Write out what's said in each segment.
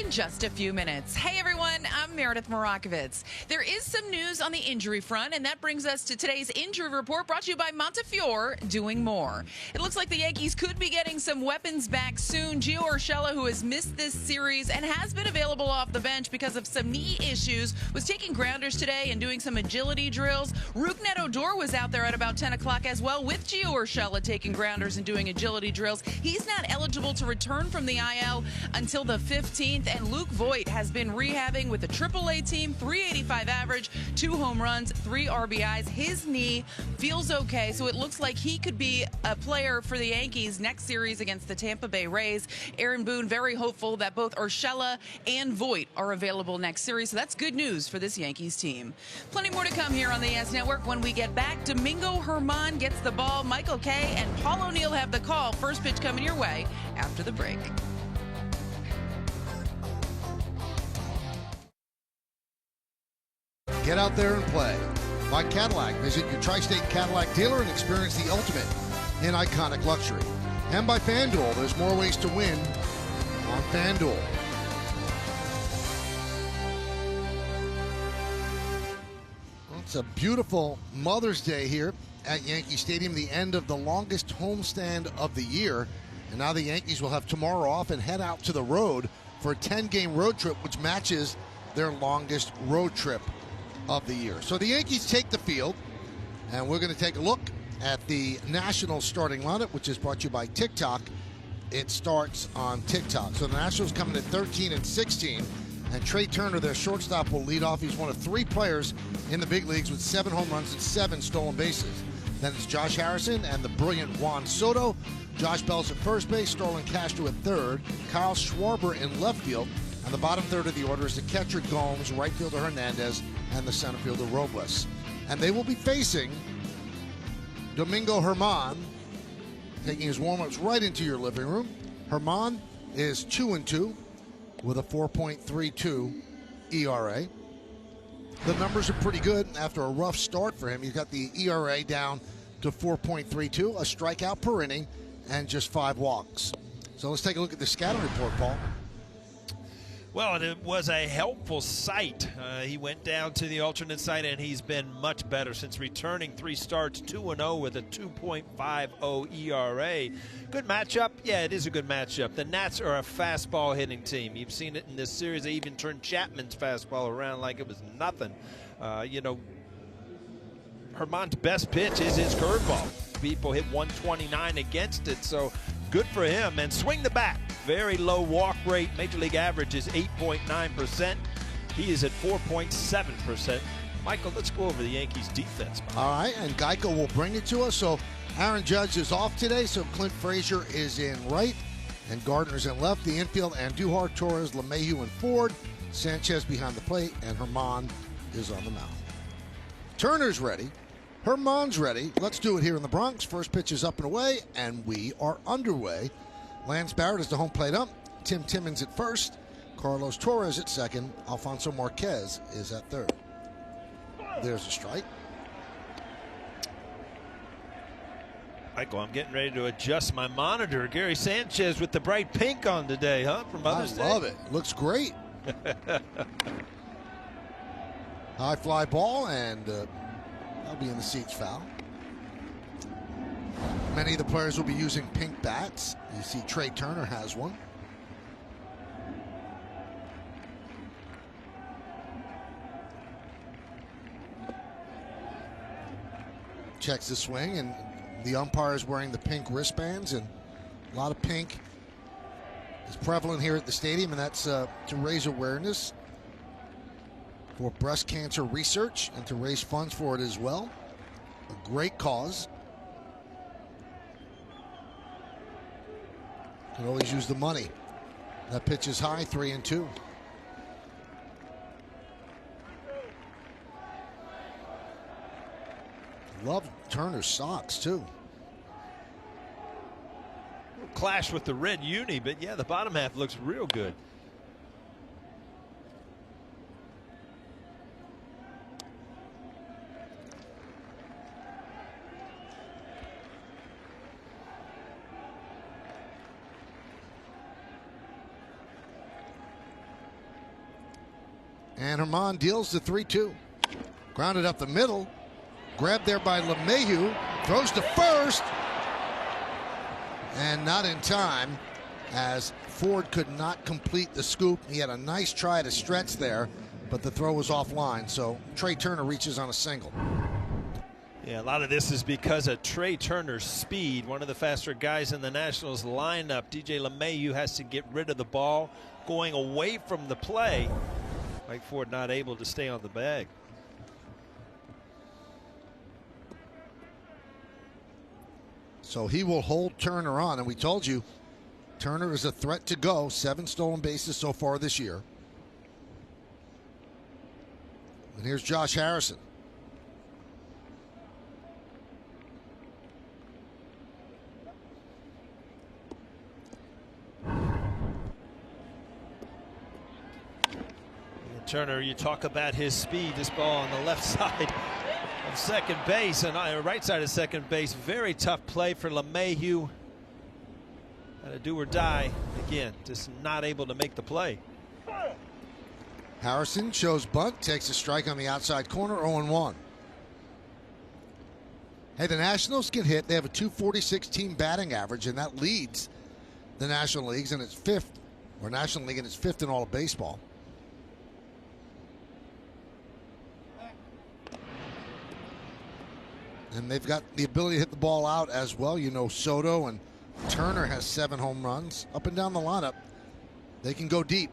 in just a few minutes. Hey everyone, I'm Meredith Morakovitz. There is some news on the injury front, and that brings us to today's injury report brought to you by Montefiore Doing More. It looks like the Yankees could be getting some weapons back soon. Gio Urshela, who has missed this series and has been available off the bench because of some knee issues, was taking grounders today and doing some agility drills. Rougned Odor was out there at about 10 o'clock as well with Gio Urshela taking grounders and doing agility drills. He's not eligible to return from the IL until the 15th, and Luke Voit has been rehabbing with a AAA team, 385 average, 2 home runs, 3 RBIs. His knee feels okay, so it looks like he could be a player for the Yankees next series against the Tampa Bay Rays. Aaron Boone very hopeful that both Urshela and Voit are available next series, so that's good news for this Yankees team. Plenty more to come here on the Yes Network. When we get back, Domingo Germán gets the ball. Michael Kay and Paul O'Neill have the call. First pitch coming your way after the break. Get out there and play. By Cadillac. Visit your Tri-State Cadillac dealer and experience the ultimate in iconic luxury. And by FanDuel. There's more ways to win on FanDuel. Well, it's a beautiful Mother's Day here at Yankee Stadium, the end of the longest homestand of the year. And now the Yankees will have tomorrow off and head out to the road for a 10-game road trip, which matches their longest road trip of the year. So the Yankees take the field, and we're going to take a look at the Nationals starting lineup, which is brought to you by TikTok. It starts on TikTok. So the Nationals coming at 13 and 16, and Trey Turner, their shortstop, will lead off. He's one of 3 players in the big leagues with 7 home runs and 7 stolen bases. Then it's Josh Harrison and the brilliant Juan Soto. Josh Bell's at first base, Starlin Castro at third, Kyle Schwarber in left field. And the bottom third of the order is the catcher Gomes, right fielder Hernandez, and the center fielder Robles. And they will be facing Domingo Germán, taking his warm-ups right into your living room. Germán is 2-2 with a 4.32 ERA. The numbers are pretty good after a rough start for him. He's got the ERA down to 4.32, a strikeout per inning, and just 5 walks. So let's take a look at the scouting report, Paul. Well, it was a helpful sight. He went down to the alternate site, and he's been much better since returning 3 starts, 2-0 with a 2.50 ERA. Good matchup? Yeah, it is a good matchup. The Nats are a fastball hitting team. You've seen it in this series. They even turned Chapman's fastball around like it was nothing. Germán's best pitch is his curveball. People hit 129 against it, so good for him. And swing the bat. Very low walk rate. Major League average is 8.9%. He is at 4.7%. Michael, let's go over the Yankees defense. All right, and Geico will bring it to us. So Aaron Judge is off today, so Clint Frazier is in right, and Gardner's in left. The infield, Andujar, Torres, LeMahieu, and Ford. Sanchez behind the plate, and Germán is on the mound. Turner's ready. Germán's ready. Let's do it here in the Bronx. First pitch is up and away, and we are underway. Lance Barrett is the home plate ump. Tim Timmons at first. Carlos Torres at second. Alfonso Marquez is at third. There's a strike. Michael, I'm getting ready to adjust my monitor. Gary Sanchez with the bright pink on today, huh? From Mother's Day. I love it. Looks great. High fly ball, and that'll be in the seats foul. Many of the players will be using pink bats. You see Trey Turner has one. Checks the swing, and the umpire is wearing the pink wristbands, and a lot of pink is prevalent here at the stadium, and that's to raise awareness for breast cancer research and to raise funds for it as well. A great cause. Can always use the money. That pitch is high, 3-2. Love Turner's socks too. Clash with the red uni, but yeah, the bottom half looks real good. And Herman deals the 3-2. Grounded up the middle. Grabbed there by LeMahieu. Throws to first. And not in time, as Ford could not complete the scoop. He had a nice try to stretch there, but the throw was offline. So Trey Turner reaches on a single. Yeah, a lot of this is because of Trey Turner's speed. One of the faster guys in the Nationals lineup. DJ LeMahieu has to get rid of the ball going away from the play. Mike Ford not able to stay on the bag. So he will hold Turner on, and we told you Turner is a threat to go. 7 stolen bases so far this year. And here's Josh Harrison. Turner, you talk about his speed. This ball on the left side of second base and right side of second base. Very tough play for LeMahieu. Had a do or die. Again, just not able to make the play. Harrison shows bunt, takes a strike on the outside corner, 0-1. Hey, the Nationals can hit. They have a .246 team batting average, and that leads the National Leagues, and it's 5th, or National League, and it's 5th in all of baseball. And they've got the ability to hit the ball out as well. You know, Soto and Turner has 7 home runs. Up and down the lineup, they can go deep.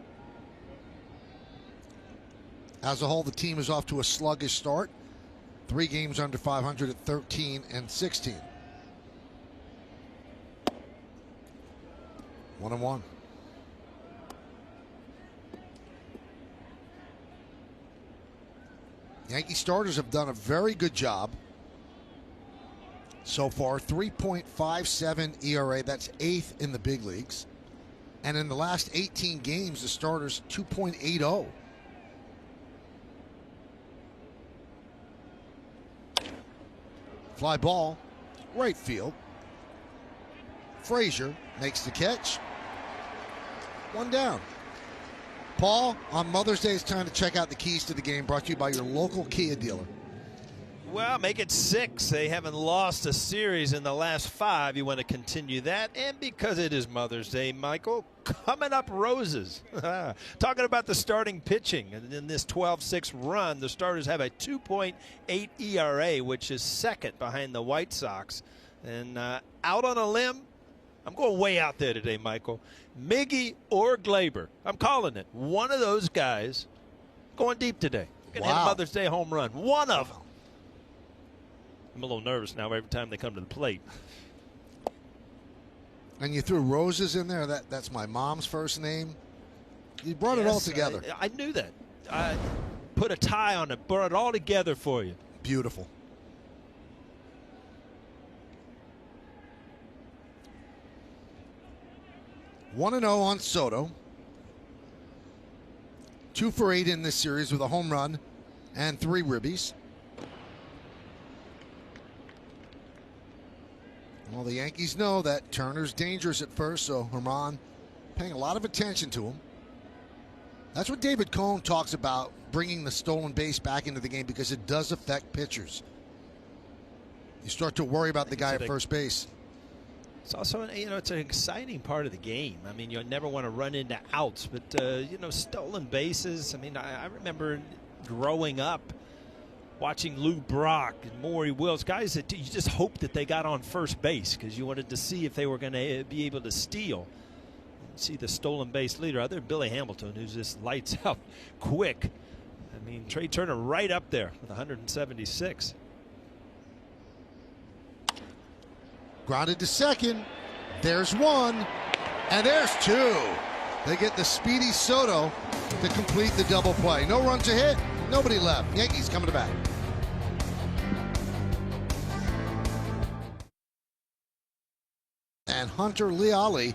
As a whole, the team is off to a sluggish start. 3 games under 500 at 13-16. 1-1. Yankee starters have done a very good job so far. 3.57 ERA. That's 8th in the big leagues. And in the last 18 games, the starters 2.80. Fly ball, right field. Frazier makes the catch. 1 down. Paul, on Mother's Day, it's time to check out the keys to the game, brought to you by your local Kia dealer. Well, make it 6. They haven't lost a series in the last 5. You want to continue that. And because it is Mother's Day, Michael, coming up roses. Talking about the starting pitching. And in this 12-6 run, the starters have a 2.8 ERA, which is 2nd behind the White Sox. And out on a limb, I'm going way out there today, Michael. Miggy or Glaber. I'm calling it. One of those guys going deep today. Going to hit a Mother's Day home run. One of them. I'm a little nervous now every time they come to the plate. And you threw Roses in there. That's my mom's first name. You brought it all together. I knew that. I put a tie on it, brought it all together for you. Beautiful. One 1-0 on Soto. 2 for 8 in this series with a home run and 3 ribbies. Well, the Yankees know that Turner's dangerous at first, so Herman paying a lot of attention to him. That's what David Cohn talks about, bringing the stolen base back into the game, because it does affect pitchers. You start to worry about the guy at first base. It's also, it's an exciting part of the game. I mean, you never want to run into outs, but, stolen bases. I mean, I remember growing up watching Lou Brock and Maury Wills, guys that you just hoped that they got on first base because you wanted to see if they were going to be able to steal. See the stolen base leader, other than Billy Hamilton, who's just lights out quick. I mean, Trey Turner right up there with 176. Grounded to second. There's 1, and there's 2. They get the speedy Soto to complete the double play. No runs a hit, nobody left. Yankees coming to bat. And Hunter Leali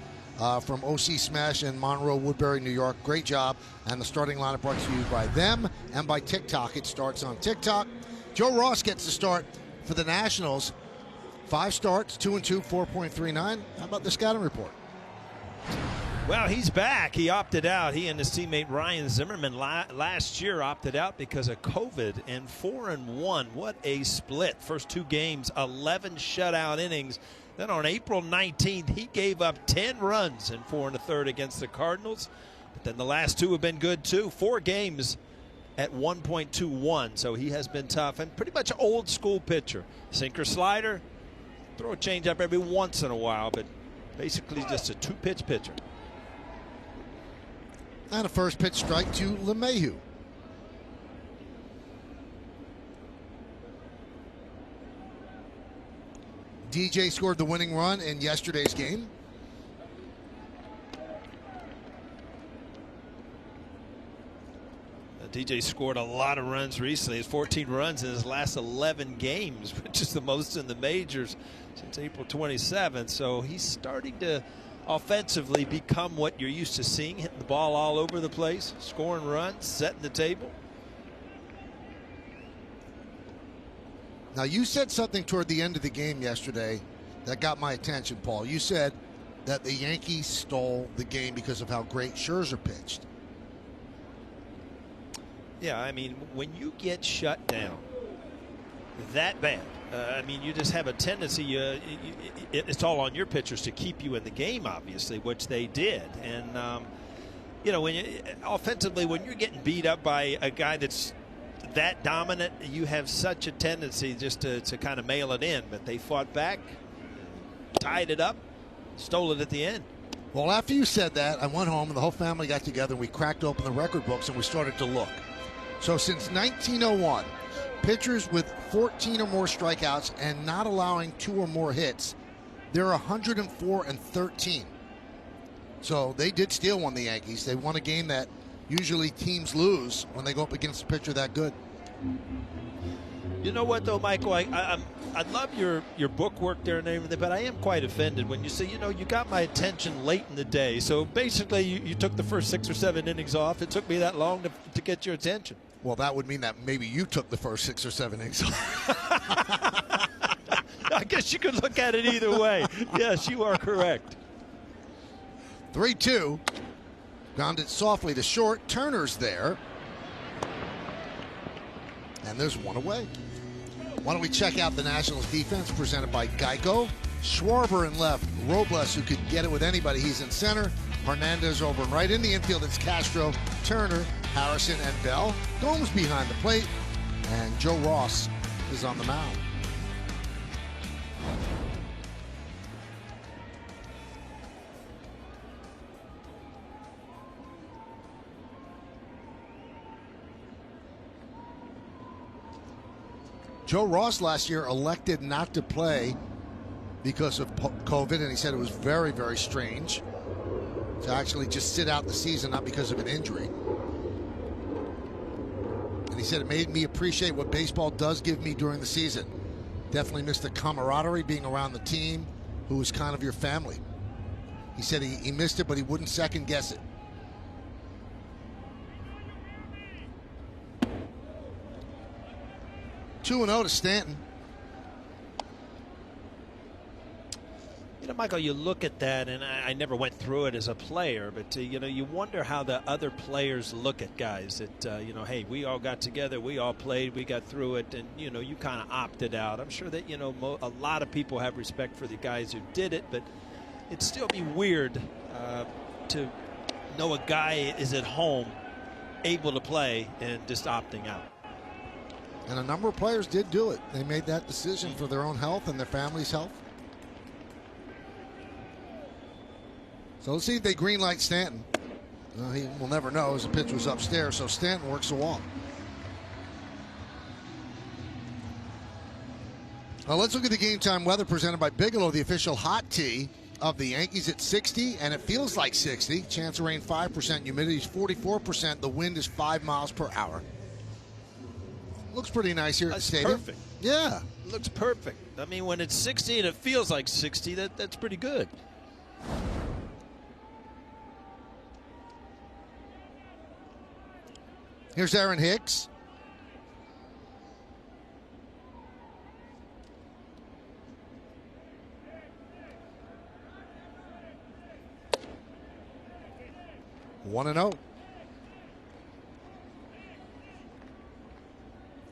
from OC Smash in Monroe, Woodbury, New York. Great job. And the starting lineup brought to you by them and by TikTok. It starts on TikTok. Joe Ross gets the start for the Nationals. 5 starts, 2-2, 4.39. How about the scouting report? Well, he's back. He opted out. He and his teammate Ryan Zimmerman last year opted out because of COVID, and 4-1. What a split. First 2 games, 11 shutout innings. Then on April 19th, he gave up 10 runs in 4 1/3 against the Cardinals. But then the last 2 have been good, too. 4 games at 1.21, so he has been tough and pretty much old school pitcher. Sinker, slider, throw a changeup every once in a while, but basically just a 2-pitch pitcher. And a first pitch strike to LeMahieu. DJ scored the winning run in yesterday's game. DJ scored a lot of runs recently. It's 14 runs in his last 11 games, which is the most in the majors since April 27th. So he's starting to offensively become what you're used to seeing, hitting the ball all over the place, scoring runs, setting the table. Now, you said something toward the end of the game yesterday that got my attention, Paul. You said that the Yankees stole the game because of how great Scherzer pitched. Yeah, I mean, when you get shut down that bad, I mean, you just have a tendency, it's all on your pitchers to keep you in the game, obviously, which they did. And, you know, offensively, when you're getting beat up by a guy that's that dominant, you have such a tendency just to kind of mail it in. But they fought back, tied it up, stole it at the end. Well, after you said that, I went home and the whole family got together and we cracked open the record books and we started to look. So since 1901, pitchers with 14 or more strikeouts and not allowing 2 or more hits, they're 104-13. So they did steal one, the Yankees. They won a game that usually teams lose when they go up against a pitcher that good. You know what, though, Michael? I love your book work there and everything, but I am quite offended when you say, you know, you got my attention late in the day. So basically, you took the first 6 or 7 innings off. It took me that long to get your attention. Well, that would mean that maybe you took the first 6 or 7 innings off. I guess you could look at it either way. Yes, you are correct. 3-2. Grounded softly to short. Turner's there. And there's one away. Why don't we check out the Nationals defense presented by Geico. Schwarber in left. Robles, who could get it with anybody. He's in center. Hernandez over and right. In the infield, it's Castro, Turner, Harrison, and Bell. Gomes behind the plate. And Joe Ross is on the mound. Joe Ross last year elected not to play because of COVID, and he said it was very, very strange to actually just sit out the season, not because of an injury. And he said it made me appreciate what baseball does give me during the season. Definitely missed the camaraderie, being around the team, who was kind of your family. He said he missed it, but he wouldn't second guess it. Two 2-0 to Stanton. You know, Michael, you look at that, and I never went through it as a player, but, you know, you wonder how the other players look at guys that, you know, hey, we all got together, we all played, we got through it, and, you know, you kind of opted out. I'm sure that, you know, a lot of people have respect for the guys who did it, but it'd still be weird to know a guy is at home able to play and just opting out. And a number of players did do it. They made that decision for their own health and their family's health. So let's see if they greenlight Stanton. He will never know as the pitch was upstairs, so Stanton works the wall. Well, let's look at the game time weather presented by Bigelow, the official hot tee of the Yankees at 60, and it feels like 60. Chance of rain 5%, humidity is 44%. The wind is 5 miles per hour. Looks pretty nice here at the stadium. Perfect. Yeah. Looks perfect. I mean, when it's 60 and it feels like 60, that's pretty good. Here's Aaron Hicks. 1-0.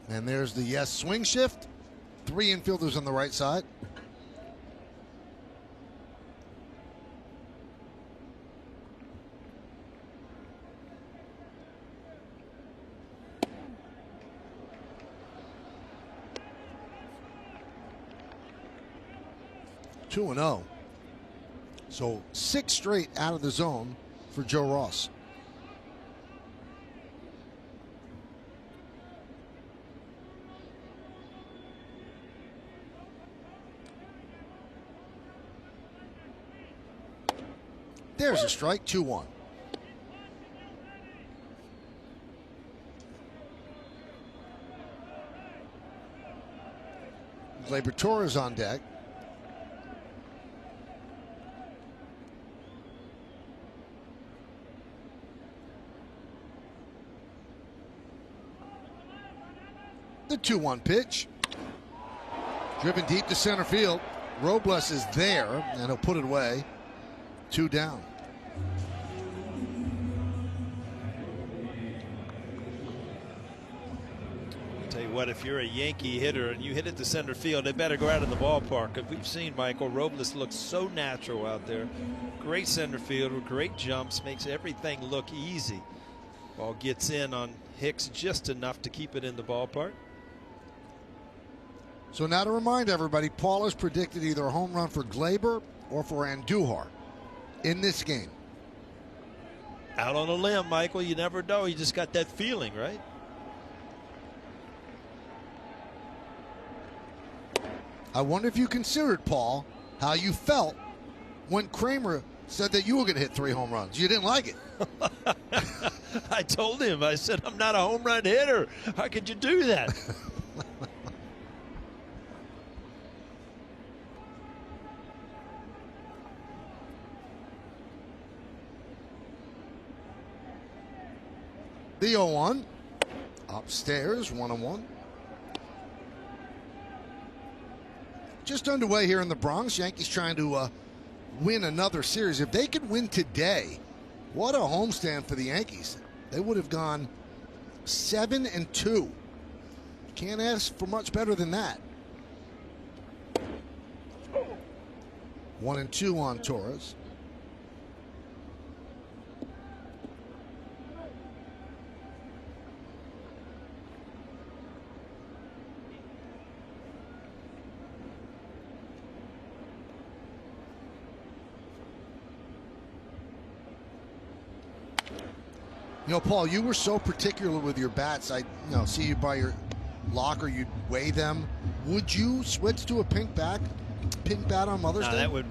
And there's the yes swing shift. 3 infielders on the right side. Two and 0. So 6 straight out of the zone for Joe Ross. There's a strike, 2-1. Gleyber Torres on deck. The 2-1 pitch. Driven deep to center field. Robles is there, and he'll put it away. 2 down. Tell you what, if you're a Yankee hitter and you hit it to center field, they better go out of the ballpark. Because we've seen Michael Robles look so natural out there. Great center fielder, great jumps, makes everything look easy. Ball gets in on Hicks just enough to keep it in the ballpark. So now to remind everybody, Paul has predicted either a home run for Gleyber or for Andujar in this game. Out on a limb, Michael. You never know. You just got that feeling, right? I wonder if you considered, Paul, how you felt when Kramer said that you were going to hit 3 home runs. You didn't like it. I told him, I said, I'm not a home run hitter. How could you do that? The 0-1. Upstairs, 1-1. Just underway here in the Bronx. Yankees trying to win another series. If they could win today, what a homestand for the Yankees. They would have gone 7-2. Can't ask for much better than that. 1-2 on Torres. You know, Paul, you were so particular with your bats. I see you by your locker, you'd weigh them. Would you switch to a pink bat on Mother's Day? That would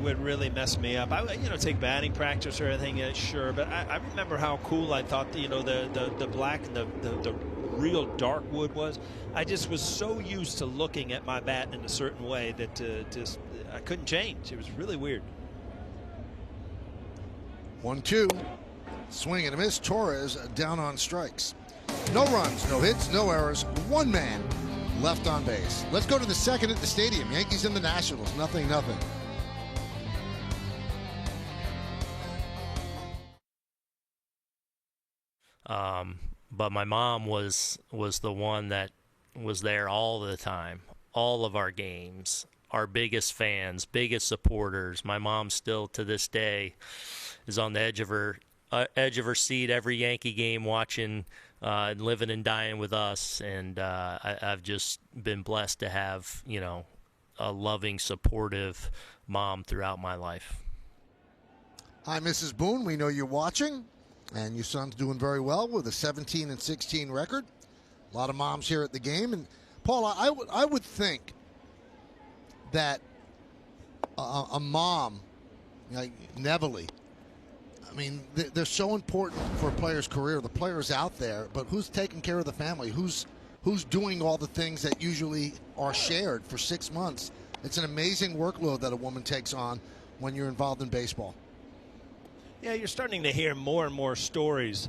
really mess me up. I take batting practice or anything, sure, but I remember how cool I thought the black and the real dark wood was. I just was so used to looking at my bat in a certain way that I couldn't change. It was really weird. 1-2. Swing and a miss. Torres down on strikes. No runs, no hits, no errors. 1 man left on base. Let's go to the second at the stadium. Yankees and the Nationals. 0-0. But my mom was the one that was there all the time, all of our games, our biggest fans, biggest supporters. My mom still to this day is on the edge of her seat every Yankee game, watching and living and dying with us. And I've just been blessed to have a loving, supportive mom throughout my life. Hi, Mrs. Boone. We know you're watching, and your son's doing very well with a 17-16 record. A lot of moms here at the game. And Paul, I would think that a mom like Neville, I mean, they're so important for a player's career. The player's out there, but who's taking care of the family? Who's doing all the things that usually are shared for 6 months? It's an amazing workload that a woman takes on when you're involved in baseball. Yeah, you're starting to hear more and more stories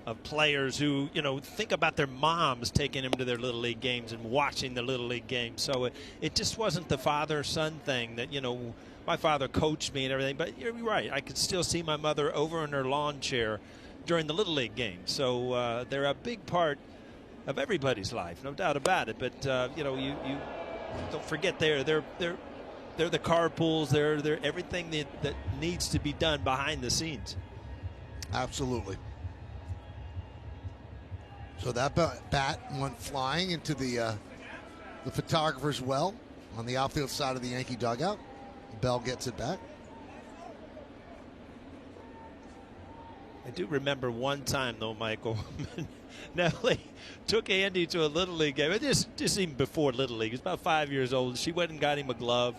of players who, think about their moms taking them to their Little League games and watching the Little League games. So it just wasn't the father-son thing that, my father coached me and everything. But you're right. I could still see my mother over in her lawn chair during the Little League games. So they're a big part of everybody's life, no doubt about it. But, you don't forget they're the carpools. They're everything that needs to be done behind the scenes. Absolutely. So that bat went flying into the photographer's well on the outfield side of the Yankee dugout. Bell gets it back. I do remember one time, though, Michael, Nellie took Andy to a Little League game. Just even before Little League. He was about 5 years old. She went and got him a glove.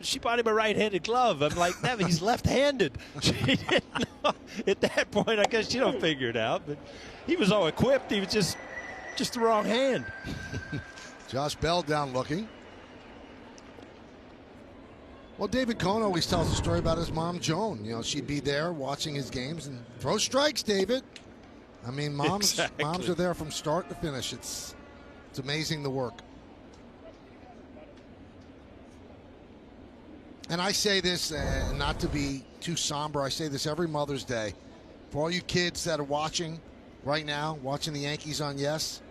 She bought him a right-handed glove. I'm like, no, he's left-handed. She didn't know. At that point, I guess you don't figure it out. But he was all equipped. He was just the wrong hand. Josh Bell down looking. Well, David Cohn always tells a story about his mom, Joan. She'd be there watching his games and throw strikes, David. I mean, moms are there from start to finish. It's amazing the work. And I say this, not to be too somber, I say this every Mother's Day. For all you kids that are watching right now, watching the Yankees on Yes,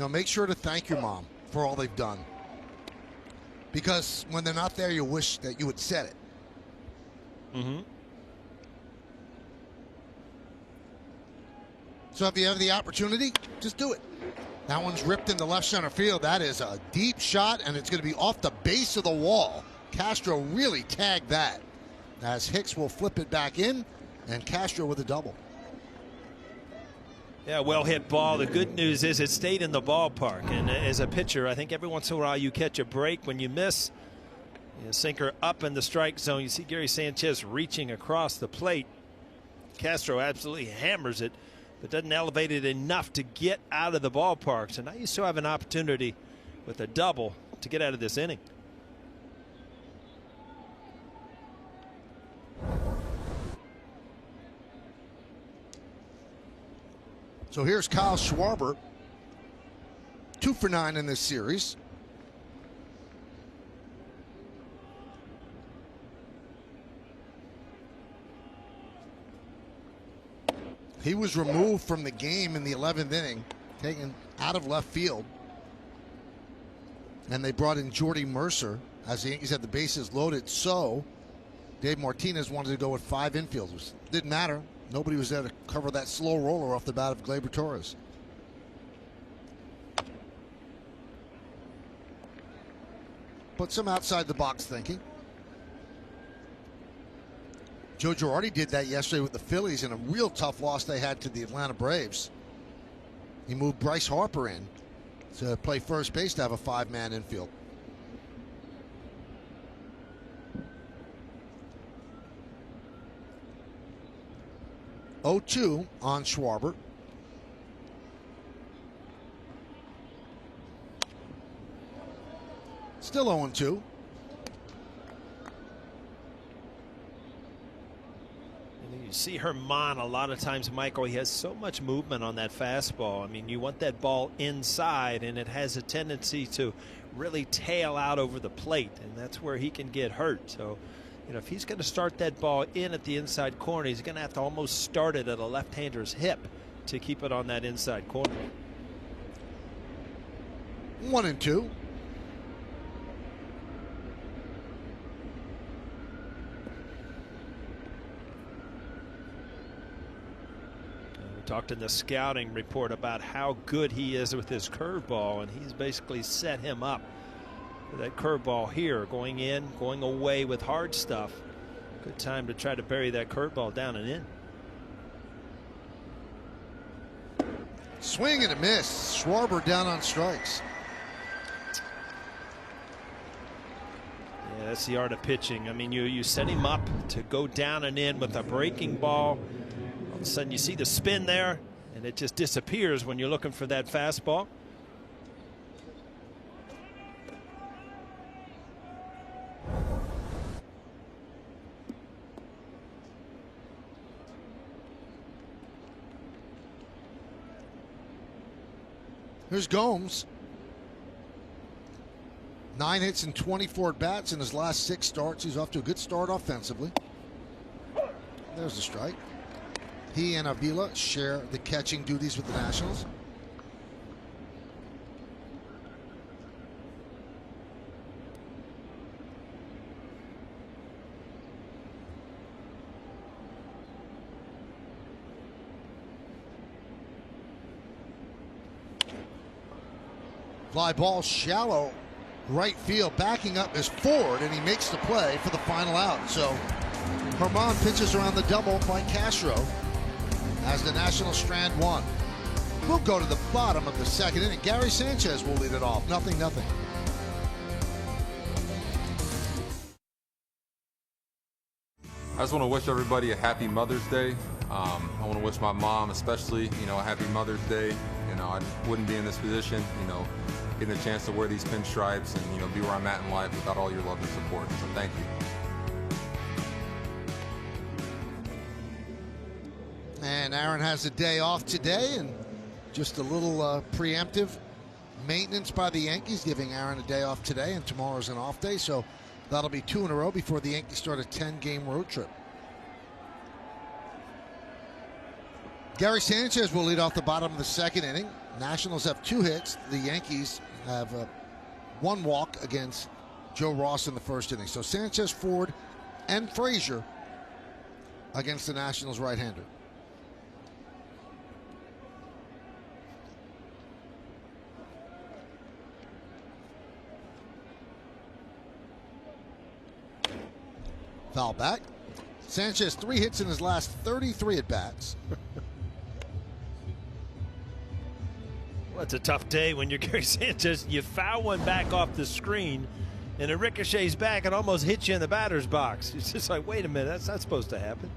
make sure to thank your mom for all they've done. Because when they're not there, you wish that you had said it. Mm-hmm. So if you have the opportunity, just do it. That one's ripped into left center field. That is a deep shot, and it's going to be off the base of the wall. Castro really tagged that, as Hicks will flip it back in, and Castro with a double. Yeah, well hit ball. The good news is it stayed in the ballpark. And as a pitcher, I think every once in a while you catch a break when you miss. Sinker up in the strike zone. You see Gary Sanchez reaching across the plate. Castro absolutely hammers it, but doesn't elevate it enough to get out of the ballpark. So now you still have an opportunity with a double to get out of this inning. So here's Kyle Schwarber, 2 for 9 in this series. He was removed from the game in the 11th inning, taken out of left field. And they brought in Jordy Mercer as the Yankees had the bases loaded. So Dave Martinez wanted to go with 5 infielders. Didn't matter. Nobody was there to cover that slow roller off the bat of Gleyber Torres. But some outside the box thinking. Joe Girardi did that yesterday with the Phillies in a real tough loss they had to the Atlanta Braves. He moved Bryce Harper in to play first base to have a 5-man infield. 0-2 on Schwarber. Still 0-2. You see Herman a lot of times, Michael. He has so much movement on that fastball. I mean, you want that ball inside, and it has a tendency to really tail out over the plate, and that's where he can get hurt. So, if he's going to start that ball in at the inside corner, he's going to have to almost start it at a left-hander's hip to keep it on that inside corner. 1-2. We talked in the scouting report about how good he is with his curveball, and he's basically set him up. That curveball here, going in, going away with hard stuff. Good time to try to bury that curveball down and in. Swing and a miss. Schwarber down on strikes. Yeah, that's the art of pitching. I mean, you set him up to go down and in with a breaking ball. All of a sudden you see the spin there, and it just disappears when you're looking for that fastball. Here's Gomes. 9 hits and 24 at-bats in his last 6 starts. He's off to a good start offensively. There's the strike. He and Avila share the catching duties with the Nationals. Fly ball shallow right field. Backing up is Ford, and he makes the play for the final out. So Herman pitches around the double by Castro as the Nationals strand 1. We'll go to the bottom of the 2nd inning. Gary Sanchez will lead it off. 0-0. I just want to wish everybody a happy Mother's Day. I want to wish my mom especially, a happy Mother's Day. I wouldn't be in this position, getting a chance to wear these pinstripes and, be where I'm at in life without all your love and support. So thank you. And Aaron has a day off today, and just a little preemptive maintenance by the Yankees, giving Aaron a day off today, and tomorrow's an off day. So that'll be 2 in a row before the Yankees start a 10-game road trip. Gary Sanchez will lead off the bottom of the 2nd inning. Nationals have 2 hits. The Yankees have 1 walk against Joe Ross in the 1st inning. So Sanchez, Ford, and Frazier against the Nationals right-hander. Foul back. Sanchez 3 hits in his last 33 at-bats. Well, it's a tough day when you're Gary Sanchez. You foul one back off the screen, and it ricochets back and almost hits you in the batter's box. It's just like, wait a minute, that's not supposed to happen.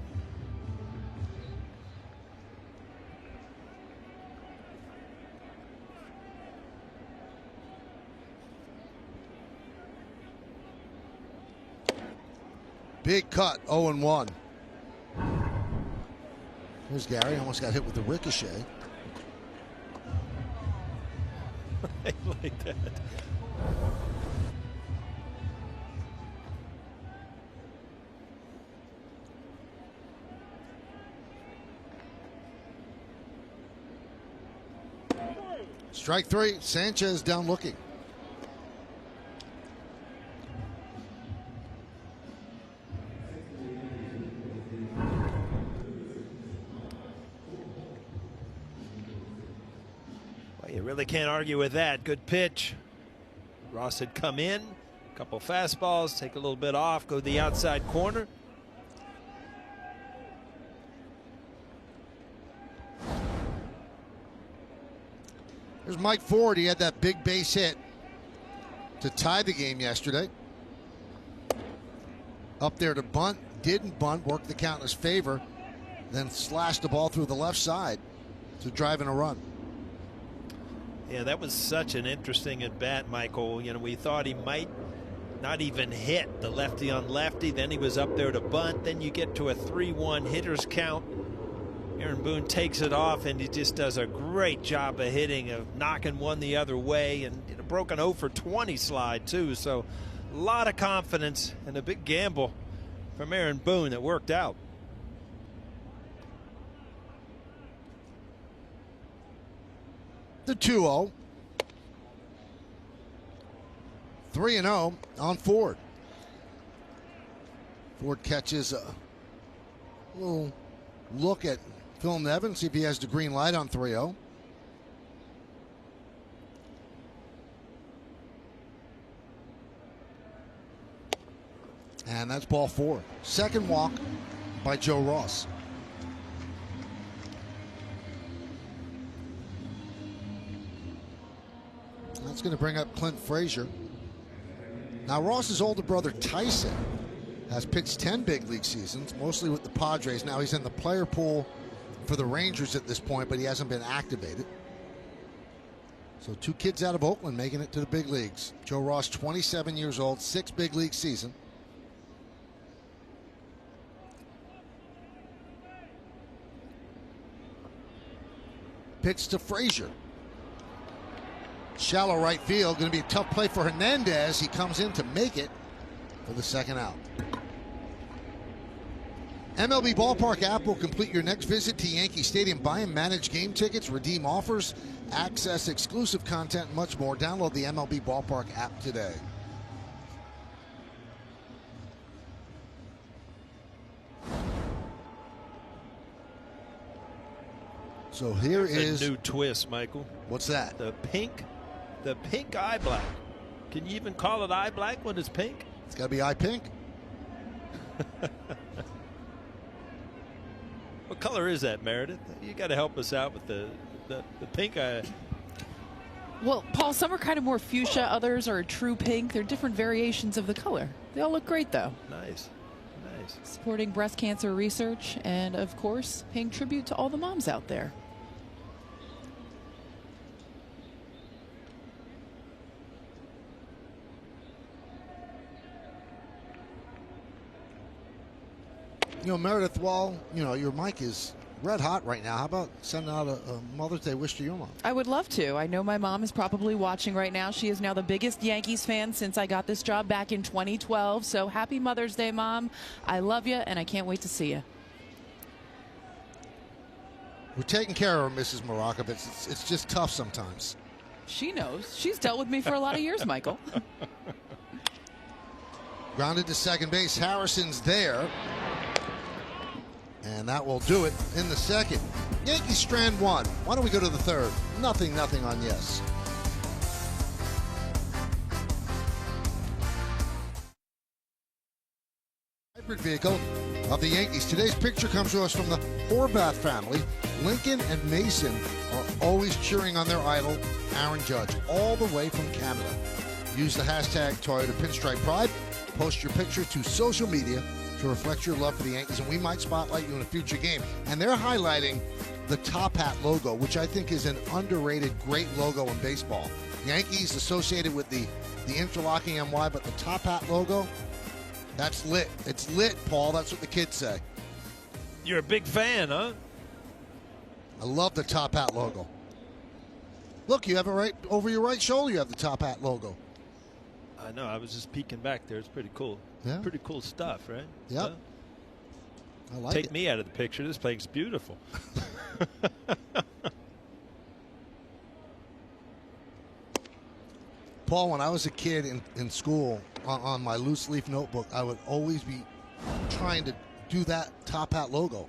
Big cut, 0-1. Here's Gary, almost got hit with the ricochet. I like that. Strike 3, Sanchez down looking. You really can't argue with that. Good pitch. Ross had come in, a couple fastballs, take a little bit off, go to the outside corner. There's Mike Ford. He had that big base hit to tie the game yesterday. Up there to bunt, didn't bunt, worked the count in his favor, then slashed the ball through the left side to drive in a run. Yeah, that was such an interesting at bat, Michael. We thought he might not even hit the lefty on lefty. Then he was up there to bunt. Then you get to a 3-1 hitters count. Aaron Boone takes it off, and he just does a great job of hitting, of knocking one the other way, and broke an 0 for 20 slide too. So a lot of confidence and a big gamble from Aaron Boone that worked out. The 2-0. 3-0 on Ford. Ford catches a little look at Phil Nevin, see if he has the green light on 3-0. And that's ball 4. Second walk by Joe Ross. That's going to bring up Clint Frazier. Now, Ross's older brother Tyson has pitched 10 big league seasons, mostly with the Padres. Now he's in the player pool for the Rangers at this point, but he hasn't been activated. So 2 kids out of Oakland making it to the big leagues. Joe Ross, 27 years old, 6 big league season. Pitch to Frazier. Shallow right field. Going to be a tough play for Hernandez. He comes in to make it for the second out. MLB Ballpark app will complete your next visit to Yankee Stadium. Buy and manage game tickets, redeem offers, access exclusive content, and much more. Download the MLB Ballpark app today. So here is a new twist, Michael. What's that? The pink eye black. Can you even call it eye black when it's pink? It's got to be eye pink. What color is that, Meredith? You got to help us out with the pink eye. Well, Paul, some are kind of more fuchsia, others are a true pink. They're different variations of the color. They all look great, though. Nice. Nice. Supporting breast cancer research and, of course, paying tribute to all the moms out there. You know, Meredith, while, your mic is red hot right now, how about sending out a Mother's Day wish to your mom? I would love to. I know my mom is probably watching right now. She is now the biggest Yankees fan since I got this job back in 2012. So happy Mother's Day, Mom. I love you, and I can't wait to see you. We're taking care of her, Mrs. Marakovitz. It's just tough sometimes. She knows. She's dealt with me for a lot of years, Michael. Grounded to second base. Harrison's there. And that will do it in the second. Yankees strand one. Why don't we go to the third? Nothing on yes. Hybrid vehicle of the Yankees. Today's picture comes to us from the Horvath family. Lincoln and Mason are always cheering on their idol, Aaron Judge, all the way from Canada. Use the hashtag Toyota Pinstripe Pride. Post your picture to social media to reflect your love for the Yankees, and we might spotlight you in a future game. And they're highlighting the top hat logo, which I think is an underrated, great logo in baseball. Yankees associated with the interlocking MY, but the top hat logo, that's lit. It's lit, Paul. That's what the kids say. You're a big fan, huh? I love the top hat logo. Look, you have it right over your right shoulder. You have the top hat logo. I know. I was just peeking back there. It's pretty cool. Yeah. Pretty cool stuff, right? Yep. I like Take it. me out of the picture. This place is beautiful. Paul, when I was a kid in school, on my loose leaf notebook, I would always be trying to do that top hat logo.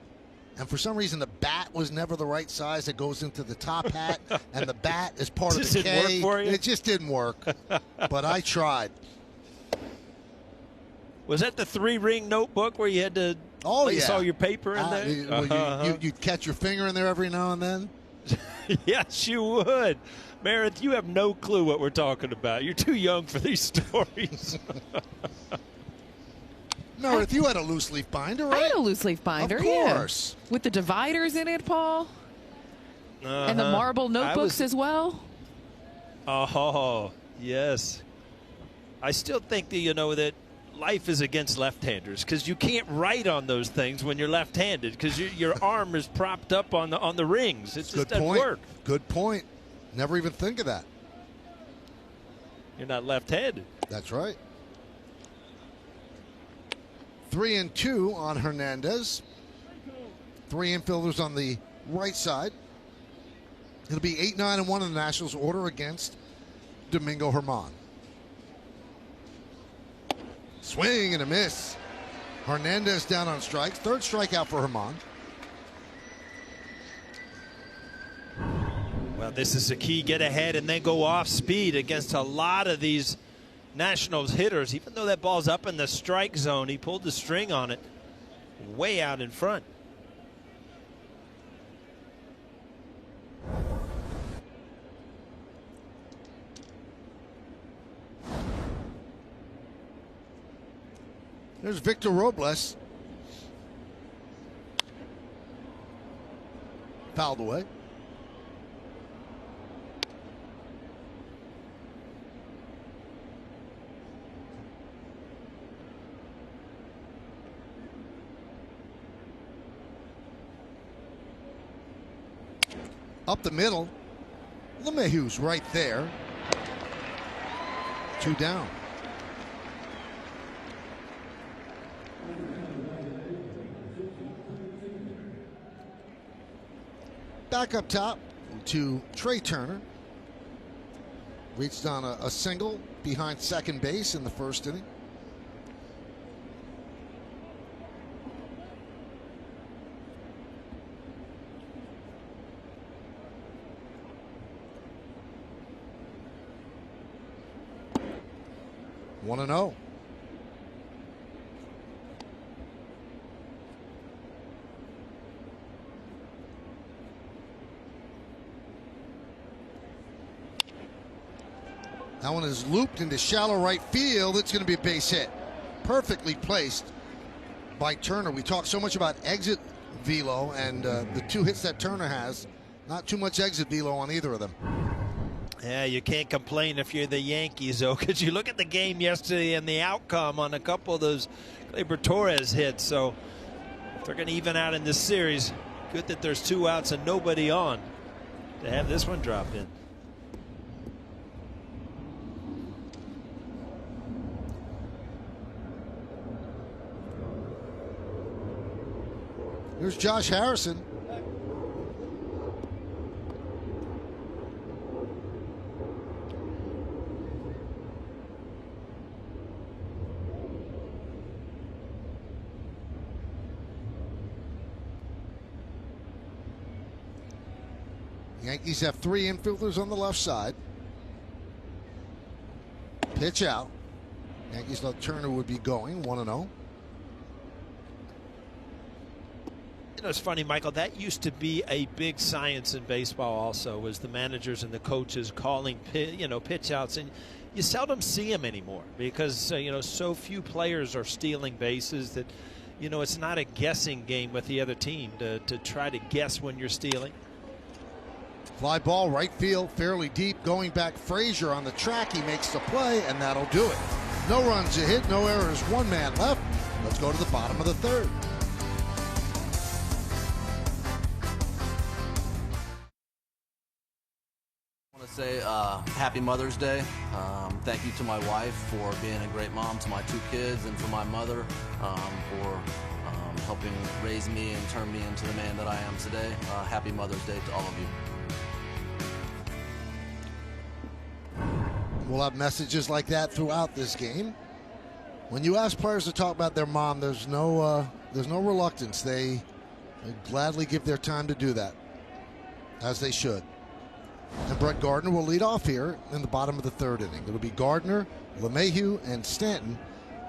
And for some reason, the bat was never the right size. It goes into the top hat, and the bat is part of the Just didn't K. work for you? It just didn't work. But I tried. Was that the 3-ring notebook where you had to place all your paper in there? You'd catch your finger in there every now and then. Yes, you would. Meredith, you have no clue what we're talking about. You're too young for these stories. Meredith, you had a loose leaf binder, right? I had a loose leaf binder, Of course. yeah. With the dividers in it, Paul. And the marble notebooks as well. Oh, yes. I still think that, that life is against left-handers because you can't write on those things when you're left-handed because your arm is propped up on the rings. It just doesn't work. Good point. Never even think of that. You're not left-handed. That's right. 3-2 on Hernandez. 3 infielders on the right side. It'll be 8-9-1 in the Nationals' order against Domingo Germán. Swing and a miss. Hernandez down on strikes. Third strikeout for Germán. Well, this is a key. Get ahead and then go off speed against a lot of these Nationals hitters. Even though that ball's up in the strike zone, he pulled the string on it way out in front. There's Victor Robles. Fouled away. Up the middle. LeMahieu's right there. 2 down. Back up top to Trey Turner. Reached on a single behind second base in the first inning. One and 0. That one is looped into shallow right field. It's going to be a base hit. Perfectly placed by Turner. We talk so much about exit velo, and the 2 hits that Turner has, not too much exit velo on either of them. Yeah, you can't complain if you're the Yankees, though, because you look at the game yesterday and the outcome on a couple of those Gleyber Torres hits. So if they're going to even out in this series, good that there's 2 outs and nobody on to have this one drop in. Here's Josh Harrison. Yankees have 3 infielders on the left side. Pitch out. Yankees thought Turner would be going 1-0. You know, it's funny, Michael, that used to be a big science in baseball also, was the managers and the coaches calling pitch outs, and you seldom see them anymore because so few players are stealing bases that it's not a guessing game with the other team to try to guess when you're stealing. Fly ball right field, fairly deep, going back. Frazier on the track, he makes the play, and that'll do it. No runs, a hit, no errors, 1 man left. Let's go to the bottom of the 3rd. Say happy Mother's Day. Thank you to my wife for being a great mom to my 2 kids, and for my mother for helping raise me and turn me into the man that I am today. Happy Mother's Day to all of you. We'll have messages like that throughout this game. When you ask players to talk about their mom, there's no reluctance. They gladly give their time to do that, as they should. And Brett Gardner will lead off here in the bottom of the 3rd inning. It'll be Gardner, LeMahieu, and Stanton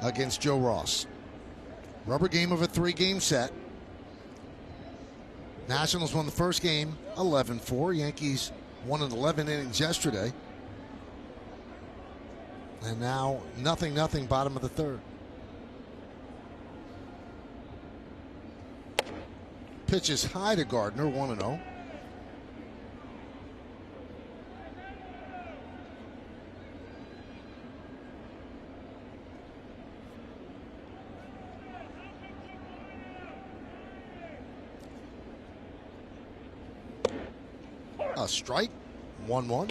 against Joe Ross. Rubber game of a 3-game set. Nationals won the first game 11-4. Yankees won in 11 innings yesterday. And now 0-0 bottom of the 3rd. Pitch is high to Gardner, 1-0. A strike, 1-1.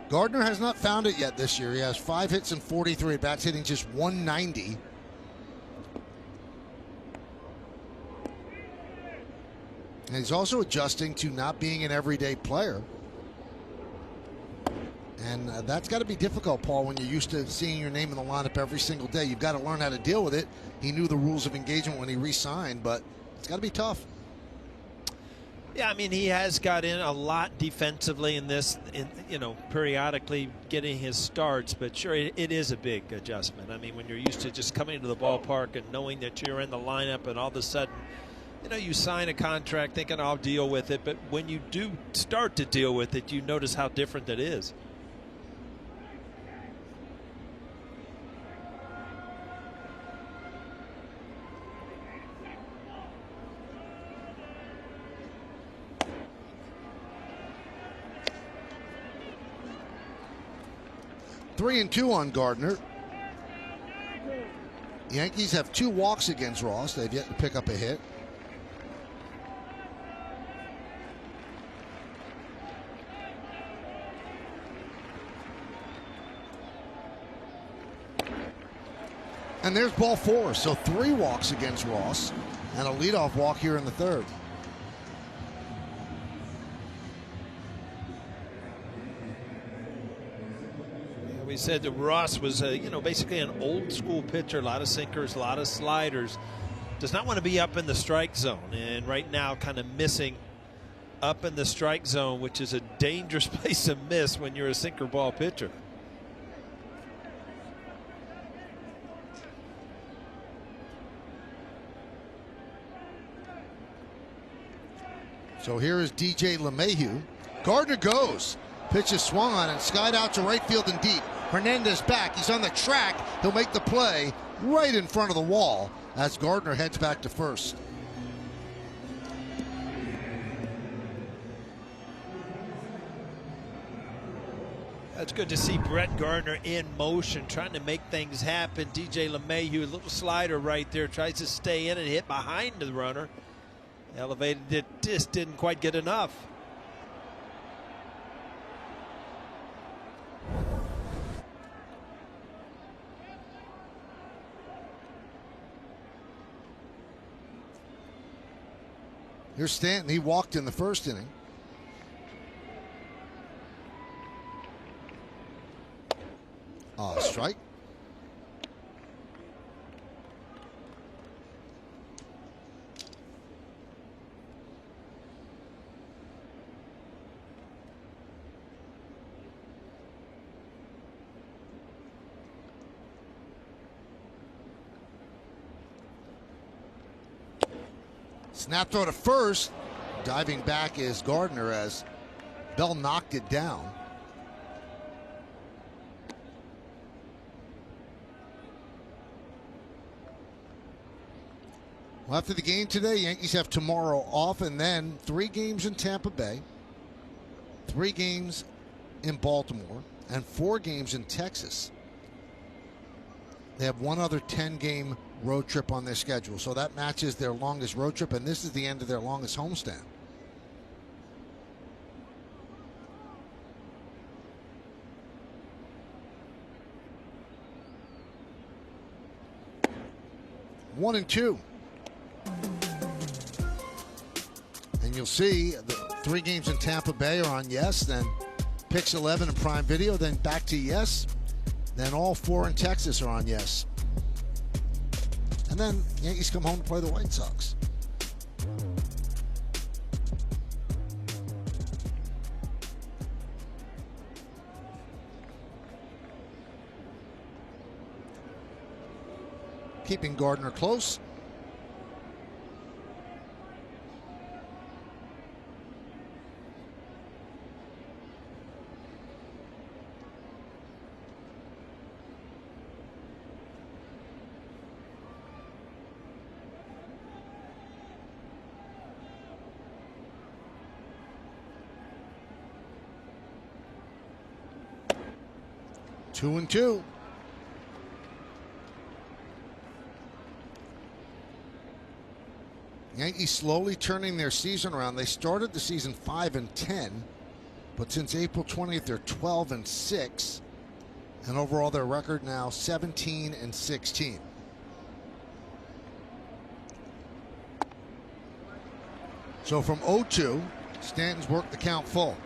Gardner has not found it yet this year. He has 5 hits and 43 at bats, hitting just 190. And he's also adjusting to not being an everyday player. And that's got to be difficult, Paul, when you're used to seeing your name in the lineup every single day. You've got to learn how to deal with it. He knew the rules of engagement when he re-signed, but it's got to be tough. Yeah, I mean, he has got in a lot defensively in this, periodically getting his starts, but sure, it is a big adjustment. I mean, when you're used to just coming to the ballpark and knowing that you're in the lineup, and all of a sudden, you sign a contract thinking I'll deal with it, but when you do start to deal with it, you notice how different that is. Three and 2 on Gardner. Yankees have 2 walks against Ross. They've yet to pick up a hit. And there's ball 4. So 3 walks against Ross and a leadoff walk here in the 3rd. We said that Ross was, basically an old school pitcher. A lot of sinkers, a lot of sliders. Does not want to be up in the strike zone. And right now kind of missing up in the strike zone, which is a dangerous place to miss when you're a sinker ball pitcher. So here is DJ LeMahieu. Gardner goes. Pitch is swung on and skied out to right field and deep. Hernandez back. He's on the track. He'll make the play right in front of the wall as Gardner heads back to first. That's good to see Brett Gardner in motion, trying to make things happen. DJ LeMahieu, a little slider right there, tries to stay in and hit behind the runner. Elevated it, just didn't quite get enough. Here's Stanton. He walked in the 1st inning. Strike. Snap throw to first. Diving back is Gardner as Bell knocked it down. Well, after the game today, Yankees have tomorrow off and then 3 games in Tampa Bay, 3 games in Baltimore, and 4 games in Texas. They have one other 10-game road trip on their schedule, so that matches their longest road trip, and this is the end of their longest homestand. One and 2. And you'll see the 3 games in Tampa Bay are on Yes, then Pix 11 and Prime Video, then back to Yes, then all 4 in Texas are on Yes. And then Yankees come home to play the White Sox. Keeping Gardner close. Two and 2. Yankees slowly turning their season around. They started the season 5-10, but since April 20th, they're 12-6, and overall their record now 17-16. So from 0-2, Stanton's worked the count full.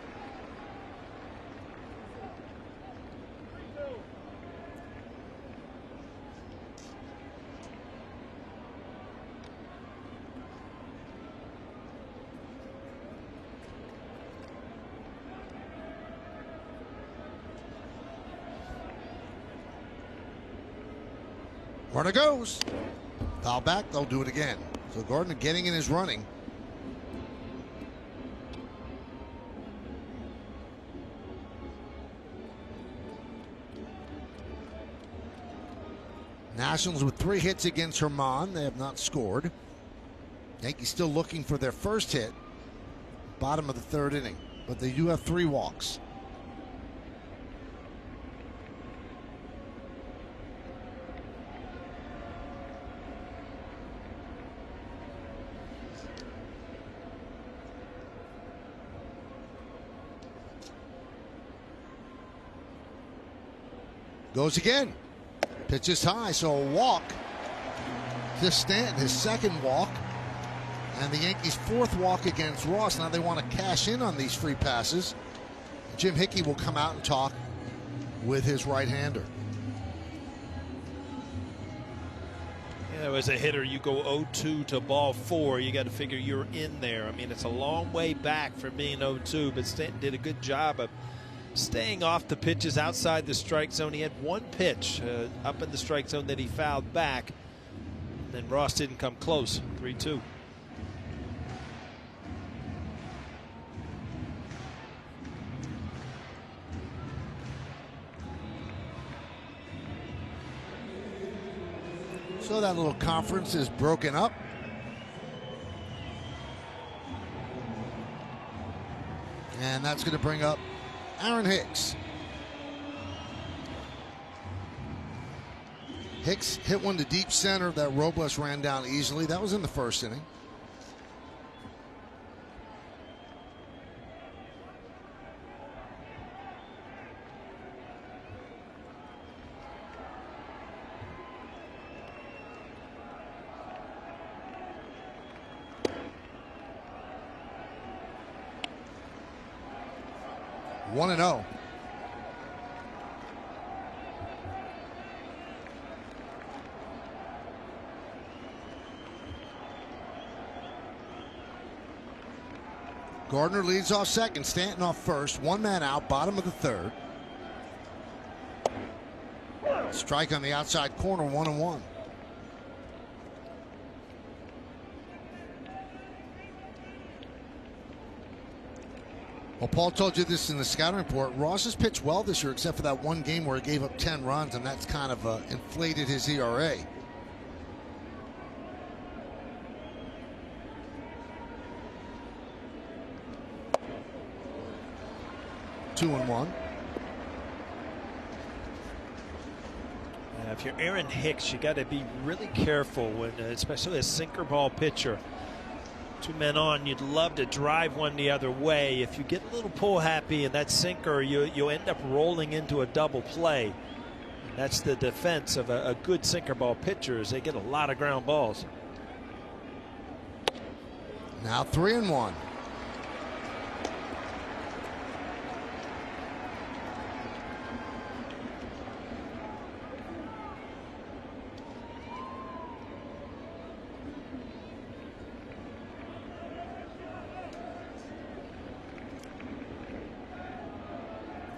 Runner goes. Foul back. They'll do it again. So Gardner getting in his running. Nationals with 3 hits against Herman. They have not scored. Yankees still looking for their first hit. Bottom of the 3rd inning. But they do have 3 walks. Goes again. Pitch is high, so a walk to Stanton, his second walk. And the Yankees' fourth walk against Ross. Now they want to cash in on these free passes. Jim Hickey will come out and talk with his right-hander. Yeah, as a hitter, you go 0-2 to ball 4. You got to figure you're in there. I mean, it's a long way back from being 0-2, but Stanton did a good job of staying off the pitches outside the strike zone. He had one pitch up in the strike zone that he fouled back. Then Ross didn't come close. 3-2. So that little conference is broken up. And that's going to bring up Aaron Hicks. Hicks hit one to deep center that Robles ran down easily. That was in the first inning. One and 0. Gardner leads off second, Stanton off first. One man out, bottom of the third. Strike on the outside corner, 1-1. Well, Paul told you this in the scouting report. Ross has pitched well this year, except for that one game where he gave up 10 runs, and that's kind of inflated his ERA. Two and one. If you're Aaron Hicks, you got to be really careful when, especially a sinker ball pitcher. Two men on, you'd love to drive one the other way. If you get a little pull happy in that sinker, you end up rolling into a double play. And that's the defense of a good sinker ball pitcher, is they get a lot of ground balls. Now 3-1.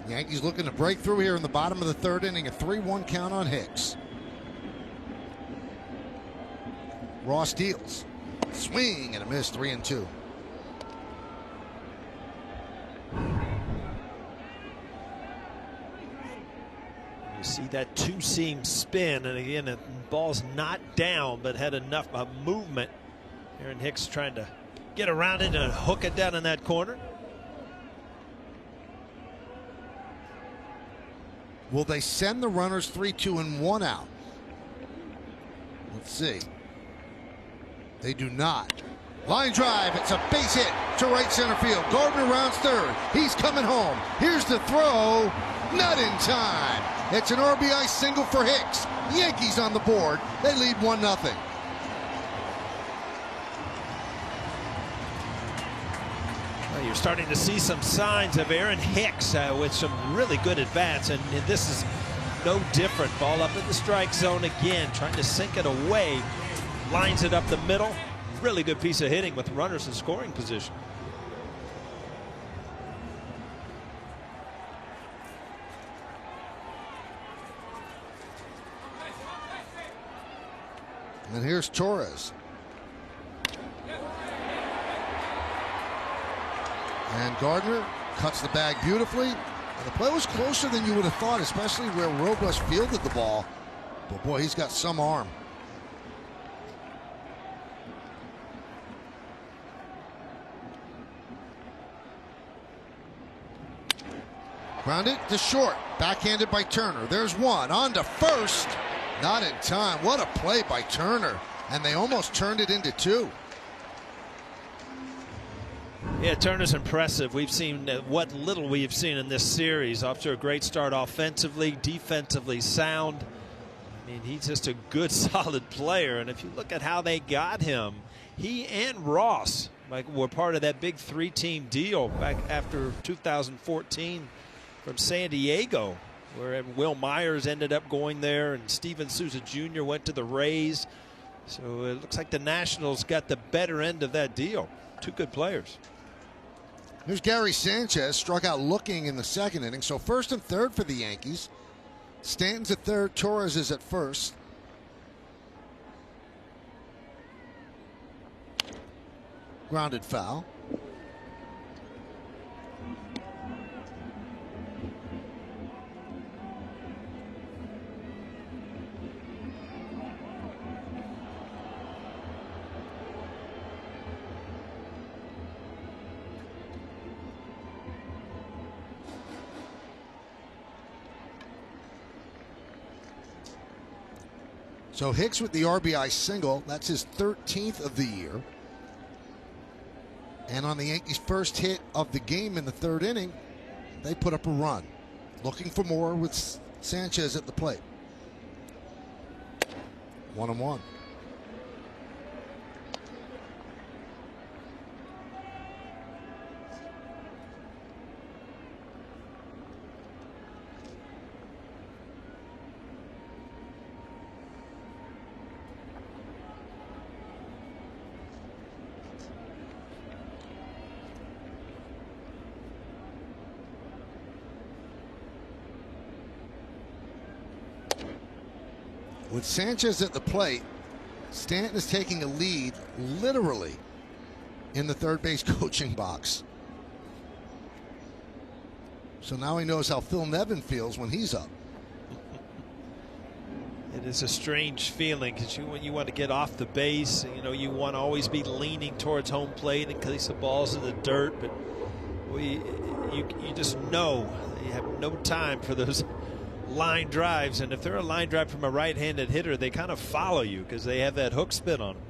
Yankees looking to break through here in the bottom of the third inning. A 3-1 count on Hicks. Ross deals. Swing and a miss, 3-2. You see that two-seam spin, and again, the ball's not down, but had enough movement. Aaron Hicks trying to get around it and hook it down in that corner. Will they send the runners 3-2 and 1 out? Let's see. They do not. Line drive. It's a base hit to right center field. Gardner rounds third. He's coming home. Here's the throw. Not in time. It's an RBI single for Hicks. Yankees on the board. They lead 1-0. You're starting to see some signs of Aaron Hicks with some really good at-bats, and this is no different. Ball up in the strike zone again, trying to sink it away. Lines it up the middle. Really good piece of hitting with runners in scoring position. And here's Torres. And Gardner cuts the bag beautifully. And the play was closer than you would have thought, especially where Robles fielded the ball. But boy, he's got some arm. Grounded to short. Backhanded by Turner. There's one. On to first. Not in time. What a play by Turner. And they almost turned it into two. Yeah, Turner's impressive. We've seen what little we've seen in this series. Off to a great start offensively, defensively sound. I mean, he's just a good, solid player. And if you look at how they got him, he and Ross were part of that big 3-team deal back after 2014 from San Diego, where Will Myers ended up going there and Steven Souza Jr. went to the Rays. So it looks like the Nationals got the better end of that deal. Two good players. Here's Gary Sanchez, struck out looking in the second inning. So first and third for the Yankees. Stanton's at third, Torres is at first. Grounded foul. So Hicks with the RBI single. That's his 13th of the year. And on the Yankees' first hit of the game in the third inning, they put up a run. Looking for more with Sanchez at the plate. 1-1. With Sanchez at the plate, Stanton is taking a lead literally in the third base coaching box. So now he knows how Phil Nevin feels when he's up. It is a strange feeling because when you want to get off the base, you want to always be leaning towards home plate in case the ball's in the dirt. But you just know you have no time for those line drives, and if they're a line drive from a right-handed hitter, they kind of follow you because they have that hook spin on them.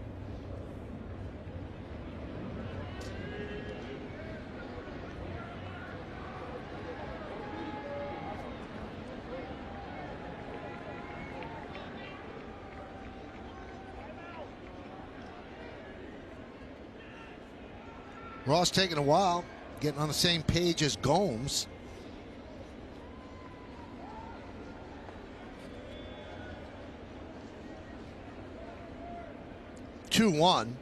Ross taking a while, getting on the same page as Gomes. Two, 1,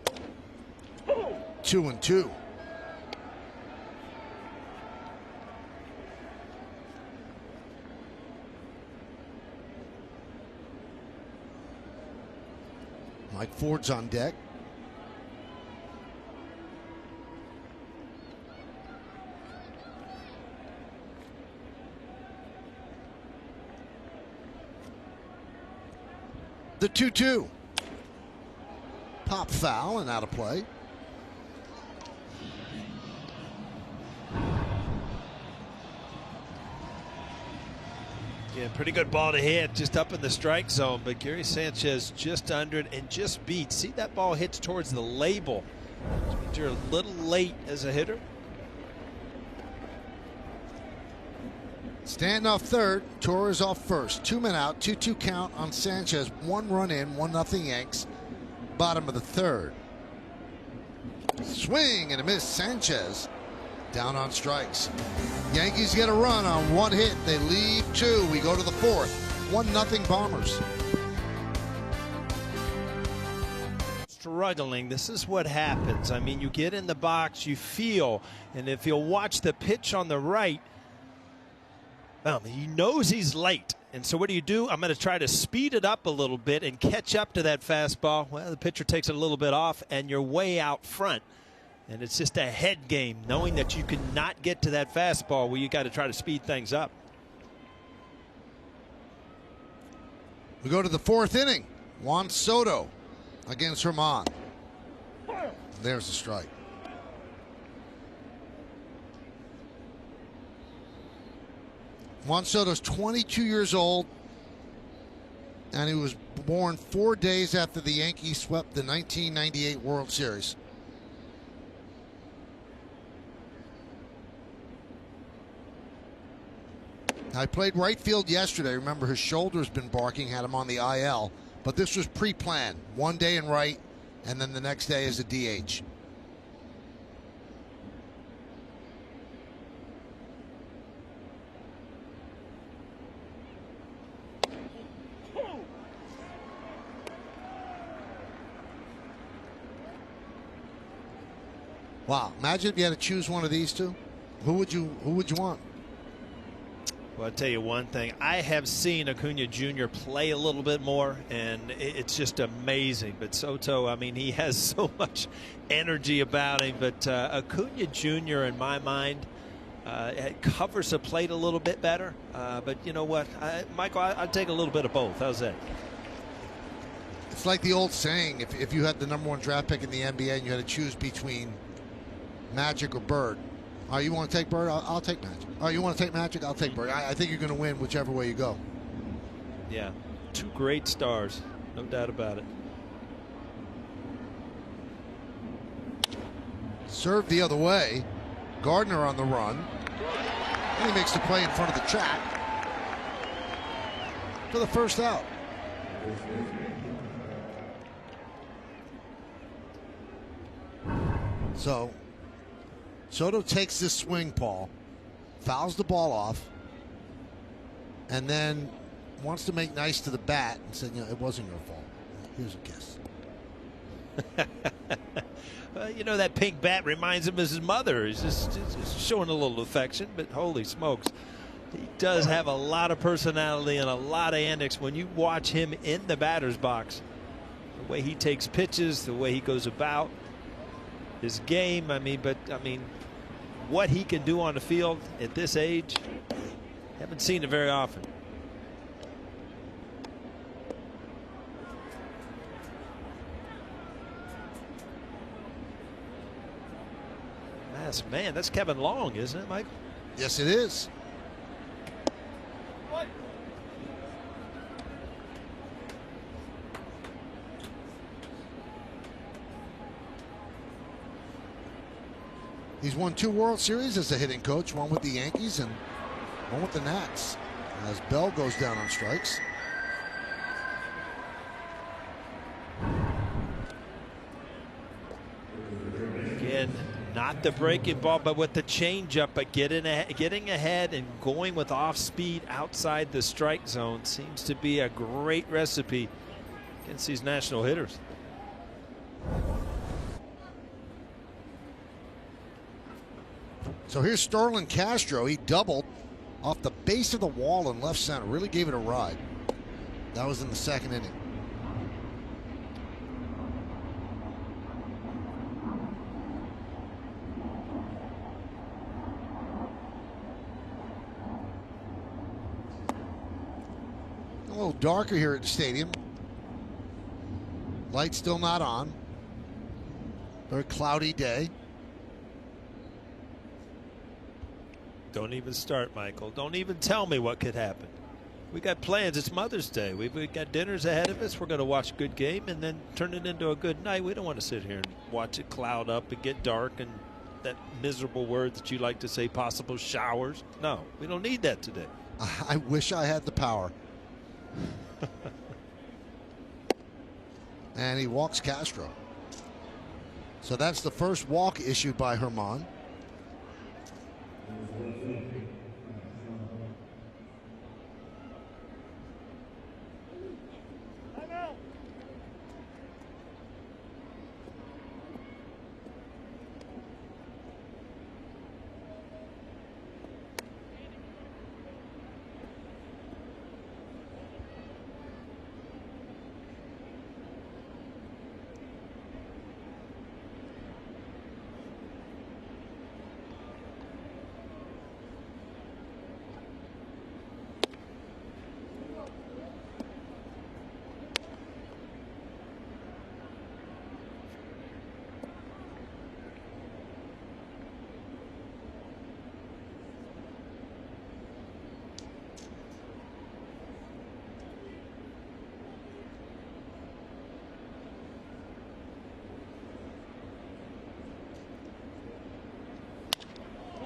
2-2. Mike Ford's on deck. The 2-2. Pop foul and out of play. Yeah, pretty good ball to hit, just up in the strike zone, but Gary Sanchez just under it and just beat. See, that ball hits towards the label. Which means you're a little late as a hitter. Stanton off third, Torres off first. 2 men out, 2-2 count on Sanchez. 1 run in, 1-0 Yanks. Bottom of the third. Swing and a miss. Sanchez down on strikes. Yankees get a run on 1 hit. They leave 2. We go to the 4th. 1-0 Bombers. Struggling. This is what happens. I mean, you get in the box, you feel, and if you'll watch the pitch on the right, he knows he's late. And so what do? I'm going to try to speed it up a little bit and catch up to that fastball. Well, the pitcher takes it a little bit off, and you're way out front. And it's just a head game, knowing that you cannot get to that fastball where you got to try to speed things up. We go to the 4th inning. Juan Soto against Herman. There's the strike. Juan Soto's 22 years old, and he was born 4 days after the Yankees swept the 1998 World Series. I played right field yesterday. Remember, his shoulder's been barking, had him on the IL. But this was pre-planned. One day in right, and then the next day is a DH. Wow! Imagine if you had to choose one of these two. Who would you want? Well, I'll tell you one thing. I have seen Acuna Jr. play a little bit more, and it's just amazing. But Soto, I mean, he has so much energy about him. But Acuna Jr., in my mind, covers the plate a little bit better. But you know what, Michael, I'd take a little bit of both. How's that? It's like the old saying, if you had the #1 draft pick in the NBA and you had to choose between Magic or Bird. Oh, you want to take Bird? I'll take Magic. Oh, you want to take Magic? I'll take Bird. I think you're going to win whichever way you go. Yeah, two great stars, no doubt about it. Served the other way. Gardner on the run. And he makes the play in front of the track for the first out. So Soto takes this swing, Paul, fouls the ball off, and then wants to make nice to the bat and said, you know, it wasn't your fault. Here's a kiss. You know, that pink bat reminds him of his mother. He's just showing a little affection, but holy smokes. He does have a lot of personality and a lot of antics when you watch him in the batter's box. The way he takes pitches, the way he goes about his game. I mean, what he can do on the field at this age, haven't seen it very often. Man, that's Kevin Long, isn't it, Mike? Yes, it is. What? He's won 2 World Series as a hitting coach, one with the Yankees and one with the Nats. As Bell goes down on strikes. Again, not the breaking ball, but with the changeup, but getting ahead and going with off speed outside the strike zone seems to be a great recipe against these national hitters. So here's Starlin Castro. He doubled off the base of the wall in left center. Really gave it a ride. That was in the 2nd inning. A little darker here at the stadium. Light still not on. Very cloudy day. Don't even start, Michael. Don't even tell me what could happen. We got plans. It's Mother's Day. We've got dinners ahead of us. We're going to watch a good game and then turn it into a good night. We don't want to sit here and watch it cloud up and get dark and that miserable word that you like to say, possible showers. No, we don't need that today. I wish I had the power. And he walks Castro. So that's the first walk issued by Herman.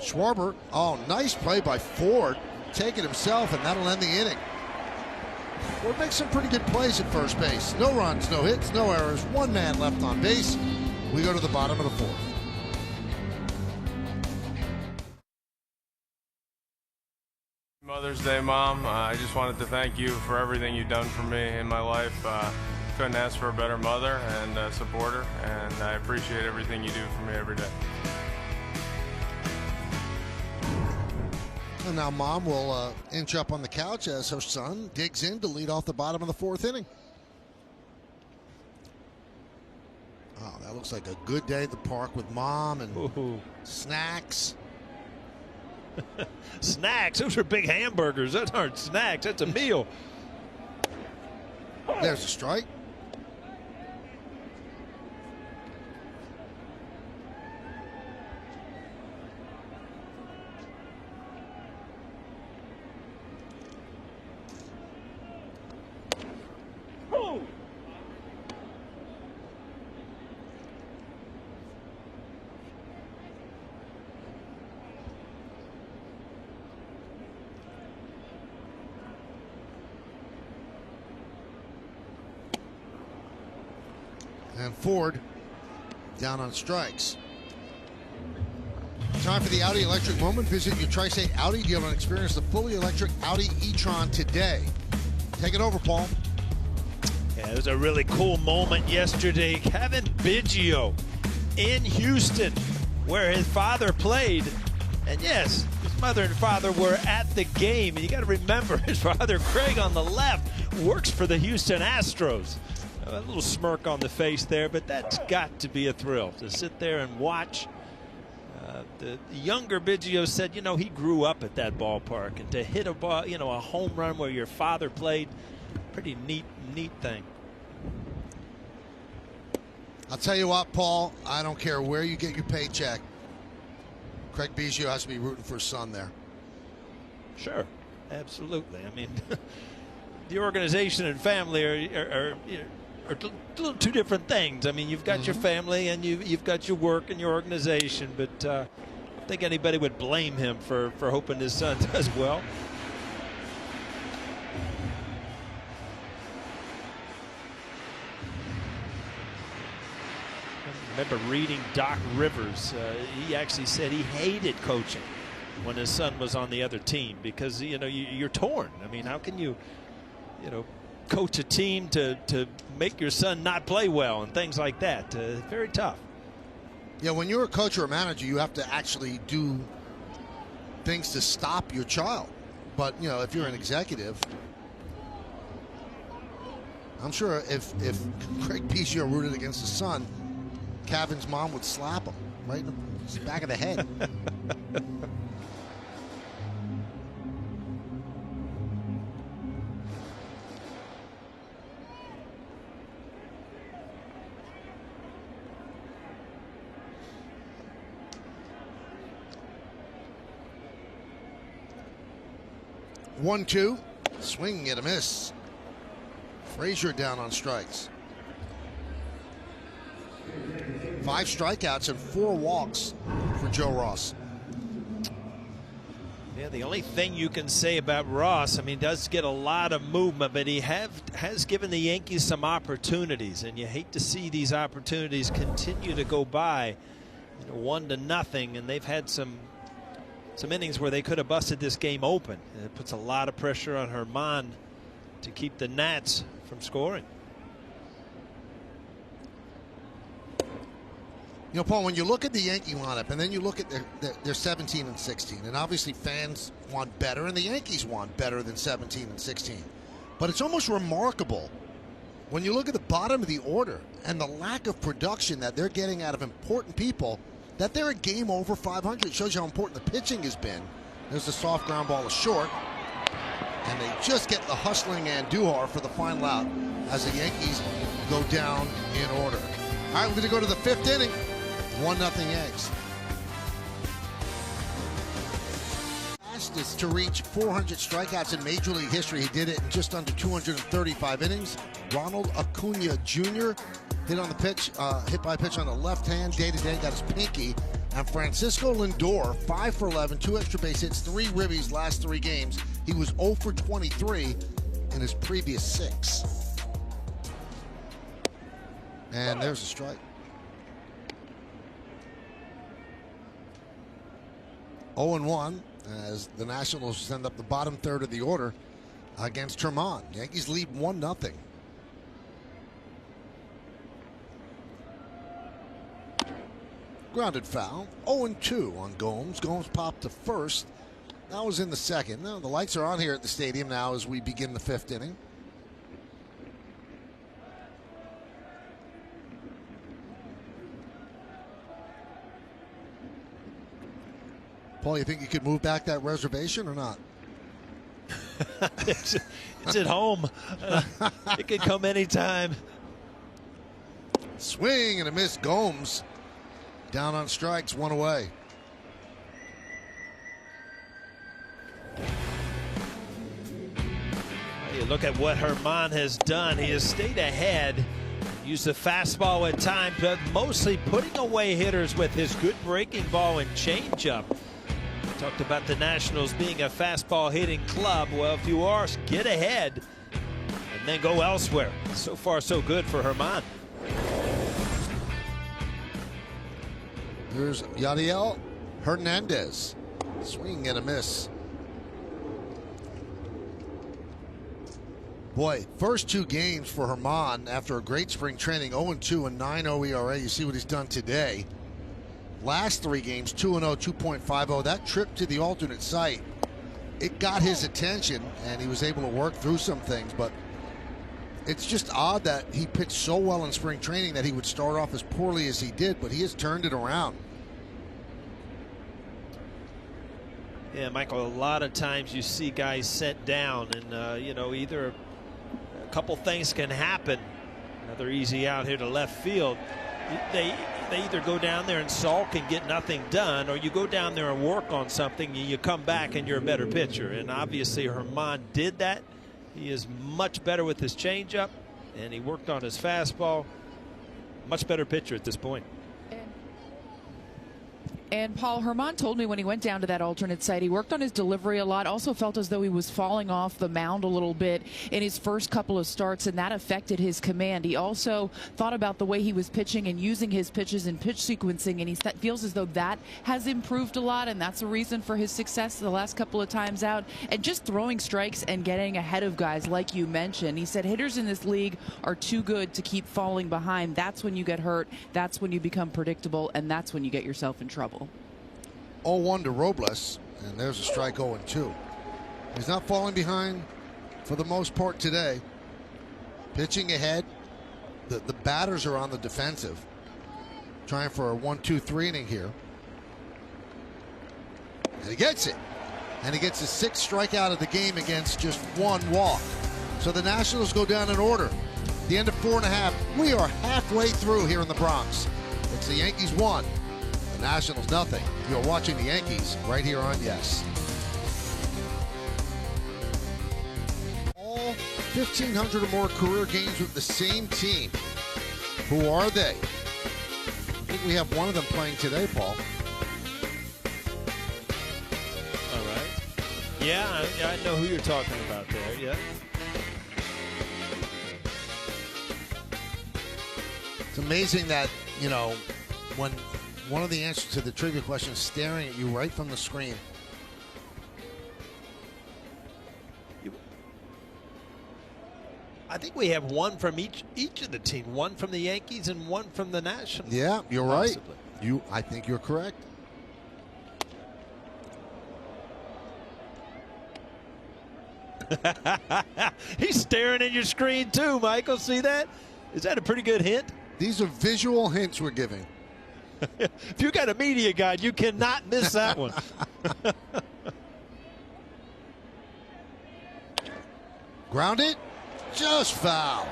Schwarber, oh, nice play by Ford take it himself, and that'll end the inning. Ford makes some pretty good plays at first base. No runs, no hits, no errors. One man left on base. We go to the bottom of the fourth. Mother's Day, Mom. I just wanted to thank you for everything you've done for me in my life. Couldn't ask for a better mother and supporter, and I appreciate everything you do for me every day. And now Mom will inch up on the couch as her son digs in to lead off the bottom of the fourth inning. Oh, that looks like a good day at the park with Mom and snacks. Snacks? Those are big hamburgers. Those aren't snacks. That's a meal. There's a strike. And Ford down on strikes. Time for the Audi electric moment. Visit your Tri-State Audi dealer and experience the fully electric Audi e-tron today. Take it over, Paul. Yeah, it was a really cool moment yesterday. Kevin Biggio in Houston, where his father played. And yes, his mother and father were at the game. And you got to remember, his father, Craig, on the left, works for the Houston Astros. A little smirk on the face there, but that's got to be a thrill to sit there and watch. The younger Biggio said, you know, he grew up at that ballpark, and to hit a ball, you know, a home run where your father played, pretty neat thing. I'll tell you what, Paul, I don't care where you get your paycheck. Craig Biggio has to be rooting for his son there. Sure, absolutely. I mean, the organization and family are two different things. I mean, you've got your family and you've got your work and your organization, but I don't think anybody would blame him for hoping his son does well. I remember reading Doc Rivers. He actually said he hated coaching when his son was on the other team because, you know, you're torn. I mean, how can you know, coach a team to make your son not play well and things like that? Very tough. Yeah, when you're a coach or a manager, you have to actually do things to stop your child. But, you know, if you're an executive, I'm sure if Craig Biggio rooted against his son, Cavan's mom would slap him right in the back of the head. One-two, swing and a miss. Frazier down on strikes. 5 strikeouts and 4 walks for Joe Ross. Yeah, the only thing you can say about Ross, I mean, does get a lot of movement, but he has given the Yankees some opportunities, and you hate to see these opportunities continue to go by, you know, 1-0, and they've had some innings where they could have busted this game open. And it puts a lot of pressure on Herman to keep the Nats from scoring. You know, Paul, when you look at the Yankee lineup and then you look at their 17 and 16, and obviously fans want better, and the Yankees want better than 17 and 16. But it's almost remarkable when you look at the bottom of the order and the lack of production that they're getting out of important people, that they're a game over 500. It shows you how important the pitching has been. There's the soft ground ball is short. And they just get the hustling Andujar for the final out as the Yankees go down in order. All right, we're going to go to the 5th inning. 1-0 Yanks. Fastest to reach 400 strikeouts in Major League history. He did it in just under 235 innings. Ronald Acuna Jr. hit by a pitch on the left hand. Day-to-day got his pinky. And Francisco Lindor, 5 for 11, 2 extra base hits, 3 ribbies last 3 games. He was 0 for 23 in his previous 6. And there's a strike. 0-1 as the Nationals send up the bottom third of the order against Herman. Yankees lead 1-0. Grounded foul. 0-2 on Gomes. Gomes popped to first. That was in the second. Now the lights are on here at the stadium now as we begin the 5th inning. Paul, you think you could move back that reservation or not? It's at home. It could come anytime. Swing and a miss. Gomes down on strikes, 1 away. You look at what Herman has done. He has stayed ahead, used the fastball at times, but mostly putting away hitters with his good breaking ball and changeup. Talked about the Nationals being a fastball hitting club. Well, if you are, get ahead and then go elsewhere. So far, so good for Herman. Here's Yadiel Hernandez. Swing and a miss. Boy, first 2 games for Herman after a great spring training, 0-2 and 9.0 ERA. You see what he's done today. Last 3 games, 2-0, 2.50. That trip to the alternate site, it got his attention, and he was able to work through some things. But it's just odd that he pitched so well in spring training that he would start off as poorly as he did, but he has turned it around. Yeah, Michael, a lot of times you see guys sent down, and, you know, either a couple things can happen. Another easy out here to left field. They either go down there and sulk and get nothing done, or you go down there and work on something and you come back and you're a better pitcher. And obviously Herman did that. He is much better with his changeup, and he worked on his fastball. Much better pitcher at this point. And Paul, Herman told me when he went down to that alternate site, he worked on his delivery a lot, also felt as though he was falling off the mound a little bit in his first couple of starts, and that affected his command. He also thought about the way he was pitching and using his pitches and pitch sequencing, and he feels as though that has improved a lot, and that's a reason for his success the last couple of times out. And just throwing strikes and getting ahead of guys, like you mentioned. He said hitters in this league are too good to keep falling behind. That's when you get hurt. That's when you become predictable, and that's when you get yourself in trouble. 0-1 to Robles, and there's a strike. 0-2. He's not falling behind for the most part today. Pitching ahead. The batters are on the defensive, trying for a 1-2-3 inning here. And he gets it. And he gets his 6th strikeout of the game against just 1 walk. So the Nationals go down in order. The end of 4.5. We are halfway through here in the Bronx. It's the Yankees 1. The Nationals nothing. You're watching the Yankees right here on Yes. All 1,500 or more career games with the same team. Who are they? I think we have one of them playing today, Paul. All right. Yeah, I know who you're talking about there. Yeah. It's amazing that, you know, when one of the answers to the trivia question is staring at you right from the screen. I think we have one from each of the team. One from the Yankees and one from the Nationals. Yeah, you're right. Possibly. I think you're correct. He's staring at your screen too, Michael. See that? Is that a pretty good hint? These are visual hints we're giving. If you got a media guide, you cannot miss that one. Ground it, just foul.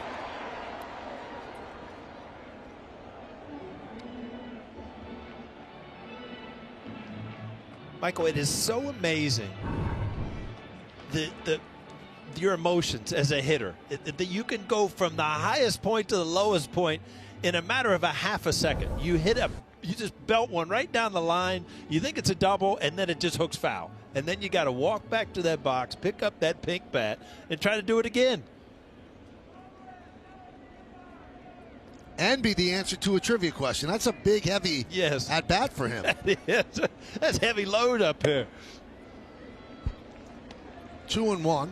Michael, it is so amazing your emotions as a hitter. That you can go from the highest point to the lowest point in a matter of a half a second. You just belt one right down the line. You think it's a double, and then it just hooks foul. And then you got to walk back to that box, pick up that pink bat, and try to do it again. And be the answer to a trivia question. That's a big, heavy at bat for him. That's heavy load up here. 2-1.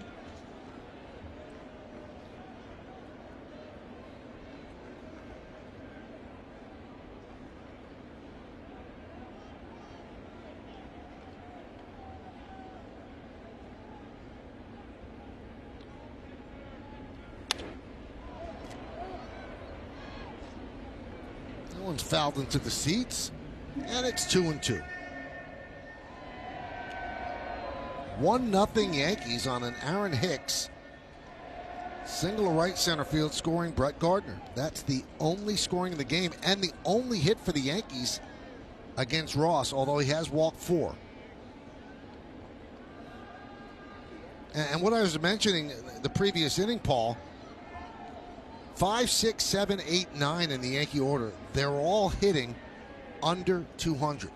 That one's fouled into the seats, and it's 2-2. 1-0 Yankees on an Aaron Hicks single to right center field, scoring Brett Gardner. That's the only scoring in the game and the only hit for the Yankees against Ross, although he has walked 4. And what I was mentioning the previous inning, Paul, 5, 6, 7, 8, 9 in the Yankee order, they're all hitting under 200.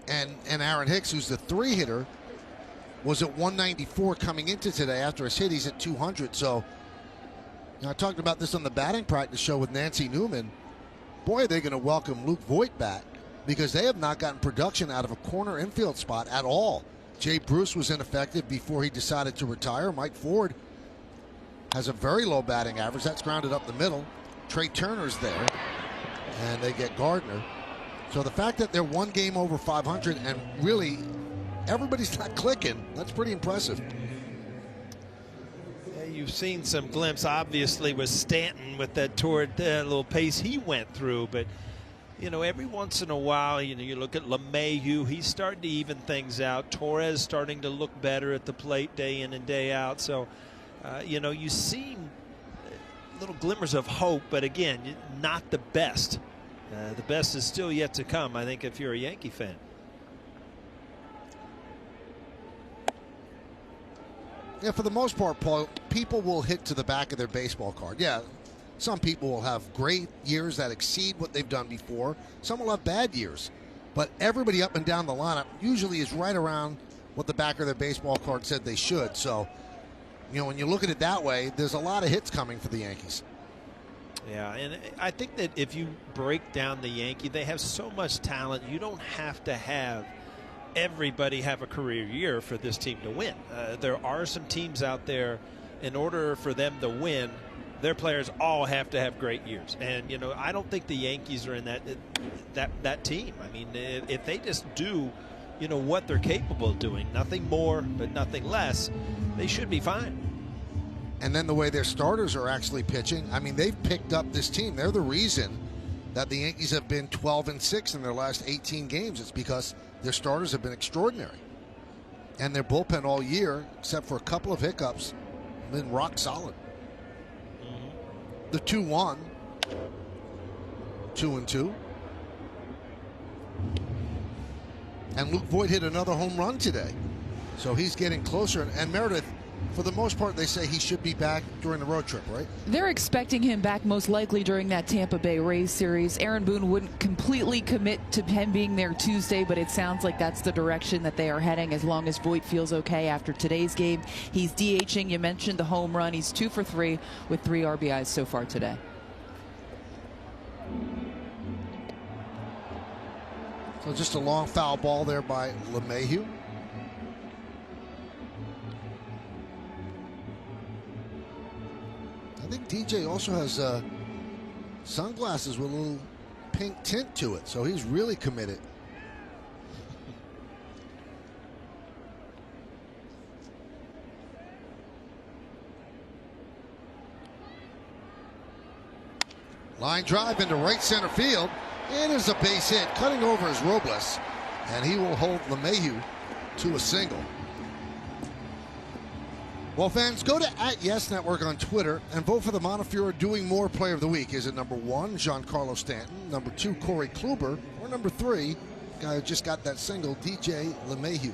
And Aaron Hicks, who's the 3 hitter, was at 194 coming into today. After his hit, he's at 200. So, I talked about this on the batting practice show with Nancy Newman. Boy, are they going to welcome Luke Voit back, because they have not gotten production out of a corner infield spot at all. Jay Bruce was ineffective before he decided to retire. Mike Ford has a very low batting average. That's grounded up the middle. Trey Turner's there, and they get Gardner. So the fact that they're 1 game over 500 and really everybody's not clicking, that's pretty impressive. Yeah, you've seen some glimpse, obviously, with Stanton with that little pace he went through. But, every once in a while, you look at LeMahieu, he's starting to even things out. Torres starting to look better at the plate day in and day out. So, you see little glimmers of hope, but again, not the best. The best is still yet to come, I think, if you're a Yankee fan. Yeah, for the most part, Paul, people will hit to the back of their baseball card. Yeah, some people will have great years that exceed what they've done before. Some will have bad years. But everybody up and down the lineup usually is right around what the back of their baseball card said they should. So, when you look at it that way, there's a lot of hits coming for the Yankees. Yeah, and I think that if you break down the Yankee, they have so much talent. You don't have to have everybody have a career year for this team to win. There are some teams out there, in order for them to win, their players all have to have great years. And, I don't think the Yankees are in that team. I mean, if they just do, what they're capable of doing, nothing more but nothing less, they should be fine. And then the way their starters are actually pitching, I mean, they've picked up this team. They're the reason that the Yankees have been 12-6 in their last 18 games. It's because their starters have been extraordinary. And their bullpen all year, except for a couple of hiccups, been rock solid. The 2-1, 2-2. And Luke Voit hit another home run today. So he's getting closer. And Meredith, for the most part, they say he should be back during the road trip, right? They're expecting him back most likely during that Tampa Bay Rays series. Aaron Boone wouldn't completely commit to him being there Tuesday, but it sounds like that's the direction that they are heading as long as Voit feels okay after today's game. He's DHing. You mentioned the home run. He's 2 for 3 with 3 RBIs so far today. So just a long foul ball there by LeMahieu. I think DJ also has sunglasses with a little pink tint to it, so he's really committed. Line drive into right center field. It is a base hit, cutting over is Robles, and he will hold LeMahieu to a single. Well, fans, go to @YesNetwork on Twitter and vote for the Montefiore Doing More Player of the Week. Is it number 1, Giancarlo Stanton, number 2, Corey Kluber, or number 3, guy who just got that single, DJ LeMahieu?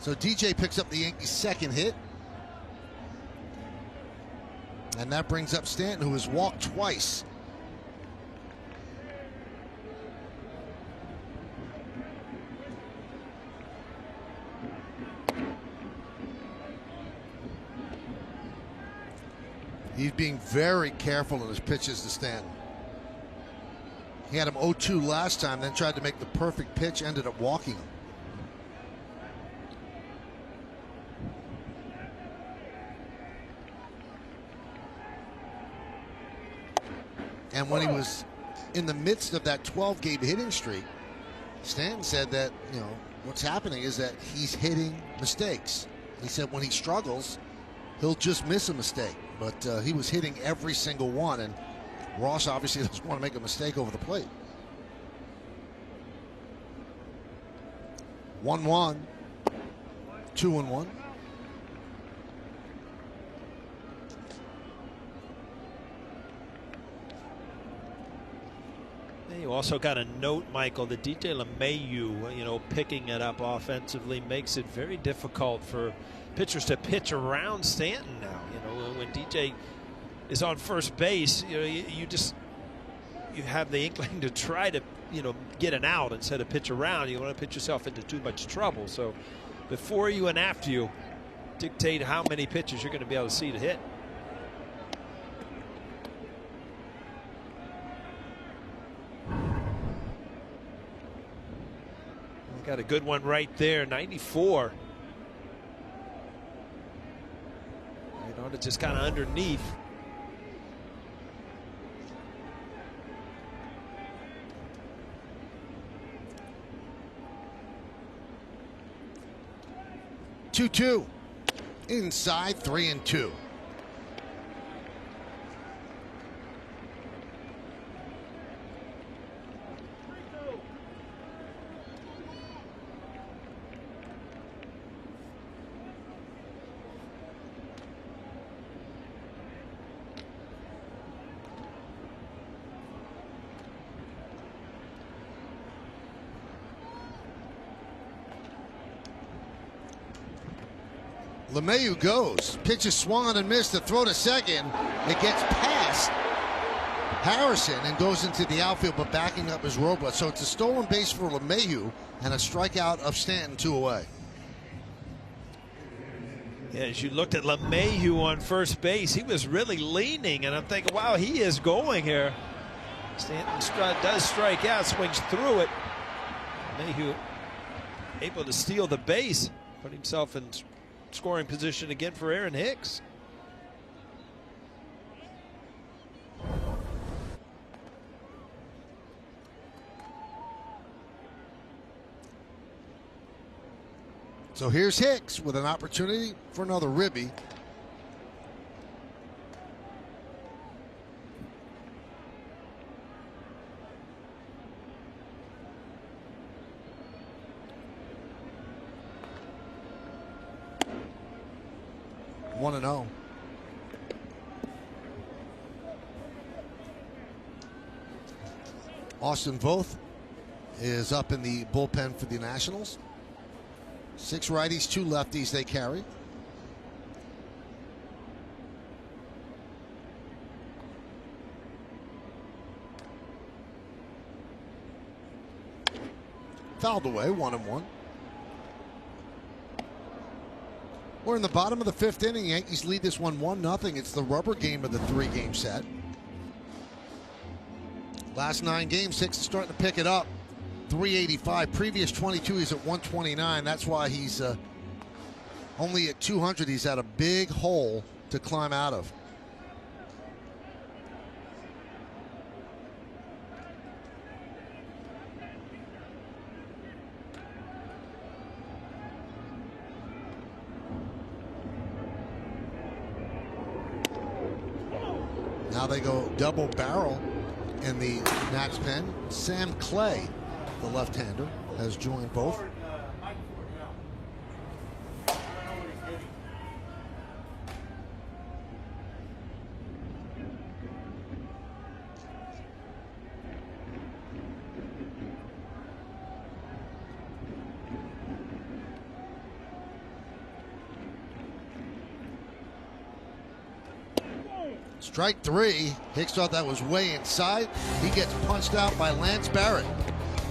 So DJ picks up the Yankees' second hit. And that brings up Stanton, who has walked twice. He's being very careful in his pitches to Stanton. He had him 0-2 last time, then tried to make the perfect pitch, ended up walking him. And when he was in the midst of that 12-game hitting streak, Stanton said that, what's happening is that he's hitting mistakes. He said when he struggles, he'll just miss a mistake. But he was hitting every single one, and Ross obviously doesn't want to make a mistake over the plate. 1-1, 2-1. You also got a note, Michael, that DJ LeMahieu, picking it up offensively makes it very difficult for pitchers to pitch around Stanton now. When DJ is on first base, you have the inkling to try to, get an out instead of pitch around. You want to pitch yourself into too much trouble. So before you and after you dictate how many pitches you're going to be able to see to hit. Got a good one right there, 94. Right on it, just kind of underneath. Two. Inside, 3-2. LeMahieu goes. Pitch is swung on and missed. The throw to second. It gets past Harrison and goes into the outfield, but backing up is Robles. So it's a stolen base for LeMahieu and a strikeout of Stanton, 2 away. Yeah, as you looked at LeMahieu on first base, he was really leaning, and I'm thinking, wow, he is going here. Stanton does strike out, swings through it. LeMahieu able to steal the base, put himself in scoring position again for Aaron Hicks. So here's Hicks with an opportunity for another ribby. One and 0. Austin Voth is up in the bullpen for the Nationals. 6 righties, 2 lefties they carry. Fouled away, 1-1. We're in the bottom of the 5th inning. Yankees lead this one 1-0. It's the rubber game of the 3-game set. Last 9 games, Hicks is starting to pick it up. 385. Previous 22, he's at 129. That's why he's only at 200. He's at a big hole to climb out of. Now they go double barrel in the Nats pen. Sam Clay, the left-hander, has joined both. Strike three. Hicks thought that was way inside. He gets punched out by Lance Barrett.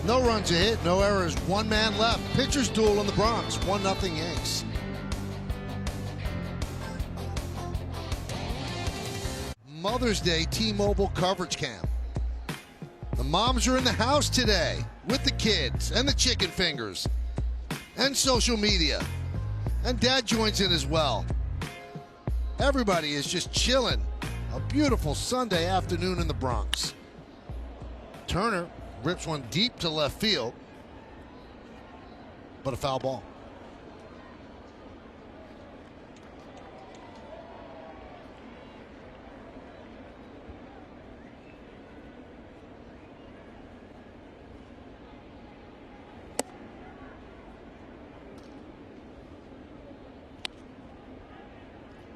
No runs a hit, no errors, one man left. Pitcher's duel in the Bronx, 1-0 Yanks. Mother's Day T-Mobile coverage cam. The moms are in the house today with the kids and the chicken fingers and social media. And Dad joins in as well. Everybody is just chilling. A beautiful Sunday afternoon in the Bronx. Turner rips one deep to left field, but a foul ball.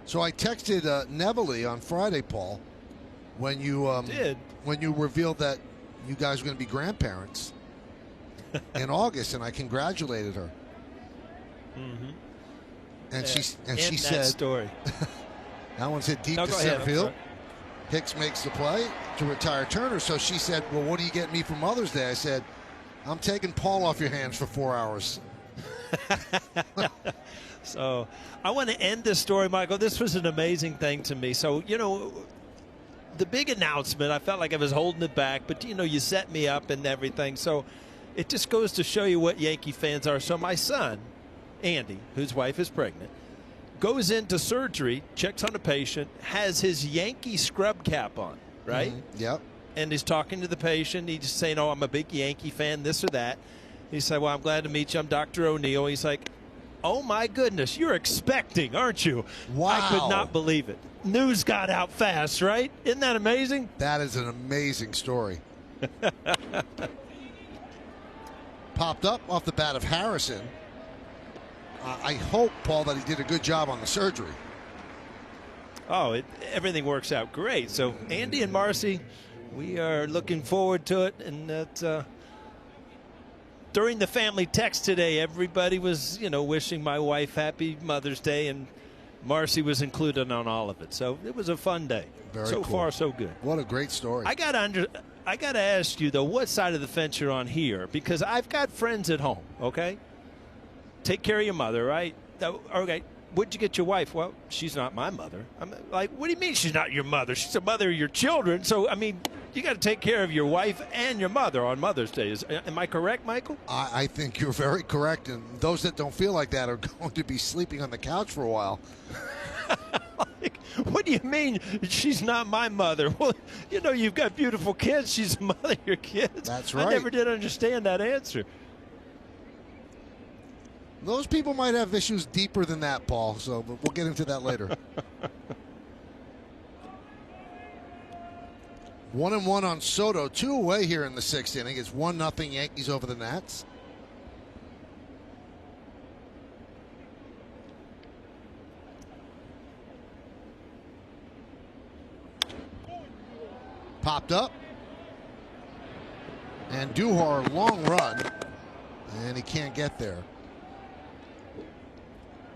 So I texted Neville on Friday, Paul, when you revealed that you guys were going to be grandparents in August, and I congratulated her. Mm-hmm. And she that said, story. That one's hit deep to center field. Hicks makes the play to retire Turner. So she said, well, what do you get me for Mother's Day? I said, I'm taking Paul off your hands for 4 hours. So I want to end this story, Michael. This was an amazing thing to me. So, you know, the big announcement, I felt like I was holding it back, but, you know, you set me up and everything. So it just goes to show you what Yankee fans are. So my son, Andy, whose wife is pregnant, goes into surgery, checks on a patient, has his Yankee scrub cap on, right? Mm-hmm. Yep. And he's talking to the patient. He's just saying, oh, I'm a big Yankee fan, this or that. He said, well, I'm glad to meet you. I'm Dr. O'Neill. He's like, oh, my goodness, you're expecting, aren't you? Wow. I could not believe it. News got out fast, right? Isn't that amazing? That is an amazing story. Popped up off the bat of Harrison. I hope, Paul, that he did a good job on the surgery. Oh, everything works out great. So Andy and Marcy, we are looking forward to it. And that during the family text today, everybody was, you know, wishing my wife happy Mother's Day, and Marcy was included on all of it. So it was a fun day. Very so cool. far, so good. What a great story. I got to ask you, though, what side of the fence you're on here? Because I've got friends at home, okay? Take care of your mother, right? Okay, what'd you get your wife? Well, she's not my mother. I'm like, what do you mean she's not your mother? She's the mother of your children. So, I mean, you got to take care of your wife and your mother on Mother's Day. Am I correct, Michael? I think you're very correct. And those that don't feel like that are going to be sleeping on the couch for a while. Like, what do you mean she's not my mother? Well, you know, you've got beautiful kids. She's the mother of your kids. That's right. I never did understand that answer. Those people might have issues deeper than that, Paul, so but we'll get into that later. 1-1 on Soto, 2 away here in the 6th inning. It's 1-0 Yankees over the Nats. Popped up. And Duhar, long run. And he can't get there.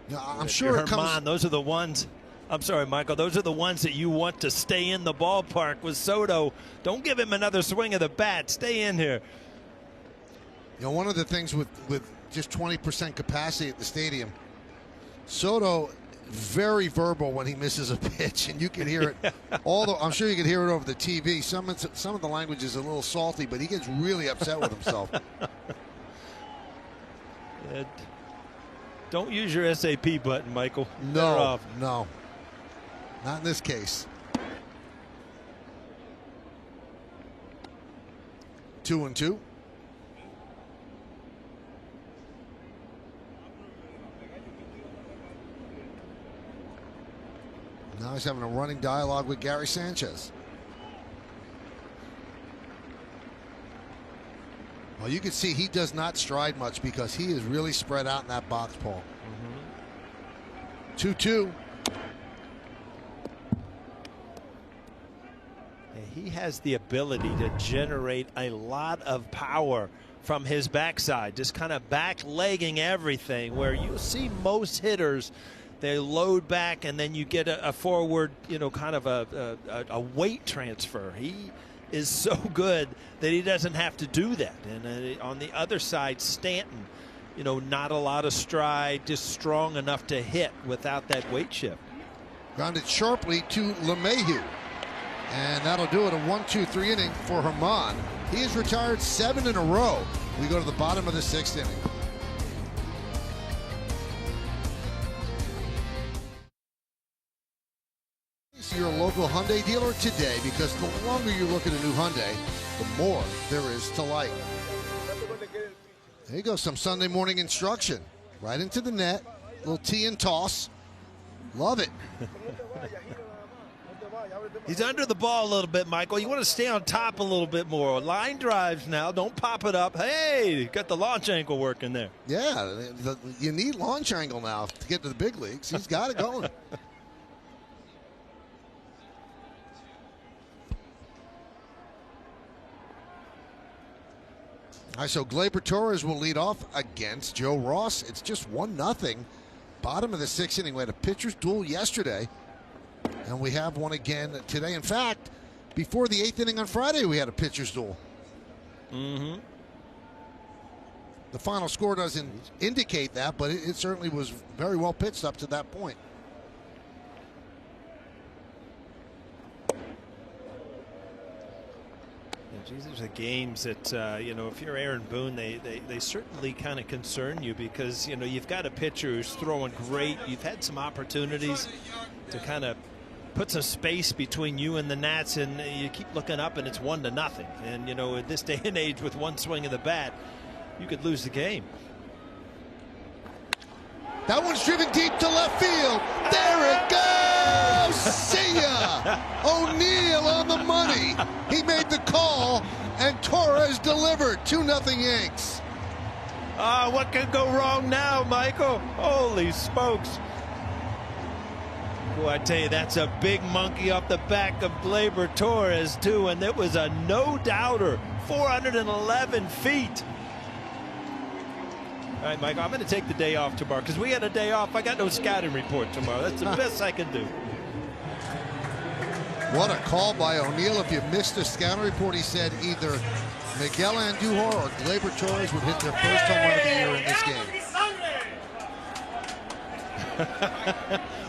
Yeah, I'm sure it comes. Those are the ones. I'm sorry, Michael. Those are the ones that you want to stay in the ballpark with Soto. Don't give him another swing of the bat. Stay in here. You know, one of the things with just 20% capacity at the stadium, Soto very verbal when he misses a pitch, and you can hear it. I'm sure you can hear it over the TV. Some of the language is a little salty, but he gets really upset with himself. Don't use your SAP button, Michael. No, not in this case. 2-2. Now he's having a running dialogue with Gary Sanchez. Well, you can see he does not stride much because he is really spread out in that box, Paul. 2-2. He has the ability to generate a lot of power from his backside, just kind of back-legging everything, where you see most hitters, they load back, and then you get a forward, kind of a weight transfer. He is so good that he doesn't have to do that. And on the other side, Stanton, not a lot of stride, just strong enough to hit without that weight shift. Grounded sharply to LeMahieu. And that'll do it, a 1-2-3 inning for Herman. He has retired 7 in a row. We go to the bottom of the 6th inning. So you're a local Hyundai dealer today, because the longer you look at a new Hyundai, the more there is to like. There you go, some Sunday morning instruction. Right into the net, little tee and toss. Love it. He's under the ball a little bit, Michael. You want to stay on top a little bit more. Line drives now. Don't pop it up. Hey, got the launch angle working there. Yeah, you need launch angle now to get to the big leagues. He's got it going. All right, so Gleyber Torres will lead off against Joe Ross. It's just 1-0. Bottom of the 6th inning. We had a pitcher's duel yesterday, and we have one again today. In fact, before the 8th inning on Friday, we had a pitcher's duel. Mm-hmm. The final score doesn't indicate that, but it certainly was very well pitched up to that point. These are games that, if you're Aaron Boone, they certainly kind of concern you, because, you've got a pitcher who's throwing great. You've had some opportunities to kind of put some space between you and the Nats, and you keep looking up and it's 1-0. And, in this day and age, with one swing of the bat, you could lose the game. That one's driven deep to left field. There it goes. See ya. O'Neill on the money. He made the call, and Torres delivered. 2-0 Yanks. What could go wrong now, Michael? Holy smokes. Boy, I tell you, that's a big monkey off the back of Gleyber Torres, too, and it was a no-doubter. 411 feet. All right, Michael, I'm going to take the day off tomorrow, because we had a day off. I got no scouting report tomorrow. That's the best I can do. What a call by O'Neill. If you missed the scouting report, he said either Miguel Andujar or Gleyber Torres would hit their first home run of the year in this game.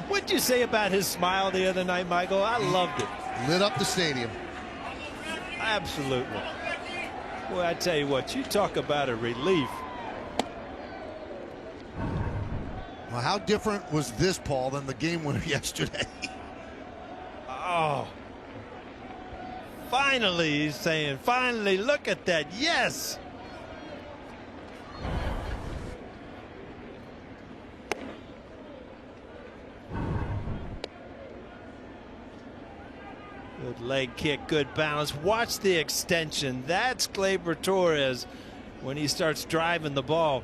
What'd you say about his smile the other night, Michael? I loved it. Lit up the stadium. Absolutely. Boy, I tell you what, you talk about a relief. Well, how different was this, Paul, than the game winner yesterday? Oh. Finally, he's saying, finally, look at that. Yes. Good leg kick, good balance. Watch the extension. That's Gleyber Torres when he starts driving the ball.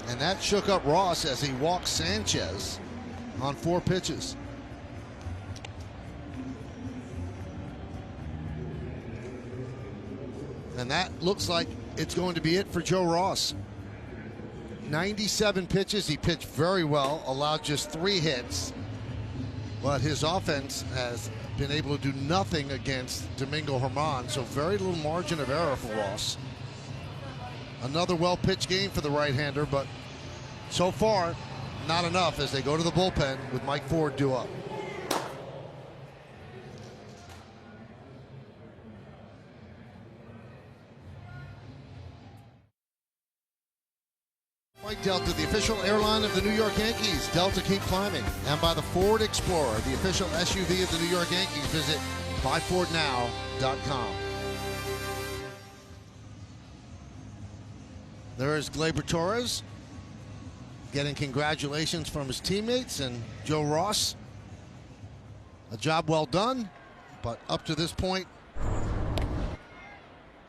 And that shook up Ross as he walked Sanchez on 4 pitches. And that looks like it's going to be it for Joe Ross. 97 pitches. He pitched very well, allowed just 3 hits. But his offense has been able to do nothing against Domingo Germán, so very little margin of error for Ross. Another well-pitched game for the right-hander, but so far, not enough as they go to the bullpen with Mike Ford due up. Flight Delta, the official airline of the New York Yankees. Delta, keep climbing. And by the Ford Explorer, the official SUV of the New York Yankees. Visit buyfordnow.com. There is Gleyber Torres. getting congratulations from his teammates and Joe Ross. A job well done, but up to this point,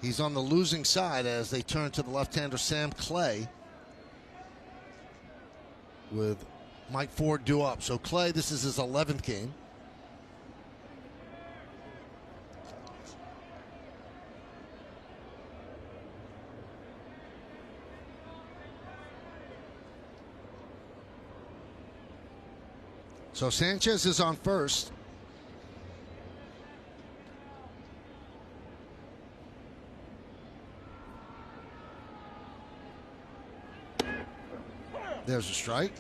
he's on the losing side as they turn to the left-hander Sam Clay with Mike Ford due up. So Clay, this is his 11th game. So Sanchez is on first. There's a strike.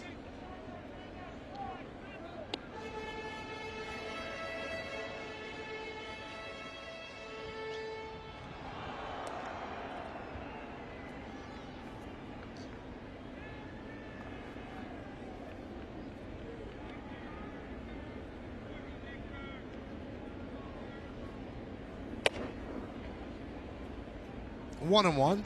One and one.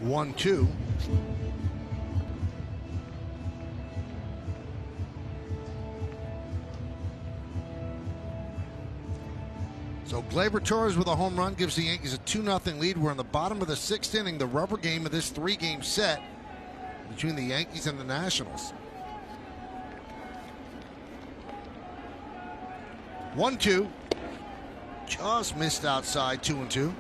One, two. So Gleyber Torres with a home run gives the Yankees a 2-0 lead. We're in the bottom of the 6th inning, the rubber game of this 3-game set between the Yankees and the Nationals. 1-2. Just missed outside, 2-2.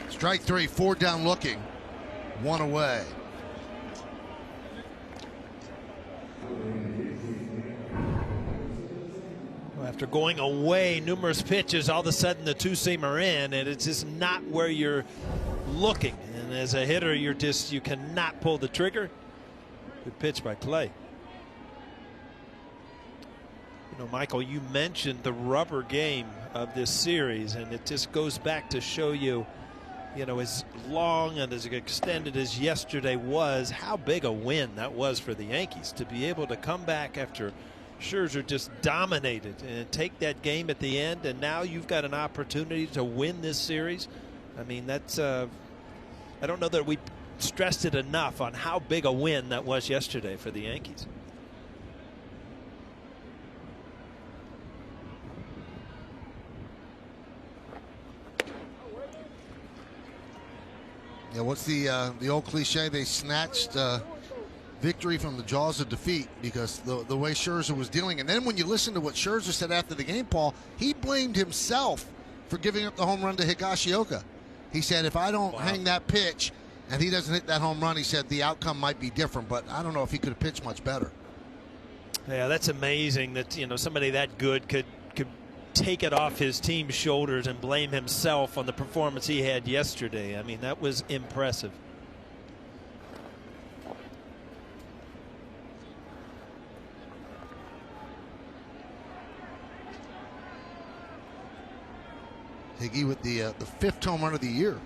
Strike three, 4 down looking, 1 away. After going away numerous pitches, all of a sudden the two-seamer in, and it's just not where you're looking. And as a hitter, you cannot pull the trigger. Good pitch by Clay. You know, Michael, you mentioned the rubber game of this series, and it just goes back to show you, you know, as long and as extended as yesterday was, how big a win that was for the Yankees to be able to come back after Scherzer just dominated and take that game at the end, and now you've got an opportunity to win this series. I mean, that's I don't know that we stressed it enough on how big a win that was yesterday for the Yankees. Yeah, what's the old cliche? They snatched victory from the jaws of defeat because the way Scherzer was dealing. And then when you listen to what Scherzer said after the game, Paul, he blamed himself for giving up the home run to Higashioka. He said, if I don't hang that pitch and he doesn't hit that home run, he said the outcome might be different. But I don't know if he could have pitched much better. Yeah, that's amazing that, you know, somebody that good could take it off his team's shoulders and blame himself on the performance he had yesterday. I mean, that was impressive. Higgy with the 5th home run of the year.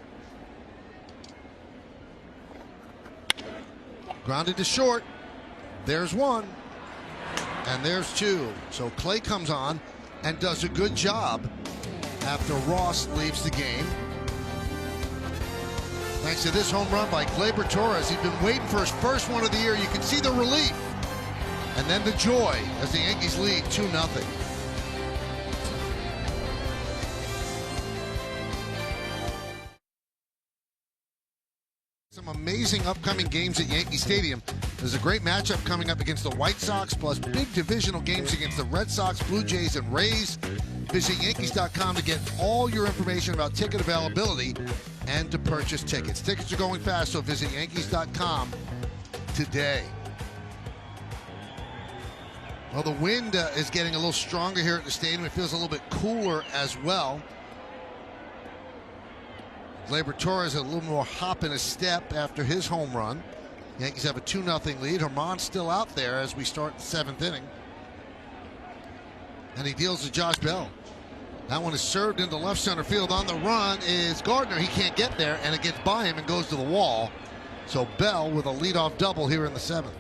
Grounded to short. There's 1. And there's 2. So Clay comes on and does a good job after Ross leaves the game. Thanks to this home run by Gleyber Torres. He's been waiting for his first one of the year. You can see the relief. And then the joy as the Yankees lead 2-0. Some amazing upcoming games at Yankee Stadium. There's a great matchup coming up against the White Sox, plus big divisional games against the Red Sox, Blue Jays, and Rays. Visit Yankees.com to get all your information about ticket availability and to purchase tickets. Tickets are going fast, so visit Yankees.com today. Well, the wind is getting a little stronger here at the stadium. It feels a little bit cooler as well. Gleyber Torres had a little more hop in his step after his home run. Yankees have a 2-0 lead. Herman's still out there as we start the 7th inning. And he deals to Josh Bell. That one is served into left center field. On the run is Gardner. He can't get there, and it gets by him and goes to the wall. So Bell with a leadoff double here in the 7th.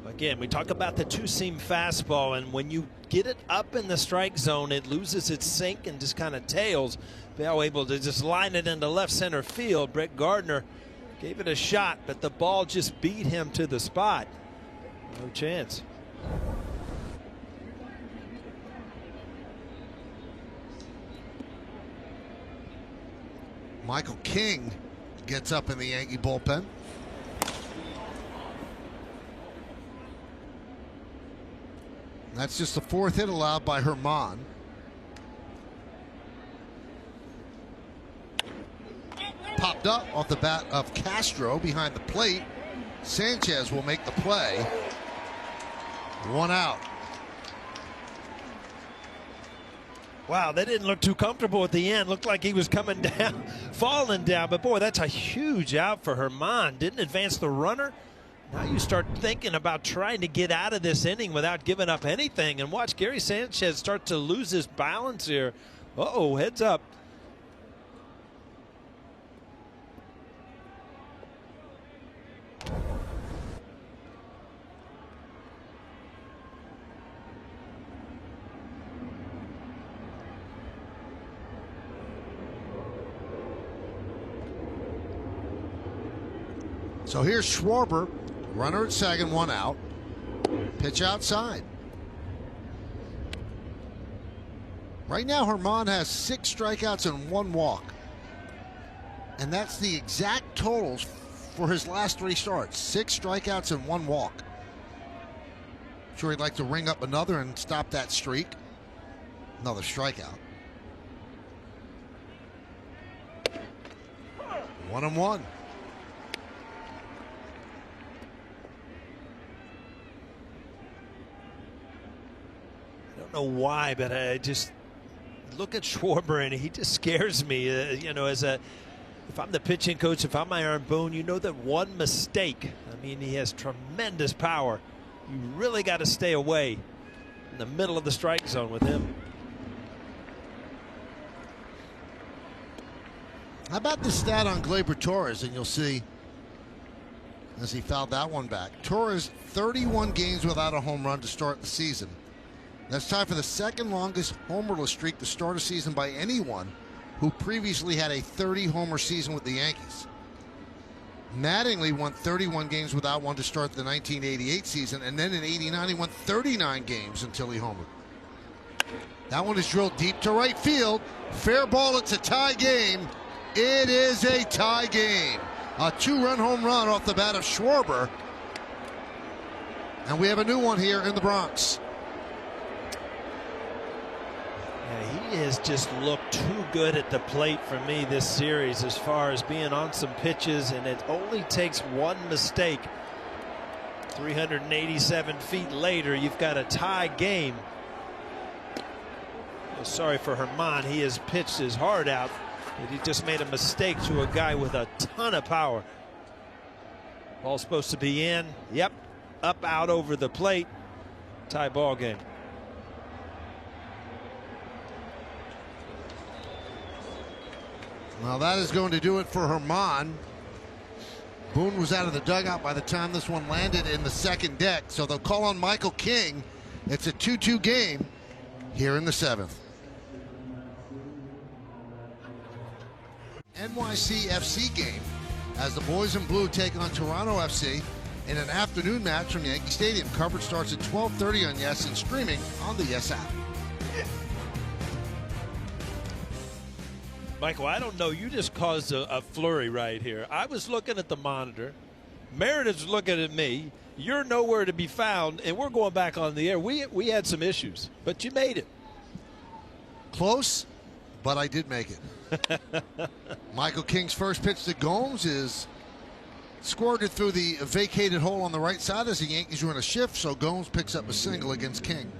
Again, we talk about the two-seam fastball, and when you get it up in the strike zone, it loses its sink and just kind of tails. Bell able to just line it into left center field. Brett Gardner gave it a shot, but the ball just beat him to the spot. No chance. Michael King gets up in the Yankee bullpen. That's just the 4th hit allowed by Herman. Popped up off the bat of Castro behind the plate. Sanchez will make the play. 1 out. Wow, that didn't look too comfortable at the end. Looked like he was coming down, falling down. But boy, that's a huge out for Herman. Didn't advance the runner. Now you start thinking about trying to get out of this inning without giving up anything. And watch Gary Sanchez start to lose his balance here. Uh-oh, heads up. So here's Schwarber, runner at second, 1 out. Pitch outside. Right now, Herman has 6 strikeouts and 1 walk. And that's the exact totals for his last 3 starts. 6 strikeouts and 1 walk. I'm sure he'd like to ring up another and stop that streak. Another strikeout. 1-1. I don't know why, but I just look at Schwarber and he just scares me. You know, if I'm the pitching coach, if I'm Aaron Boone, you know that one mistake, I mean, he has tremendous power. You really got to stay away in the middle of the strike zone with him. How about the stat on Gleyber Torres? And you'll see as he fouled that one back. Torres, 31 games without a home run to start the season. That's tied for the second longest homerless streak to start a season by anyone who previously had a 30-homer season with the Yankees. Mattingly won 31 games without one to start the 1988 season, and then in '89 he won 39 games until he homered. That one is drilled deep to right field. Fair ball, it's a tie game. It is a tie game. A 2-run home run off the bat of Schwarber. And we have a new one here in the Bronx. Yeah, he has just looked too good at the plate for me this series as far as being on some pitches, and it only takes one mistake. 387 feet later, you've got a tie game. Well, sorry for Herman, he has pitched his heart out, but he just made a mistake to a guy with a ton of power. Ball's supposed to be in. Yep, up, out, over the plate. Tie ball game. Well, that is going to do it for Herman. Boone was out of the dugout by the time this one landed in the second deck, so they'll call on Michael King. It's a 2-2 game here in the 7th. NYC FC game as the boys in blue take on Toronto FC in an afternoon match from Yankee Stadium. Coverage starts at 12:30 on YES and streaming on the YES app. Michael, I don't know. You just caused a flurry right here. I was looking at the monitor. Meredith's looking at me. You're nowhere to be found, and we're going back on the air. We had some issues, but you made it. Close, but I did make it. Michael King's first pitch to Gomes is Scored it through the vacated hole on the right side as the Yankees were in a shift, so Gomes picks up a single against King.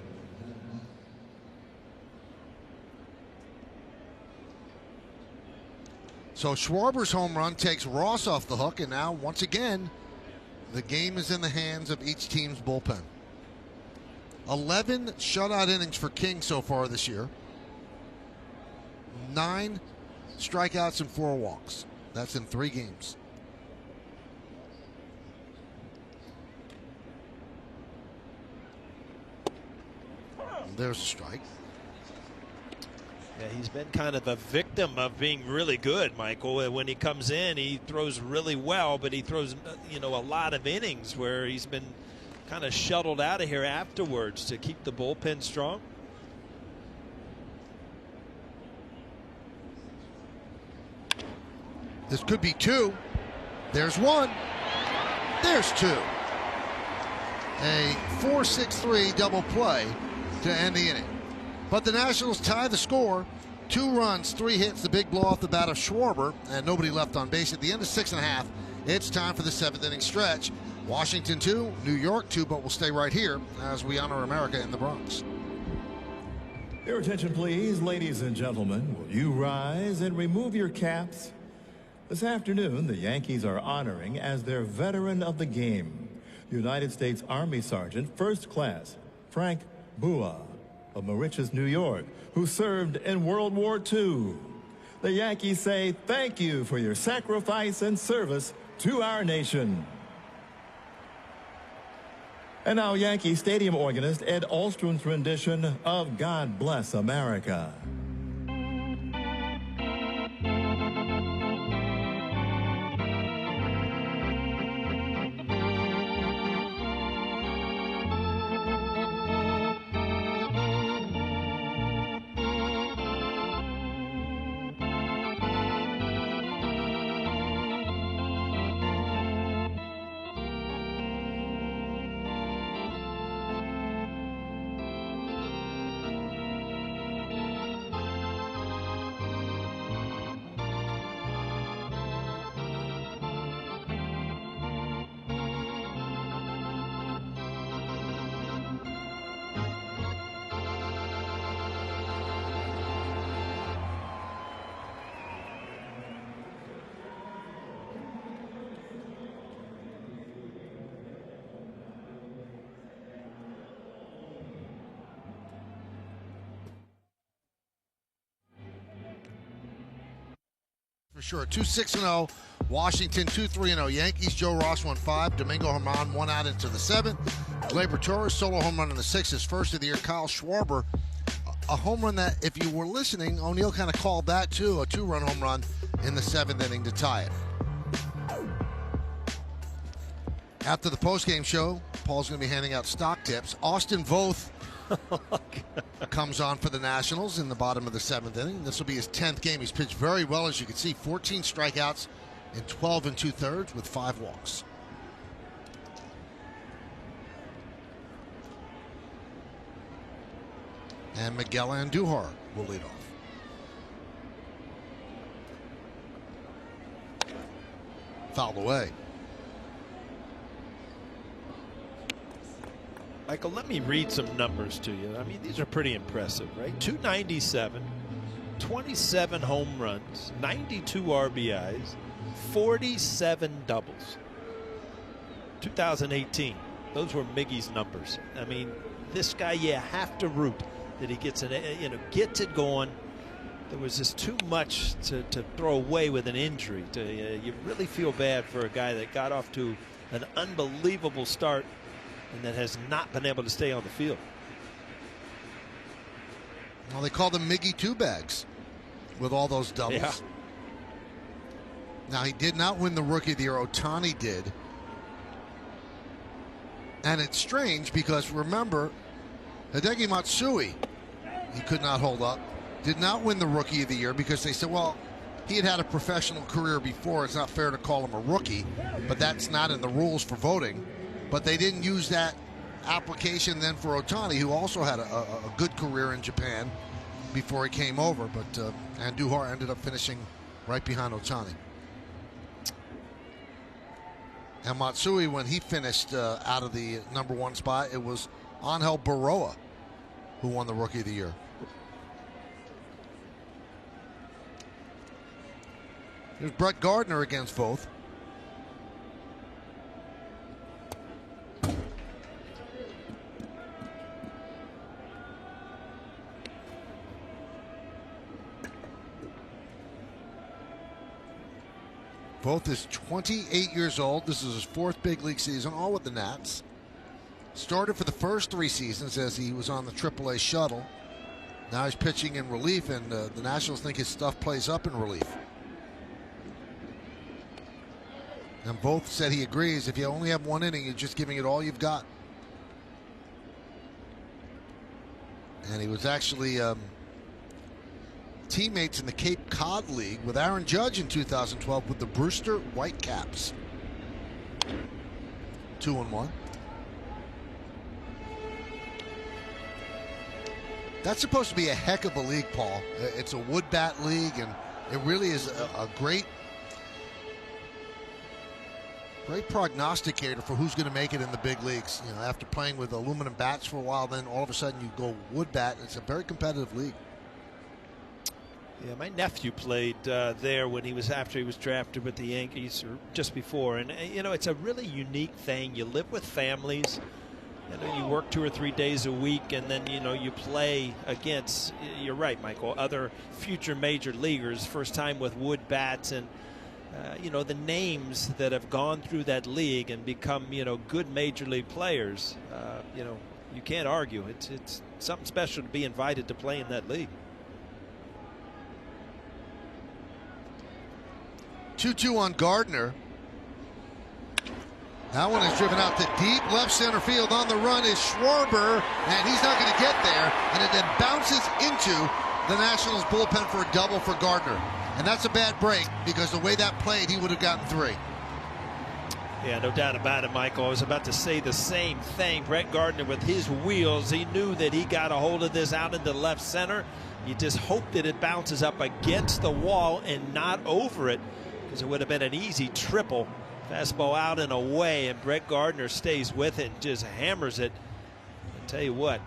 So Schwarber's home run takes Ross off the hook, and now, once again, the game is in the hands of each team's bullpen. 11 shutout innings for King so far this year. 9 strikeouts and 4 walks. That's in 3 games. And there's a strike. Yeah, he's been kind of a victim of being really good, Michael. When he comes in, he throws really well, but he throws, a lot of innings where he's been kind of shuttled out of here afterwards to keep the bullpen strong. This could be 2. There's 1. There's 2. A 4-6-3 double play to end the inning. But the Nationals tie the score. 2 runs, 3 hits, the big blow off the bat of Schwarber, and nobody left on base. At the end of 6 1/2, it's time for the 7th inning stretch. Washington 2, New York 2, but we'll stay right here as we honor America in the Bronx. Your attention, please, ladies and gentlemen. Will you rise and remove your caps? This afternoon, the Yankees are honoring as their veteran of the game, United States Army Sergeant First Class Frank Bua of Mauritius, New York, who served in World War II. The Yankees say thank you for your sacrifice and service to our nation. And now Yankee Stadium organist Ed Alstrom's rendition of God Bless America. For sure. 2-6-0. Washington 2-3-0. Yankees. Joe Ross won 5. Domingo Germán 1 out into the 7th. Gleyber Torres solo home run in the 6th, his first of the year. Kyle Schwarber, a home run that, if you were listening, O'Neill kind of called that too, a 2-run home run in the 7th inning to tie it. After the postgame show, Paul's going to be handing out stock tips. Austin Voth comes on for the Nationals in the bottom of the 7th inning. This will be his 10th game. He's pitched very well, as you can see. 14 strikeouts in 12 2/3 with 5 walks. And Miguel Andujar will lead off. Fouled away. Michael, let me read some numbers to you. I mean, these are pretty impressive, right? 297, 27 home runs, 92 RBIs, 47 doubles. 2018, those were Miggy's numbers. I mean, this guy, you have to root that he gets gets it going. There was just too much to throw away with an injury. You really feel bad for a guy that got off to an unbelievable start and that has not been able to stay on the field. Well, they call them Miggy two bags with all those doubles. Yeah. Now, he did not win the Rookie of the Year. Ohtani did. And it's strange because, remember, Hideki Matsui, he could not hold up, did not win the Rookie of the Year because they said, well, he had a professional career before. It's not fair to call him a rookie, but that's not in the rules for voting. But they didn't use that application then for Ohtani, who also had a good career in Japan before he came over. But Andujar ended up finishing right behind Ohtani. And Matsui, when he finished out of the #1 spot, it was Angel Baroa who won the Rookie of the Year. Here's Brett Gardner against Voth. Voth is 28 years old. This is his 4th big league season, all with the Nats. Started for the first 3 seasons as he was on the AAA shuttle. Now he's pitching in relief, and the Nationals think his stuff plays up in relief. And Voth said he agrees. If you only have 1 inning, you're just giving it all you've got. And he was actually teammates in the Cape Cod League with Aaron Judge in 2012 with the Brewster Whitecaps. 2-1. That's supposed to be a heck of a league, Paul. It's a wood bat league, and it really is a great prognosticator for who's going to make it in the big leagues. You know, after playing with aluminum bats for a while, then all of a sudden you go wood bat. It's a very competitive league. Yeah, my nephew played there when after he was drafted with the Yankees, or just before. And you know, it's a really unique thing. You live with families. You know, you work 2 or 3 days a week, and then you know you play against. You're right, Michael. Other future major leaguers. First time with wood bats, and you know, the names that have gone through that league and become, you know, good major league players. You know, you can't argue. It's something special to be invited to play in that league. 2-2 on Gardner. That one is driven out to deep left center field. On the run is Schwarber, and he's not going to get there, and it then bounces into the Nationals bullpen for a double for Gardner. And that's a bad break, because the way that played, he would have gotten 3. Yeah, no doubt about it, Michael. I was about to say the same thing. Brett Gardner with his wheels, he knew that he got a hold of this out into left center. You just hope that it bounces up against the wall and not over it, because it would have been an easy triple. Fastball out and away, and Brett Gardner stays with it and just hammers it. I'll tell you what,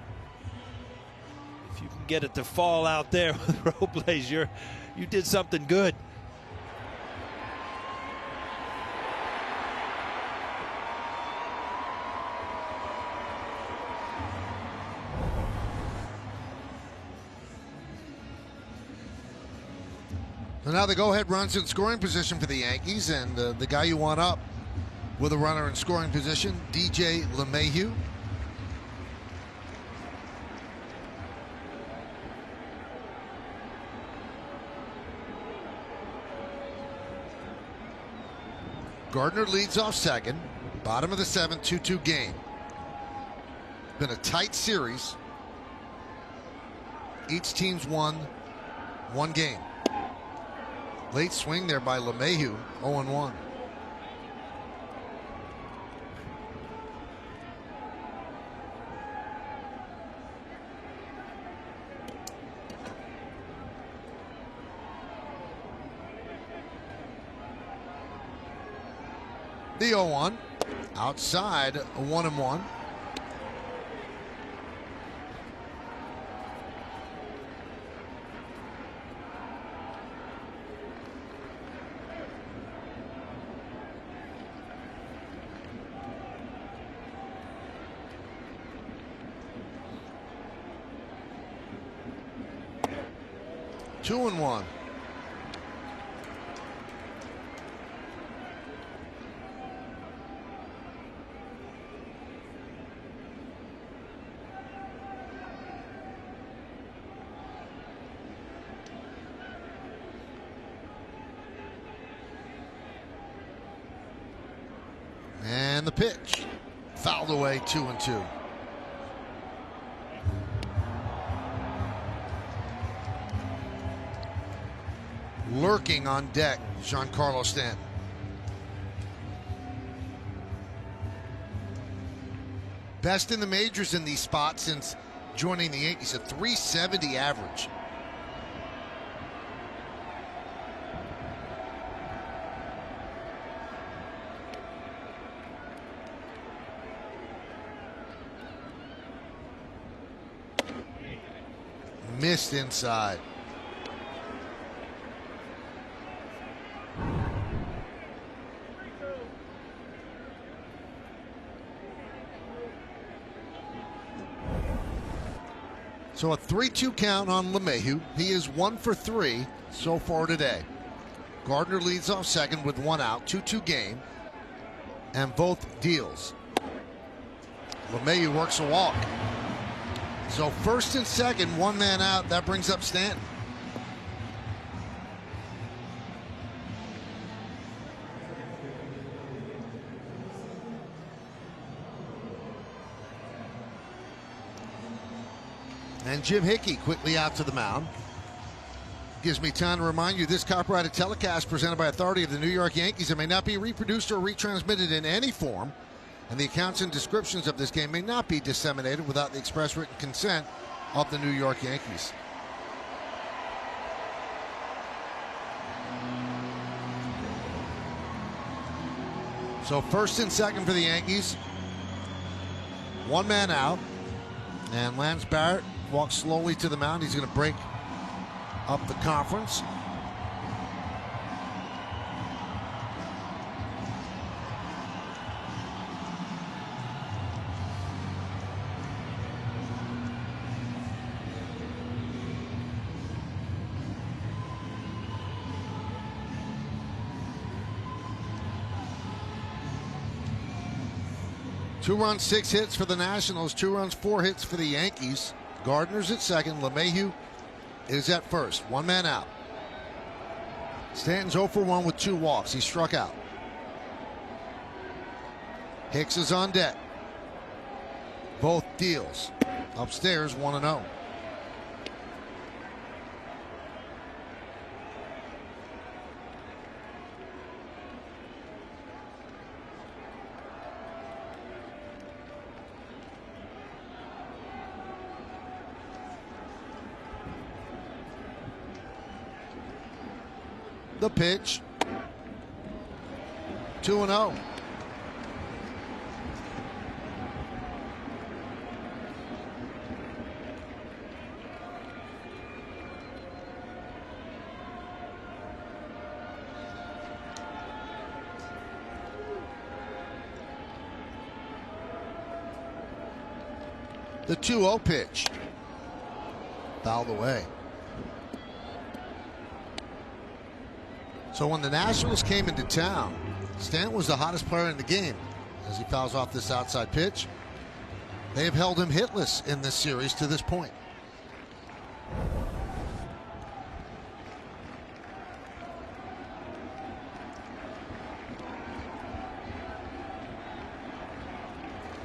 if you can get it to fall out there with Robles, you did something good. So now the go-ahead runs in scoring position for the Yankees, and the guy you want up with a runner in scoring position, DJ LeMahieu. Gardner leads off second. Bottom of the 7th, 2-2 game. Been a tight series. Each team's won 1 game. Late swing there by LeMahieu, 0-1. The 0-1. Outside, a 1-1. Two and one. And the pitch. Fouled away, 2-2. Lurking on deck, Giancarlo Stanton. Best in the majors in these spots since joining the Yankees, a .370 average. missed inside. So a 3-2 count on LeMahieu. He is 1 for 3 so far today. Gardner leads off second with 1 out, 2-2 game, and both deals. LeMahieu works a walk. So first and second, 1 man out. That brings up Stanton. And Jim Hickey quickly out to the mound. Gives me time to remind you this copyrighted telecast presented by authority of the New York Yankees. It may not be reproduced or retransmitted in any form, and the accounts and descriptions of this game may not be disseminated without the express written consent of the New York Yankees. So first and second for the Yankees. 1 man out, and Lance Barrett walks slowly to the mound. He's going to break up the conference. Two runs, 6 hits for the Nationals. 2 runs, 4 hits for the Yankees. Gardner's at second. LeMahieu is at first. 1 man out. Stanton's 0 for 1 with 2 walks. He struck out. Hicks is on deck. Both deals. Upstairs, 1-0. The pitch. 2-0. The 2-0 pitch. Fouled away. So when the Nationals came into town, Stanton was the hottest player in the game as he fouls off this outside pitch. They have held him hitless in this series to this point.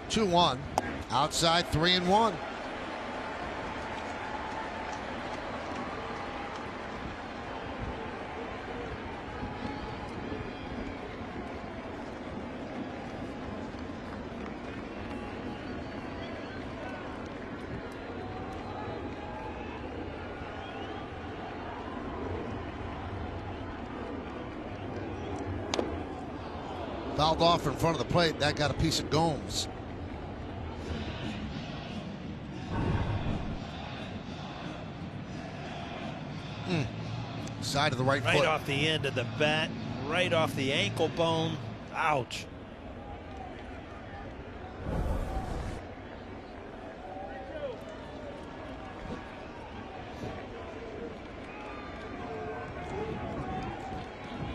Two one, outside 3-1. Fouled off in front of the plate. That got a piece of Gomes. Side of the right foot. Right off the end of the bat. Right off the ankle bone. Ouch.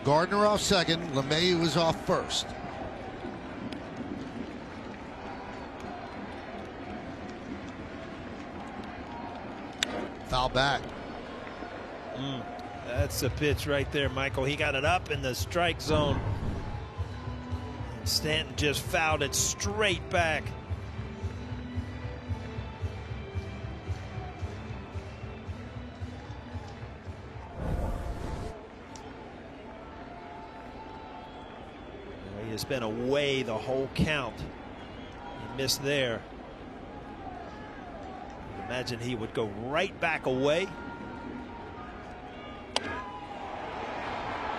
Gardner off second. LeMahieu is off first. Foul back. That's the pitch right there, Michael. He got it up in the strike zone. Stanton just fouled it straight back. He has been away the whole count. He missed there. Imagine he would go right back away.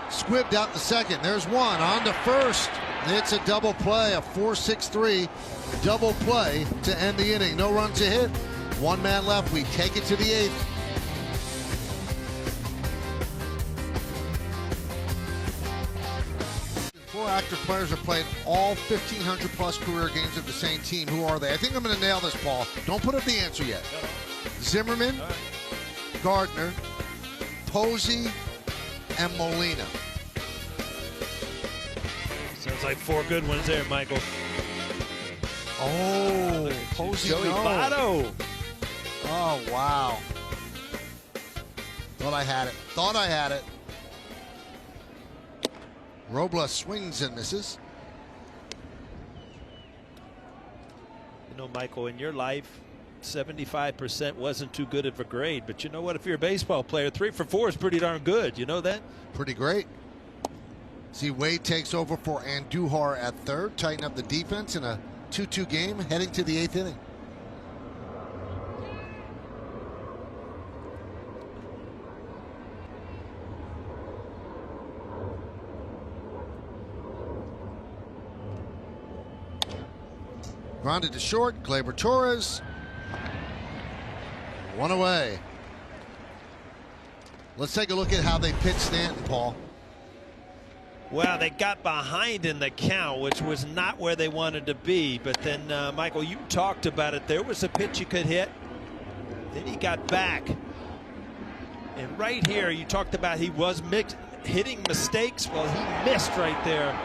Squibbed out the second. There's one on to first. It's a double play, a 4-6-3 double play to end the inning. No runs a hit. 1 man left. We take it to the 8th. 4 active players have played all 1,500 plus career games of the same team. Who are they? I think I'm going to nail this, Paul. Don't put up the answer yet. Zimmerman, Gardner, Posey, and Molina. Sounds like 4 good ones there, Michael. Oh, Posey, Joey Votto. Oh, wow. Thought I had it. Robles swings and misses. You know, Michael, in your life, 75% wasn't too good of a grade. But you know what? If you're a baseball player, 3 for 4 is pretty darn good. You know that? Pretty great. See, Wade takes over for Andujar at third. Tighten up the defense in a 2-2 game heading to the 8th inning. Grounded to short. Gleyber Torres. 1 away. Let's take a look at how they pitched Stanton, Paul. Well, they got behind in the count, which was not where they wanted to be. But then, Michael, you talked about it. There was a pitch he could hit. Then he got back. And right here, you talked about he was hitting mistakes. Well, he missed right there.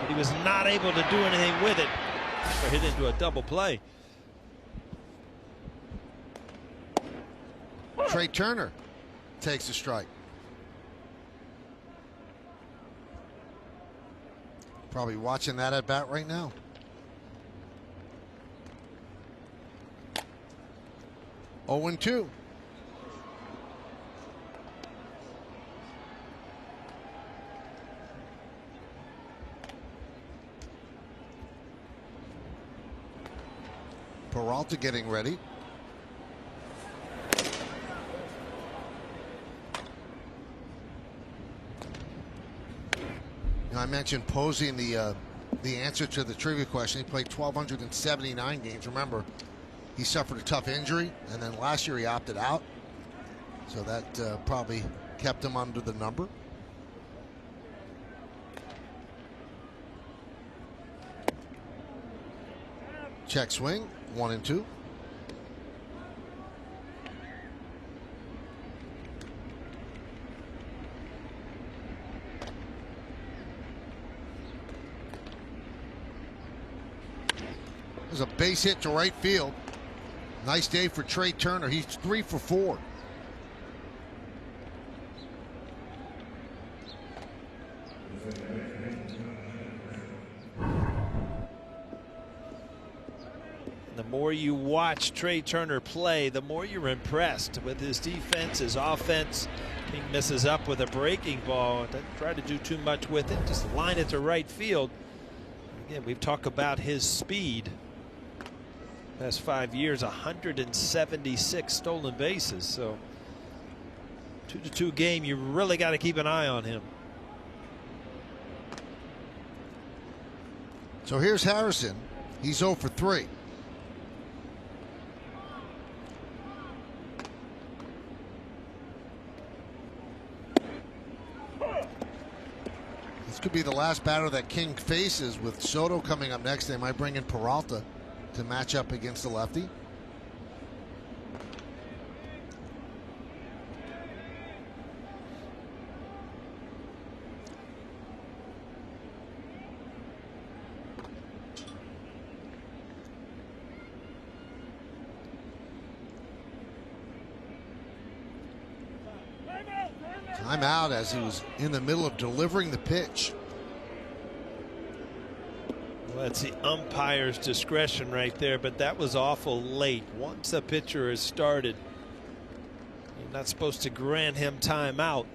But he was not able to do anything with it. Or hit into a double play. Trey Turner takes a strike. Probably watching that at bat right now. Oh, 0-2. Peralta getting ready. I mentioned Posey in the answer to the trivia question. He played 1,279 games. Remember, he suffered a tough injury, and then last year he opted out. So that probably kept him under the number. Check swing, 1-2. There's a base hit to right field. Nice day for Trey Turner. He's 3 for 4. The more you watch Trey Turner play, the more you're impressed with his defense, his offense. He messes up with a breaking ball. Doesn't try to do too much with it. Just line it to right field. Again, we've talked about his speed. Past 5 years, 176 stolen bases. So 2-2 game, you really got to keep an eye on him. So here's Harrison. He's 0 for 3. This could be the last batter that King faces. With Soto coming up next, they might bring in Peralta to match up against the lefty. Time out as he was in the middle of delivering the pitch. Well, that's the umpire's discretion right there, but that was awful late. Once a pitcher has started, you're not supposed to grant him timeout.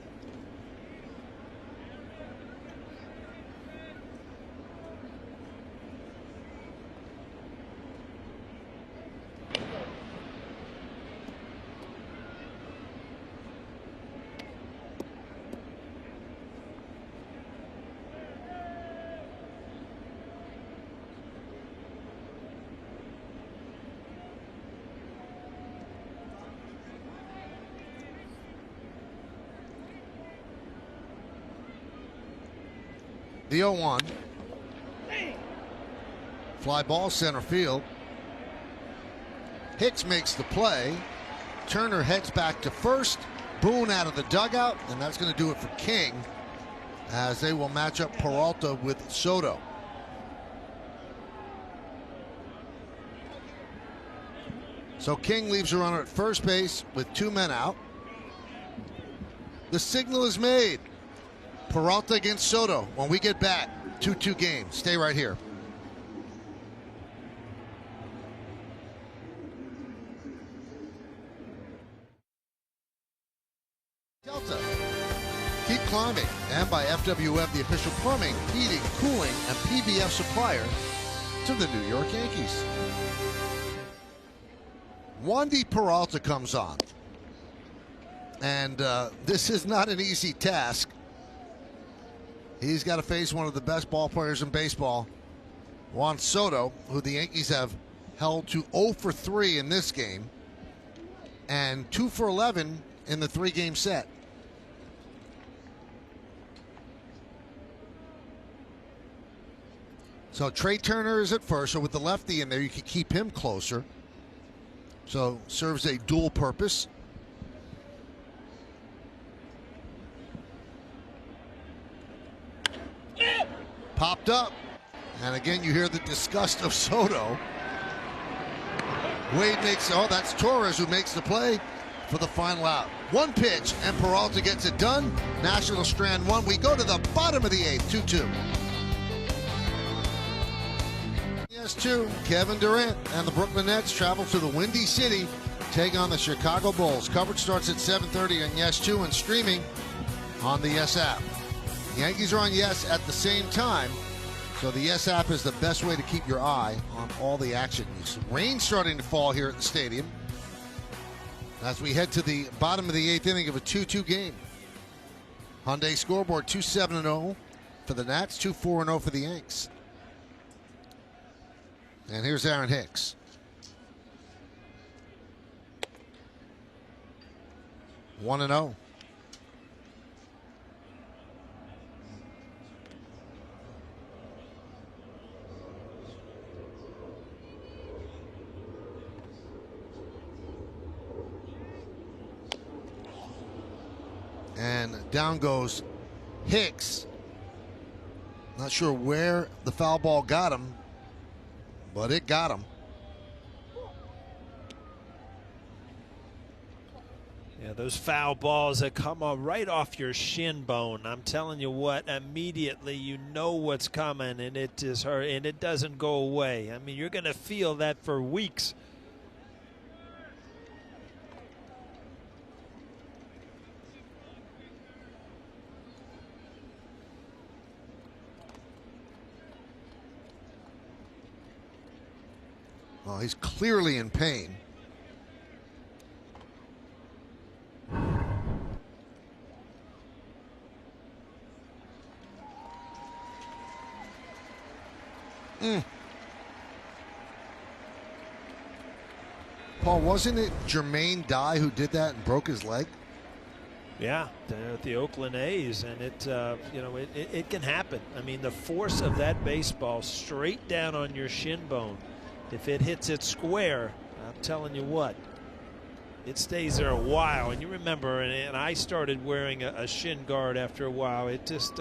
The 0-1. Fly ball center field. Hicks makes the play. Turner heads back to first. Boone out of the dugout, and that's going to do it for King as they will match up Peralta with Soto. So King leaves a runner at first base with 2 men out. The signal is made. Peralta against Soto when we get back. 2-2 game. Stay right here. Delta. Keep climbing. And by FWF, the official plumbing, heating, cooling, and PBF supplier to the New York Yankees. Wandy Peralta comes on. And this is not an easy task. He's got to face one of the best ball players in baseball, Juan Soto, who the Yankees have held to 0 for 3 in this game and 2 for 11 in the 3-game set. So Trey Turner is at first, so with the lefty in there, you can keep him closer. So serves a dual purpose. Popped up. And again, you hear the disgust of Soto. Wade makes, oh, that's Torres who makes the play for the final out. 1 pitch, and Peralta gets it done. National Strand 1. We go to the bottom of the 8th, 2-2. Yes, 2. Kevin Durant and the Brooklyn Nets travel to the Windy City, take on the Chicago Bulls. Coverage starts at 7:30 on Yes 2 and streaming on the Yes app. The Yankees are on Yes at the same time, so the Yes app is the best way to keep your eye on all the action. Rain starting to fall here at the stadium as we head to the bottom of the 8th inning of a 2-2 game. Hyundai scoreboard 2-7-0 for the Nats, 2-4-0 for the Yanks. And here's Aaron Hicks. 1-0. And down goes Hicks. Not sure where the foul ball got him, but it got him. Yeah, those foul balls that come right off your shin bone. I'm telling you what, immediately you know what's coming, and it is hurt, and it doesn't go away. I mean, you're going to feel that for weeks. Well, he's clearly in pain. Paul, wasn't it Jermaine Dye who did that and broke his leg? Yeah, at the Oakland A's, and it it can happen. I mean, the force of that baseball straight down on your shin bone, if it hits it square, I'm telling you what, it stays there a while. And you remember, and I started wearing a shin guard after a while. It just,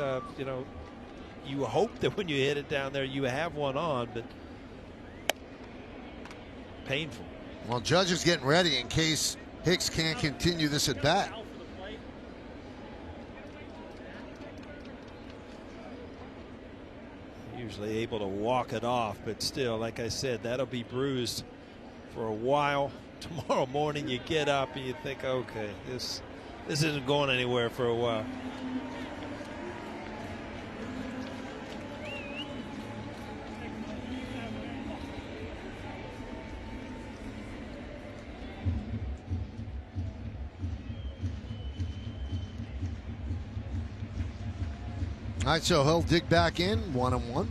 you hope that when you hit it down there, you have one on, but painful. Well, Judge is getting ready in case Hicks can't continue this at bat. Usually able to walk it off, but still, like I said, that'll be bruised for a while. Tomorrow morning you get up and you think, okay, this isn't going anywhere for a while. All right, so he'll dig back in 1-1.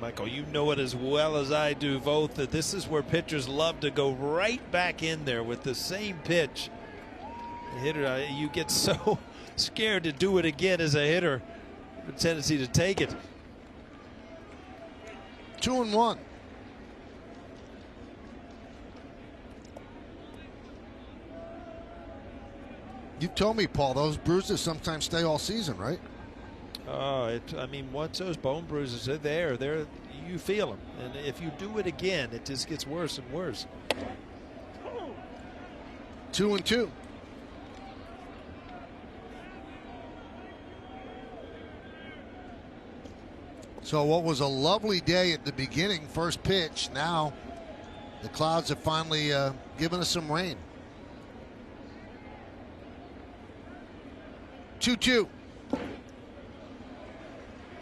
Michael, you know it as well as I do, Voth, that this is where pitchers love to go right back in there with the same pitch. The hitter, you get so scared to do it again as a hitter, a tendency to take it. 2-1. You told me, Paul, those bruises sometimes stay all season, right? I mean, once those bone bruises are there, you feel them. And if you do it again, it just gets worse and worse. 2-2. So what was a lovely day at the beginning, first pitch, now the clouds have finally given us some rain. 2-2.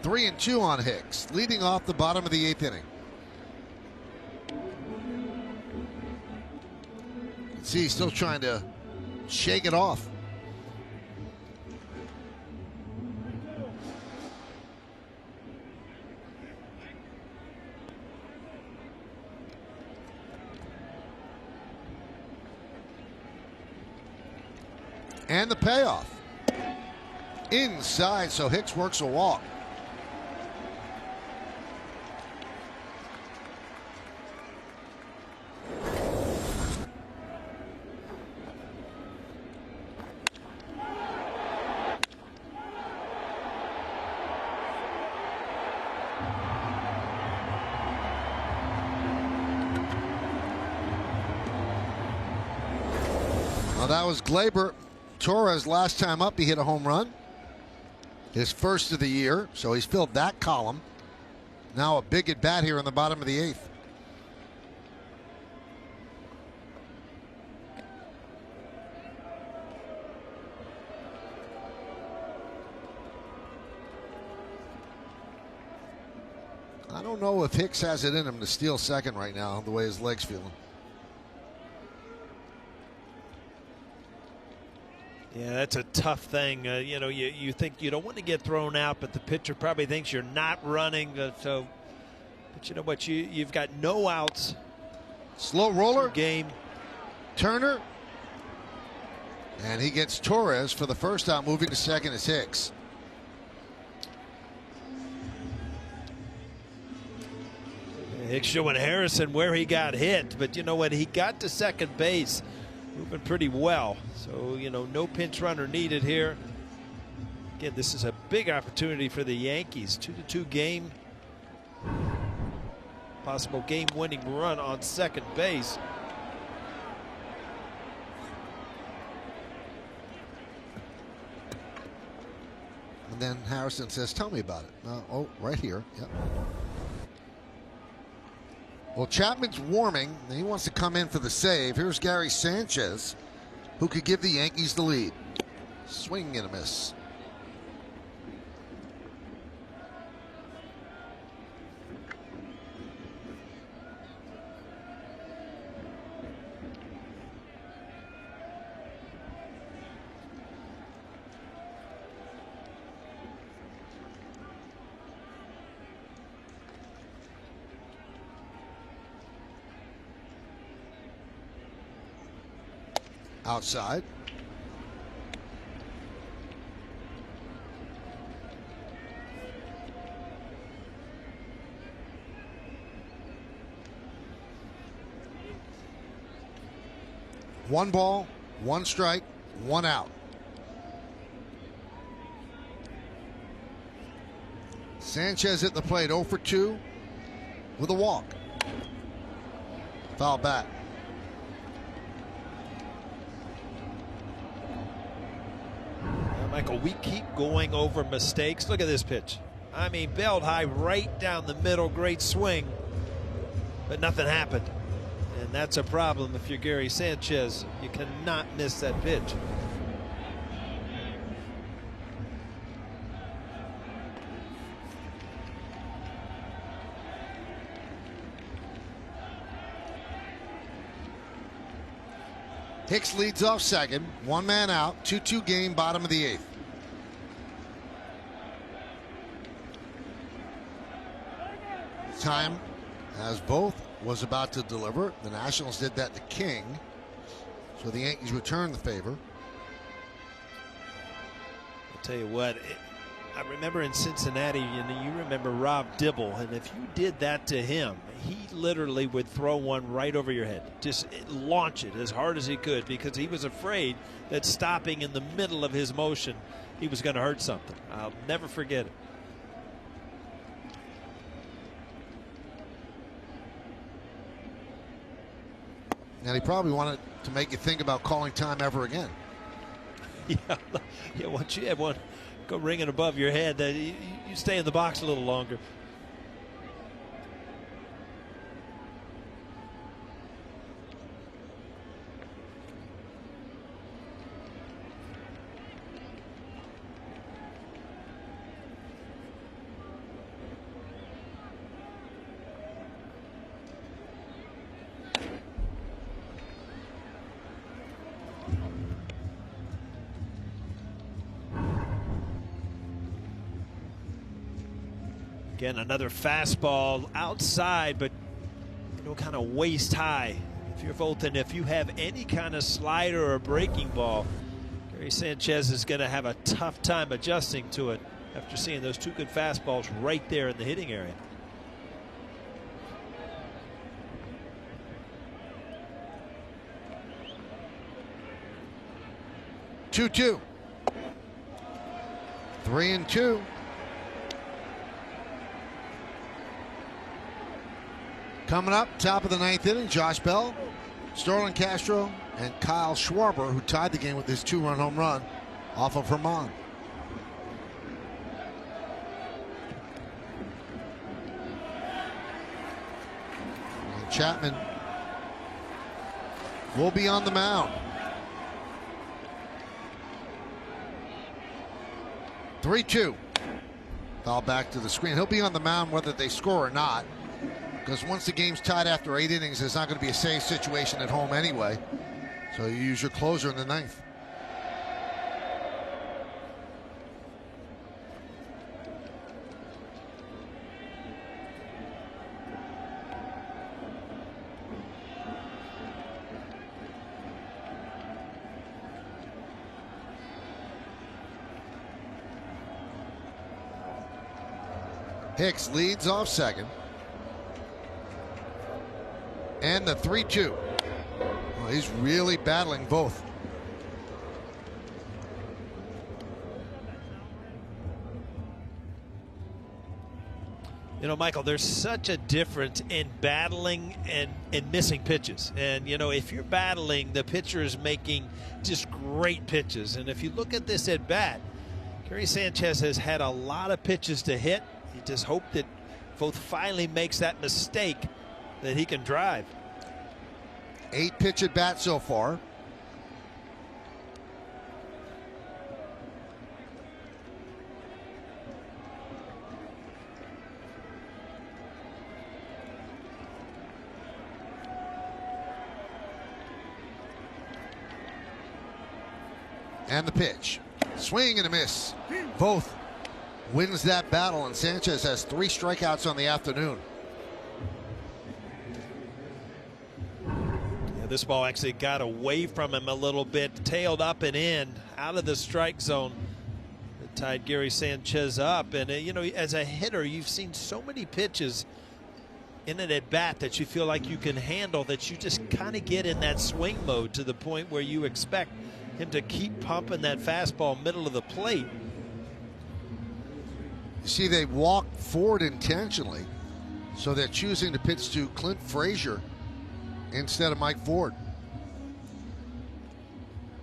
3-2 on Hicks, leading off the bottom of the 8th inning. See, he's still trying to shake it off. And the payoff. Inside, so Hicks works a walk. Well, that was Glaber. Torres last time up, he hit a home run. His first of the year, so he's filled that column. Now a big at bat here in the bottom of the 8th. I don't know if Hicks has it in him to steal second right now, the way his leg's feeling. Yeah, that's a tough thing. You know, you think you don't want to get thrown out, but the pitcher probably thinks you're not running. But you know what? You've got no outs. Slow roller. Game. Turner. And he gets Torres for the first out. Moving to second is Hicks. Hicks showing Harrison where he got hit, but you know what? He got to second base, moving pretty well. So, you know, no pinch runner needed here. Again, this is a big opportunity for the Yankees. 2-2 game. Possible game-winning run on second base. And then Harrison says, tell me about it. Oh, right here. Yep. Well, Chapman's warming. He wants to come in for the save. Here's Gary Sanchez, who could give the Yankees the lead. Swing and a miss. Outside. One ball, one strike, one out. Sanchez at the plate, 0 for 2 with a walk. Foul bat. Michael, we keep going over mistakes. Look at this pitch. I mean, belt high right down the middle. Great swing. But nothing happened. And that's a problem if you're Gary Sanchez. You cannot miss that pitch. Hicks leads off second. One man out. 2-2 game, bottom of the 8th. time as both was about to deliver. The Nationals did that to King. So the Yankees return the favor. I'll tell you what, I remember in Cincinnati, you remember Rob Dibble, and if you did that to him, he literally would throw one right over your head. Just launch it as hard as he could because he was afraid that stopping in the middle of his motion, he was going to hurt something. I'll never forget it. And he probably wanted to make you think about calling time ever again. Yeah, once you have one go ringing above your head, you stay in the box a little longer. Again, another fastball outside, but kind of waist high. If you're Volton, if you have any kind of slider or breaking ball, Gary Sanchez is going to have a tough time adjusting to it after seeing those two good fastballs right there in the hitting area. Two. 3-2. Coming up, top of the ninth inning, Josh Bell, Sterling Castro, and Kyle Schwarber, who tied the game with his 2-run home run off of Herman. And Chapman will be on the mound. 3-2. Foul back to the screen. He'll be on the mound whether they score or not, because once the game's tied after 8 innings, it's not going to be a safe situation at home anyway. So you use your closer in the ninth. Hicks leads off second. And the 3-2. Well, he's really battling both. Michael, there's such a difference in battling and missing pitches. And, if you're battling, the pitcher is making just great pitches. And if you look at this at bat, Gary Sanchez has had a lot of pitches to hit. You just hope that Voth finally makes that mistake that he can drive. 8 pitch at bat so far. And the pitch. Swing and a miss. Voth wins that battle, and Sanchez has 3 strikeouts on the afternoon. This ball actually got away from him a little bit, tailed up and in, out of the strike zone. It tied Gary Sanchez up. And, as a hitter, you've seen so many pitches in an at-bat that you feel like you can handle, that you just kind of get in that swing mode to the point where you expect him to keep pumping that fastball middle of the plate. You see, they walk forward intentionally, so they're choosing to pitch to Clint Frazier instead of Mike Ford.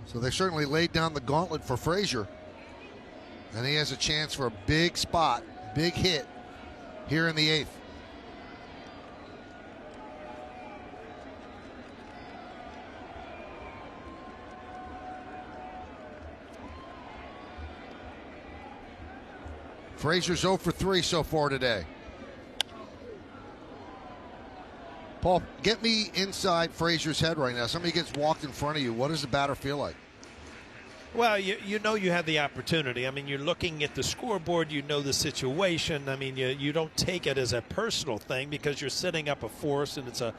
So they certainly laid down the gauntlet for Frazier, and he has a chance for a big spot, big hit here in the 8th. Frazier's 0 for 3 so far today. Paul, get me inside Frazier's head right now. Somebody gets walked in front of you. What does the batter feel like? Well, you know you have the opportunity. I mean, you're looking at the scoreboard, you know the situation. I mean, you don't take it as a personal thing because you're setting up a force and it's a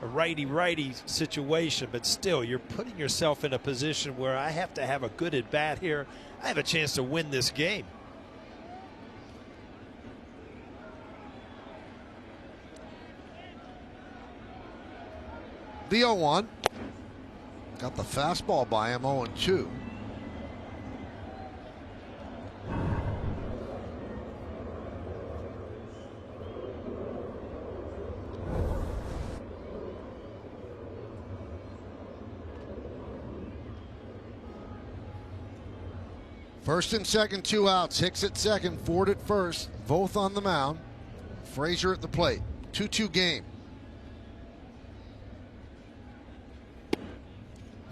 righty-righty situation, but still, you're putting yourself in a position where I have to have a good at-bat here. I have a chance to win this game. The 0-1. Got the fastball by him, 0-2. First and second, 2 outs. Hicks at second, Ford at first, both on the mound. Frazier at the plate. 2-2 game.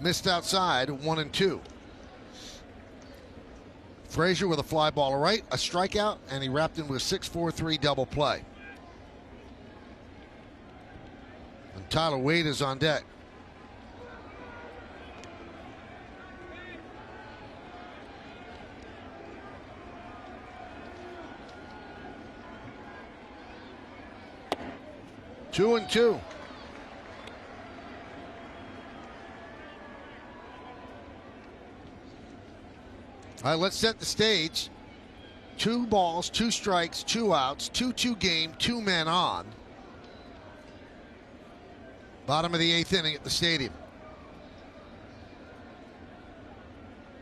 Missed outside, 1-2. Frazier with a fly ball to right, a strikeout, and he wrapped in with a 6-4-3 double play. And Tyler Wade is on deck. Two and two. All right, let's set the stage. 2 balls, 2 strikes, 2 outs, 2-2 game, 2 men on. Bottom of the 8th inning at the stadium.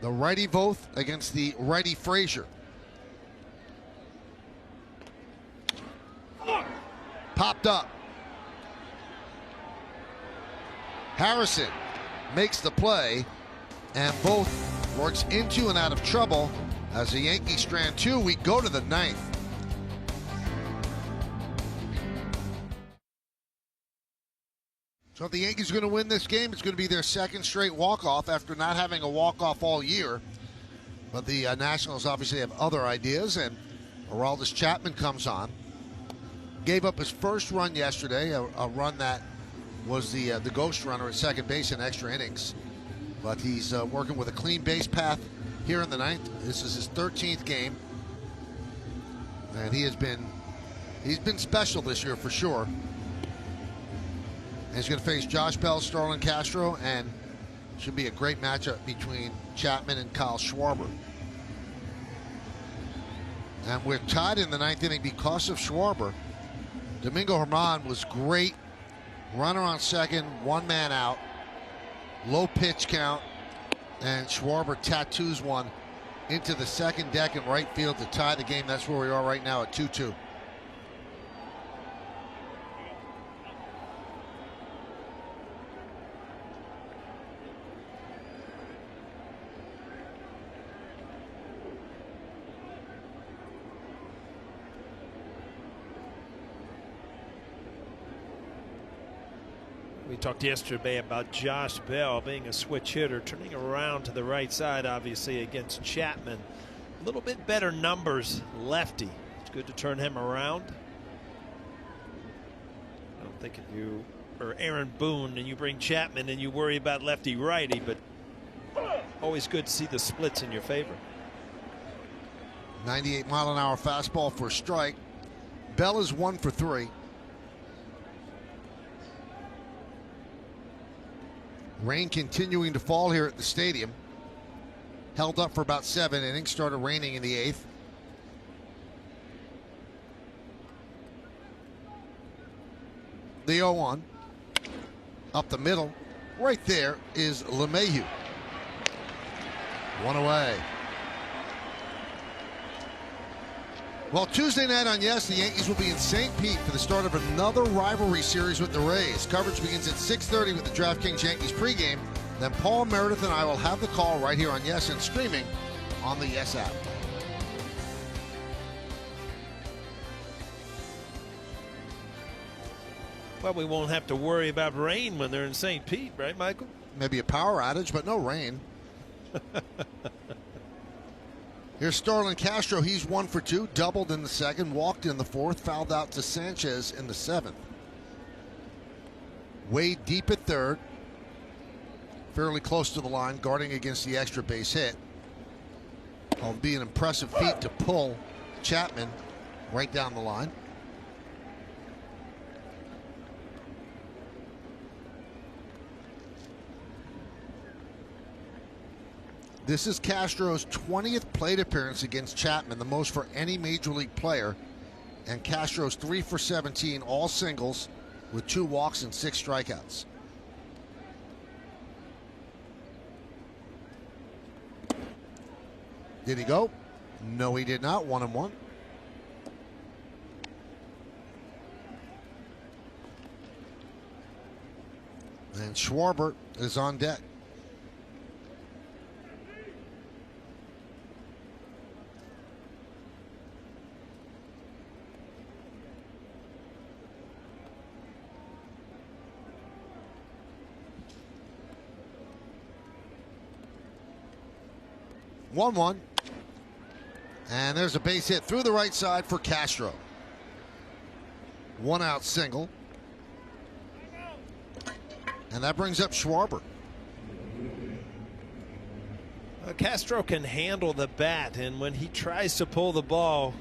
The righty Voth against the righty Frazier. Popped up. Harrison makes the play, and Voth works into and out of trouble as the Yankees strand 2. We go to the 9th. So if the Yankees are going to win this game, it's going to be their second straight walk-off after not having a walk-off all year. But the Nationals obviously have other ideas, and Aroldis Chapman comes on. Gave up his first run yesterday, a run that was the ghost runner at second base in extra innings. But he's working with a clean base path here in the 9th. This is his 13th game, and he's been special this year for sure. And he's going to face Josh Bell, Starlin Castro, and should be a great matchup between Chapman and Kyle Schwarber. And we're tied in the 9th inning because of Schwarber. Domingo Germán was great. Runner on second, 1 man out. Low pitch count, and Schwarber tattoos one into the second deck in right field to tie the game. That's where we are right now at 2-2. We talked yesterday about Josh Bell being a switch hitter, turning around to the right side, obviously, against Chapman. A little bit better numbers, lefty. It's good to turn him around. I don't think if you are Aaron Boone and you bring Chapman and you worry about lefty-righty, but always good to see the splits in your favor. 98-mile-an-hour fastball for a strike. Bell is 1 for 3. Rain continuing to fall here at the stadium. Held up for about 7 innings. Started raining in the 8th. The 0-1. Up the middle. Right there is LeMahieu. 1 away. Well, Tuesday night on Yes, the Yankees will be in St. Pete for the start of another rivalry series with the Rays. Coverage begins at 6:30 with the DraftKings Yankees pregame. Then Paul, Meredith, and I will have the call right here on Yes and streaming on the Yes app. Well, we won't have to worry about rain when they're in St. Pete, right, Michael? Maybe a power outage, but no rain. Here's Starlin Castro. He's 1 for 2, doubled in the second, walked in the 4th, fouled out to Sanchez in the 7th. Wade deep at 3rd. fairly close to the line, guarding against the extra base hit. It'll be an impressive feat to pull Chapman right down the line. This is Castro's 20th plate appearance against Chapman, the most for any major league player. And Castro's 3 for 17, all singles, with 2 walks and 6 strikeouts. Did he go? No, he did not. 1-1. And Schwarber is on deck. One. And there's a base hit through the right side for Castro. 1 out single. And that brings up Schwarber. Castro can handle the bat, and when he tries to pull the ball,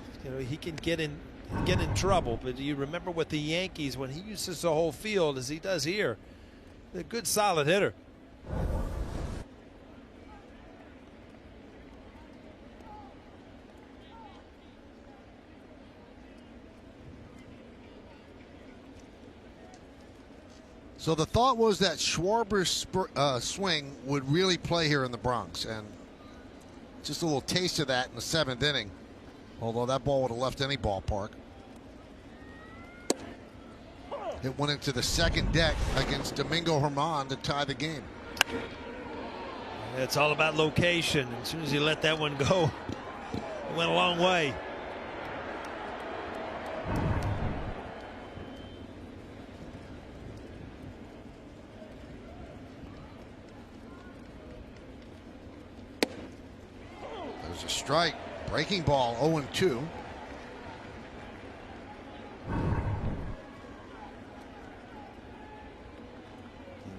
he can get in trouble. But you remember with the Yankees, when he uses the whole field as he does here, a good solid hitter. So the thought was that Schwarber's swing would really play here in the Bronx, and just a little taste of that in the 7th inning, although that ball would have left any ballpark. It went into the 2nd deck against Domingo Germán to tie the game. It's all about location. As soon as he let that one go, it went a long way. There's a strike. Breaking ball, 0-2.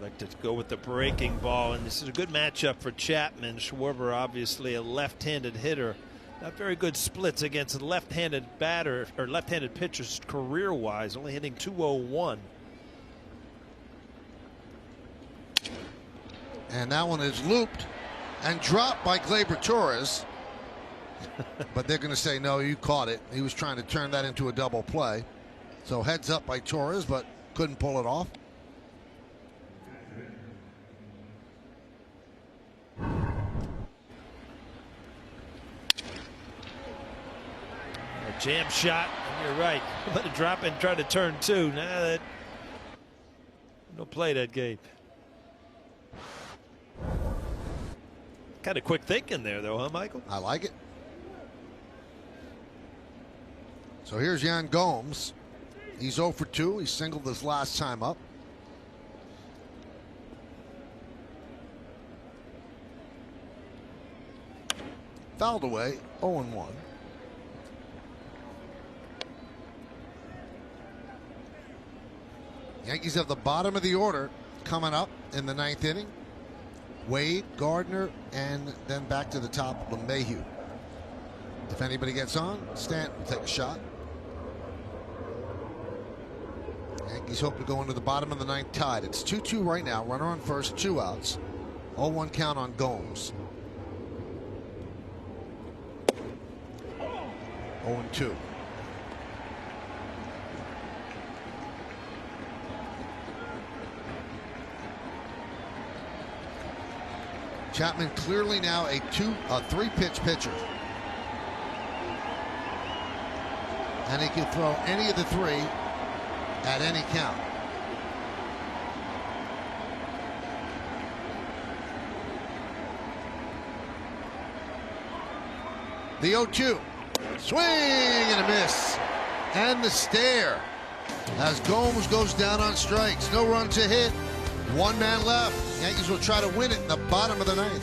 Like to go with the breaking ball, and this is a good matchup for Chapman. Schwarber, obviously a left-handed hitter, not very good splits against a left-handed batter or left-handed pitchers career-wise, only hitting .201. And that one is looped and dropped by Gleyber Torres. But they're going to say, no, you caught it. He was trying to turn that into a double play. So heads up by Torres, but couldn't pull it off. A jam shot, and you're right. Let it drop and try to turn 2. Nah, that no play that game. Kind of quick thinking there, though, huh, Michael? I like it. So here's Yan Gomes. He's 0 for 2. He singled his last time up. Fouled away, 0-1. Yankees have the bottom of the order coming up in the 9th inning. Wade, Gardner, and then back to the top, LeMahieu. If anybody gets on, Stanton will take a shot. Yankees hope to go into the bottom of the 9th tied. It's 2-2 right now. Runner on first, 2 outs. 0-1 count on Gomes. 0-2. Chapman clearly now a 3-pitch pitcher. And he can throw any of the 3 at any count. The 0-2. Swing and a miss. And the stare as Gomes goes down on strikes. No run to hit. 1 man left. Yankees will try to win it in the bottom of the 9th.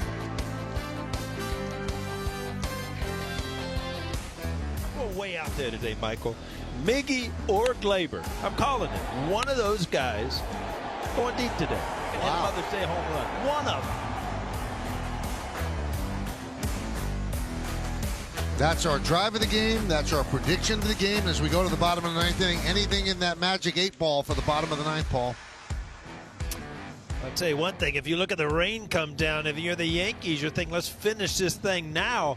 We're way out there today, Michael. Miggy or Gleyber. I'm calling it. One of those guys going deep today. and Mother's Day home run. One of them. That's our drive of the game. That's our prediction of the game as we go to the bottom of the ninth inning. Anything in that magic 8 ball for the bottom of the ninth, Paul? I'll tell you one thing. If you look at the rain come down, if you're the Yankees, you're thinking, let's finish this thing now.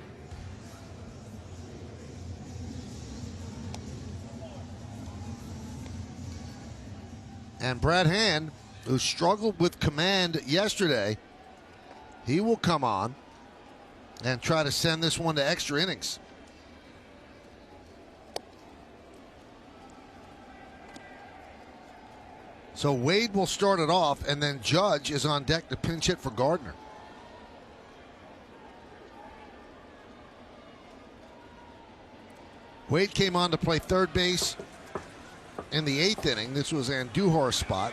And Brad Hand, who struggled with command yesterday, he will come on and try to send this one to extra innings. So Wade will start it off, and then Judge is on deck to pinch hit for Gardner. Wade came on to play third base in the 8th inning. This was Andujar's spot,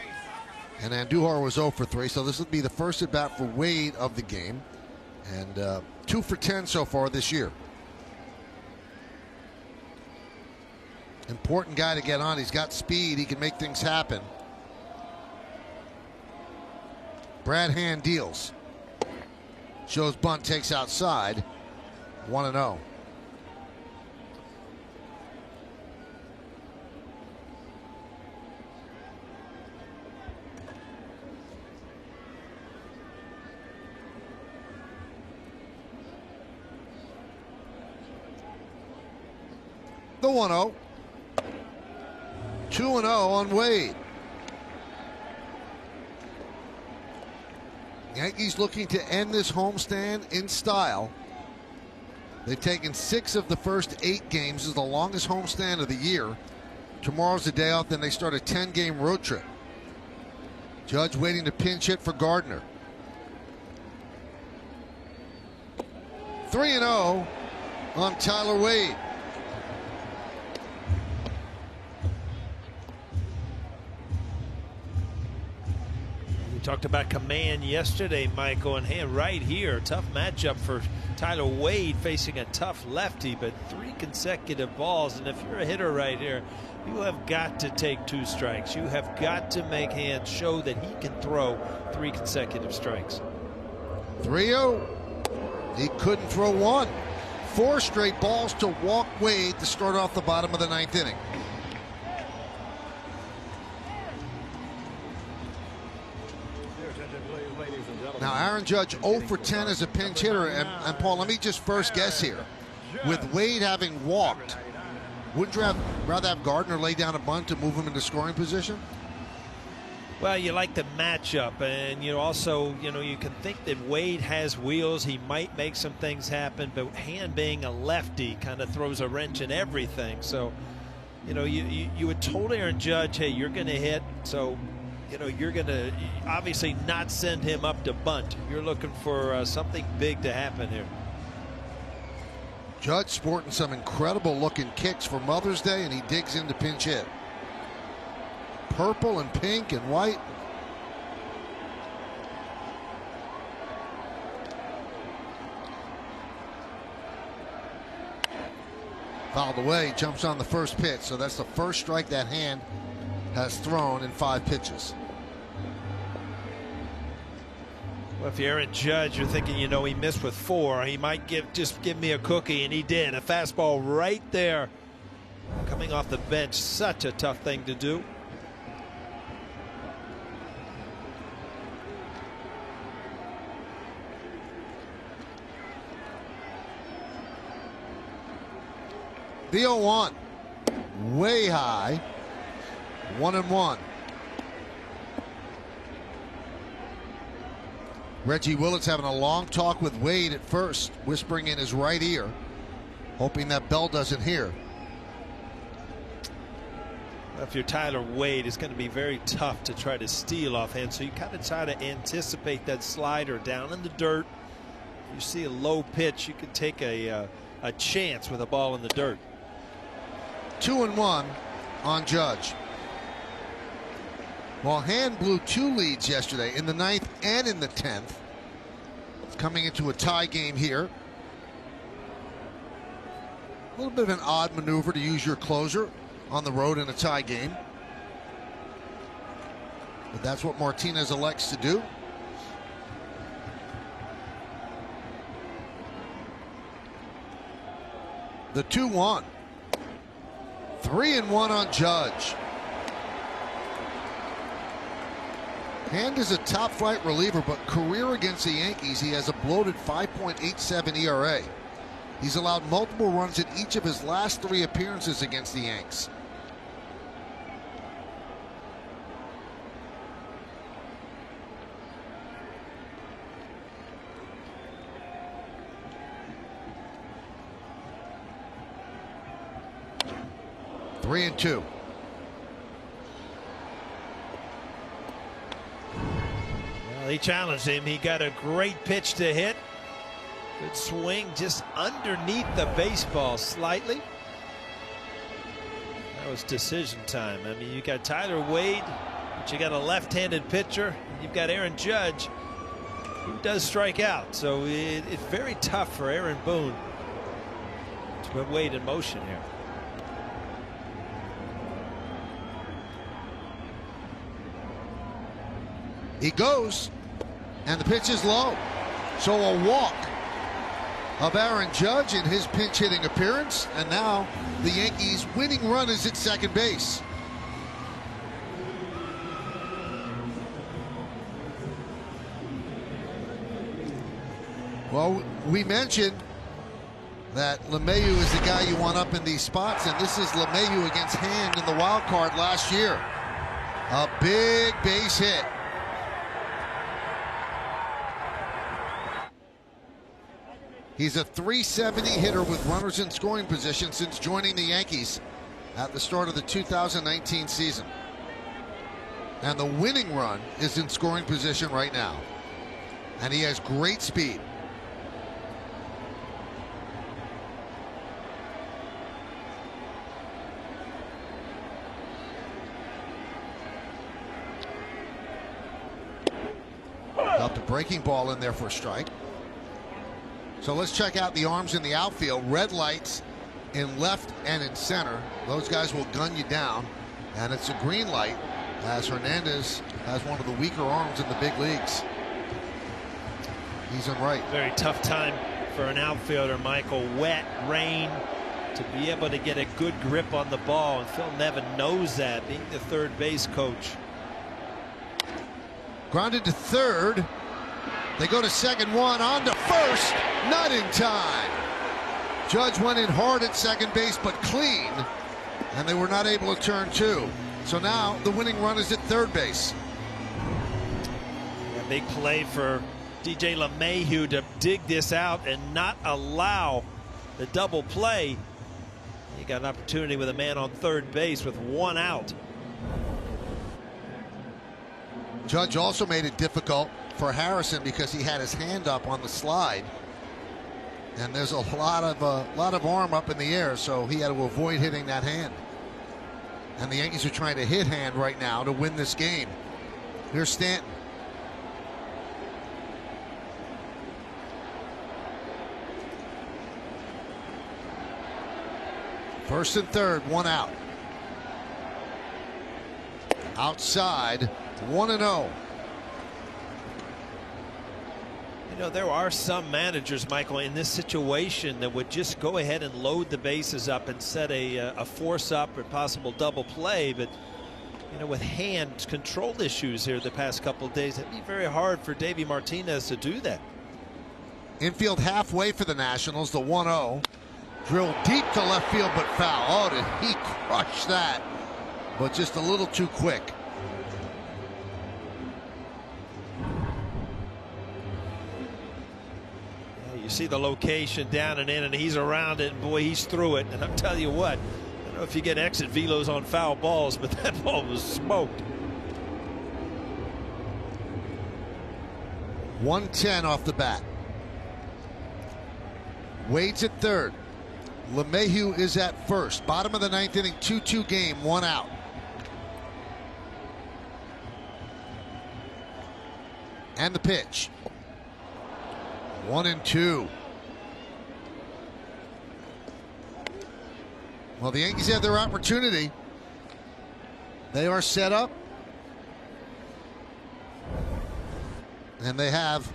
and Andujar was 0 for 3, so this would be the first at bat for Wade of the game. And 2 for 10 so far this year. Important guy to get on. He's got speed. He can make things happen. Brad Hand deals. Shows bunt, takes outside. 1-0. The 1-0. 2-0 on Wade. Yankees looking to end this homestand in style. They've taken 6 of the first 8 games. This is the longest homestand of the year. Tomorrow's the day off, then they start a 10-game road trip. Judge waiting to pinch hit for Gardner. 3-0 on Tyler Wade. We talked about command yesterday, Michael, and Hand right here. Tough matchup for Tyler Wade facing a tough lefty, but 3 consecutive balls. And if you're a hitter right here, you have got to take 2 strikes. You have got to make Hand show that he can throw 3 consecutive strikes. 3-0. He couldn't throw 1. 4 straight balls to walk Wade to start off the bottom of the 9th inning. Now, Aaron Judge 0 for 10 as a pinch hitter. And Paul, let me just first guess here. With Wade having walked, wouldn't you rather have Gardner lay down a bunt to move him into scoring position? Well, you like the matchup, and you also, you can think that Wade has wheels. He might make some things happen, but Hand being a lefty kind of throws a wrench in everything. So, you would told Aaron Judge, hey, you're going to hit, so you're going to obviously not send him up to bunt. You're looking for something big to happen here. Judge sporting some incredible looking kicks for Mother's Day, and he digs into pinch hit. Purple and pink and white. Fouled away, jumps on the first pitch, so that's the first strike that Hand has thrown in 5 pitches. Well, if you're Aaron Judge, you're thinking, he missed with 4. He might just give me a cookie, and he did. A fastball right there. Coming off the bench, such a tough thing to do. The 0-1. Way high. 1-1. Reggie Willits having a long talk with Wade at first, whispering in his right ear, hoping that Bell doesn't hear. If you're Tyler Wade, it's going to be very tough to try to steal off Hand, so you kind of try to anticipate that slider down in the dirt. If you see a low pitch, you can take a chance with a ball in the dirt. 2-1 on Judge. Well, Hand blew 2 leads yesterday in the 9th and in the 10th. It's coming into a tie game here. A little bit of an odd maneuver to use your closer on the road in a tie game. But that's what Martinez elects to do. The 2-1. 3-1 on Judge. Hand is a top flight reliever, but career against the Yankees, he has a bloated 5.87 ERA. He's allowed multiple runs in each of his last 3 appearances against the Yanks. Three and two. Well, he challenged him. He got a great pitch to hit. Good swing just underneath the baseball slightly. That was decision time. I mean, you got Tyler Wade, but you got a left-handed pitcher. You've got Aaron Judge, who does strike out. So it's very tough for Aaron Boone to put Wade in motion here. He goes, and the pitch is low. So a walk of Aaron Judge in his pinch hitting appearance, and now the Yankees' winning run is at second base. Well, we mentioned that LeMahieu is the guy you want up in these spots, and this is LeMahieu against Hand in the wild card last year. A big base hit. He's a .370 hitter with runners in scoring position since joining the Yankees at the start of the 2019 season. And the winning run is in scoring position right now. And he has great speed. Got the breaking ball in there for a strike. So let's check out the arms in the outfield. Red lights in left and in center. Those guys will gun you down. And it's a green light as Hernandez has one of the weaker arms in the big leagues. He's in right. Very tough time for an outfielder, Michael. Wet, rain, to be able to get a good grip on the ball. And Phil Nevin knows that, being the third base coach. Grounded to third. They go to second, one on to first, not in time. Judge went in hard at second base, but clean, and they were not able to turn two. So now the winning run is at third base. A big play for DJ LeMahieu to dig this out and not allow the double play. He got an opportunity with a man on third base with one out. Judge also made it difficult for Harrison because he had his hand up on the slide, and there's a lot of arm up in the air, so he had to avoid hitting that hand. And the Yankees are trying to hit Hand right now to win this game. Here's Stanton. First and third, one out. Outside, 1-0. You know, there are some managers, Michael, in this situation that would just go ahead and load the bases up and set a force up or possible double play. But, you know, with Hand control issues here the past couple of days, it'd be very hard for Davey Martinez to do that. Infield halfway for the Nationals, the 1-0. Drilled deep to left field, but foul. Oh, did he crush that? But just a little too quick. You see the location down and in, and he's around it, and boy, he's through it. And I'm telling you what, I don't know if you get exit velos on foul balls, but that ball was smoked. 110 off the bat. Wade's at third. LeMahieu is at first. Bottom of the ninth inning, 2-2 game, one out. And the pitch. 1-2. Well, the Yankees have their opportunity. They are set up. And they have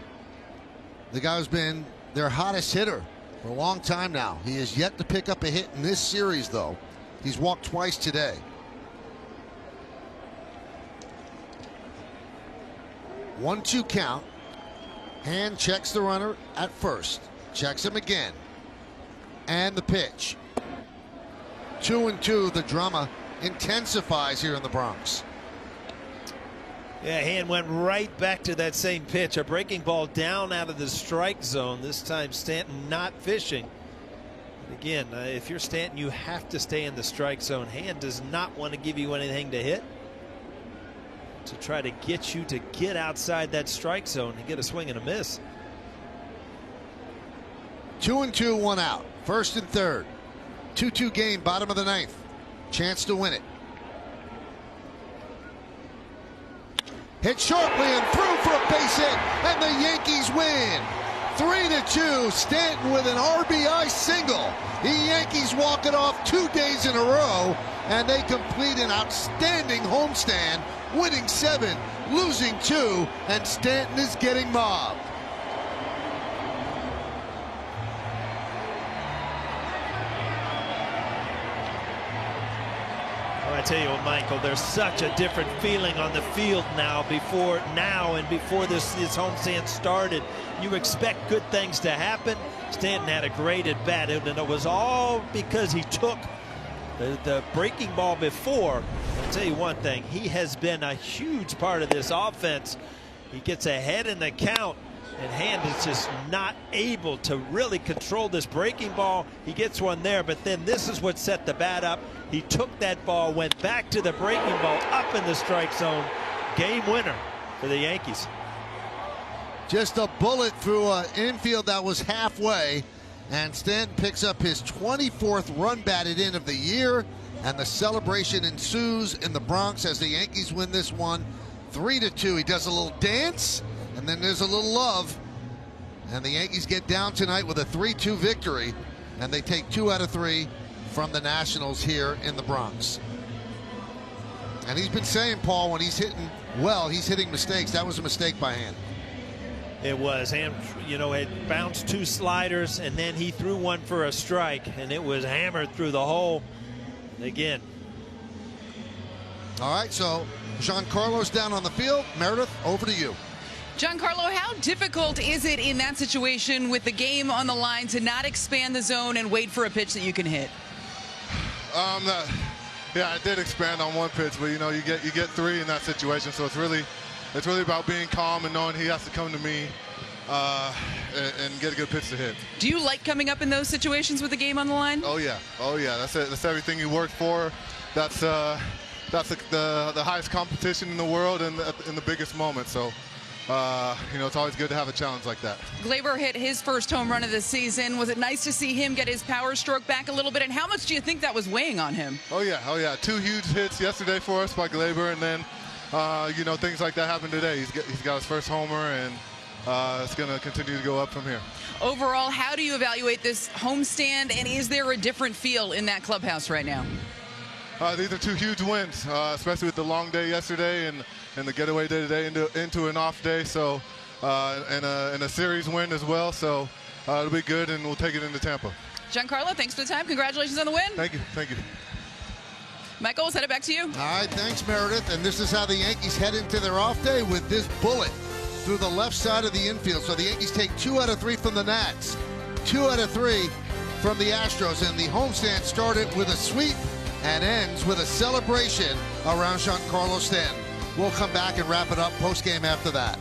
the guy who's been their hottest hitter for a long time now. He has yet to pick up a hit in this series, though. He's walked twice today. 1-2 count. Hand checks the runner at first. Checks him again. And the pitch. 2-2. The drama intensifies here in the Bronx. Yeah, Hand went right back to that same pitch. A breaking ball down out of the strike zone. This time Stanton not fishing. But again, if you're Stanton, you have to stay in the strike zone. Hand does not want to give you anything to hit, to try to get you to get outside that strike zone and get a swing and a miss. 2-2, 1 out. First and third. 2-2 game, bottom of the ninth. Chance to win it. Hit sharply and through for a base hit, and the Yankees win. 3-2. Stanton with an RBI single. The Yankees walk it off 2 days in a row, and they complete an outstanding homestand, winning 7, losing 2, and Stanton is getting mobbed. I tell you what, Michael, there's such a different feeling on the field now and before this homestand started. You expect good things to happen. Stanton had a great at bat, and it was all because he took the breaking ball before. I'll tell you one thing, he has been a huge part of this offense. He gets ahead in the count, and Hand is just not able to really control this breaking ball. He gets one there, but then this is what set the bat up. He took that ball, went back to the breaking ball, up in the strike zone. Game winner for the Yankees. Just a bullet through an infield that was halfway, and Stanton picks up his 24th run batted in of the year, and the celebration ensues in the Bronx as the Yankees win this one 3-2. He does a little dance, and then there's a little love, and the Yankees get down tonight with a 3-2 victory, and they take 2 out of 3 from the Nationals here in the Bronx. And he's been saying, Paul, when he's hitting well, he's hitting mistakes. That was a mistake by Hand. It was. Hand, had bounced 2 sliders, and then he threw one for a strike, and it was hammered through the hole again. All right, so Giancarlo's down on the field. Meredith, over to you. Giancarlo, how difficult is it in that situation with the game on the line to not expand the zone and wait for a pitch that you can hit? Yeah, I did expand on one pitch, but you get 3 in that situation, so it's really about being calm and knowing he has to come to me and get a good pitch to hit. Do you like coming up in those situations with the game on the line? Oh yeah, that's it. That's everything you work for. That's the highest competition in the world and in the biggest moment. So. It's always good to have a challenge like that. Gleyber hit his first home run of the season. Was it nice to see him get his power stroke back a little bit? And how much do you think that was weighing on him? Oh yeah. 2 huge hits yesterday for us by Gleyber, and then things like that happened today. He's got his first homer, and it's going to continue to go up from here. Overall, how do you evaluate this homestand, and is there a different feel in that clubhouse right now? These are 2 huge wins, especially with the long day yesterday and the getaway day today into an off day. So and a series win as well. So it'll be good, and we'll take it into Tampa. Giancarlo, thanks for the time. Congratulations on the win. Thank you. Michael, we'll send it back to you. All right, thanks, Meredith. And this is how the Yankees head into their off day, with this bullet through the left side of the infield. So the Yankees take 2 out of 3 from the Nats, 2 out of 3 from the Astros, and the homestand started with a sweep and ends with a celebration around Giancarlo Stanton. We'll come back and wrap it up post-game after that.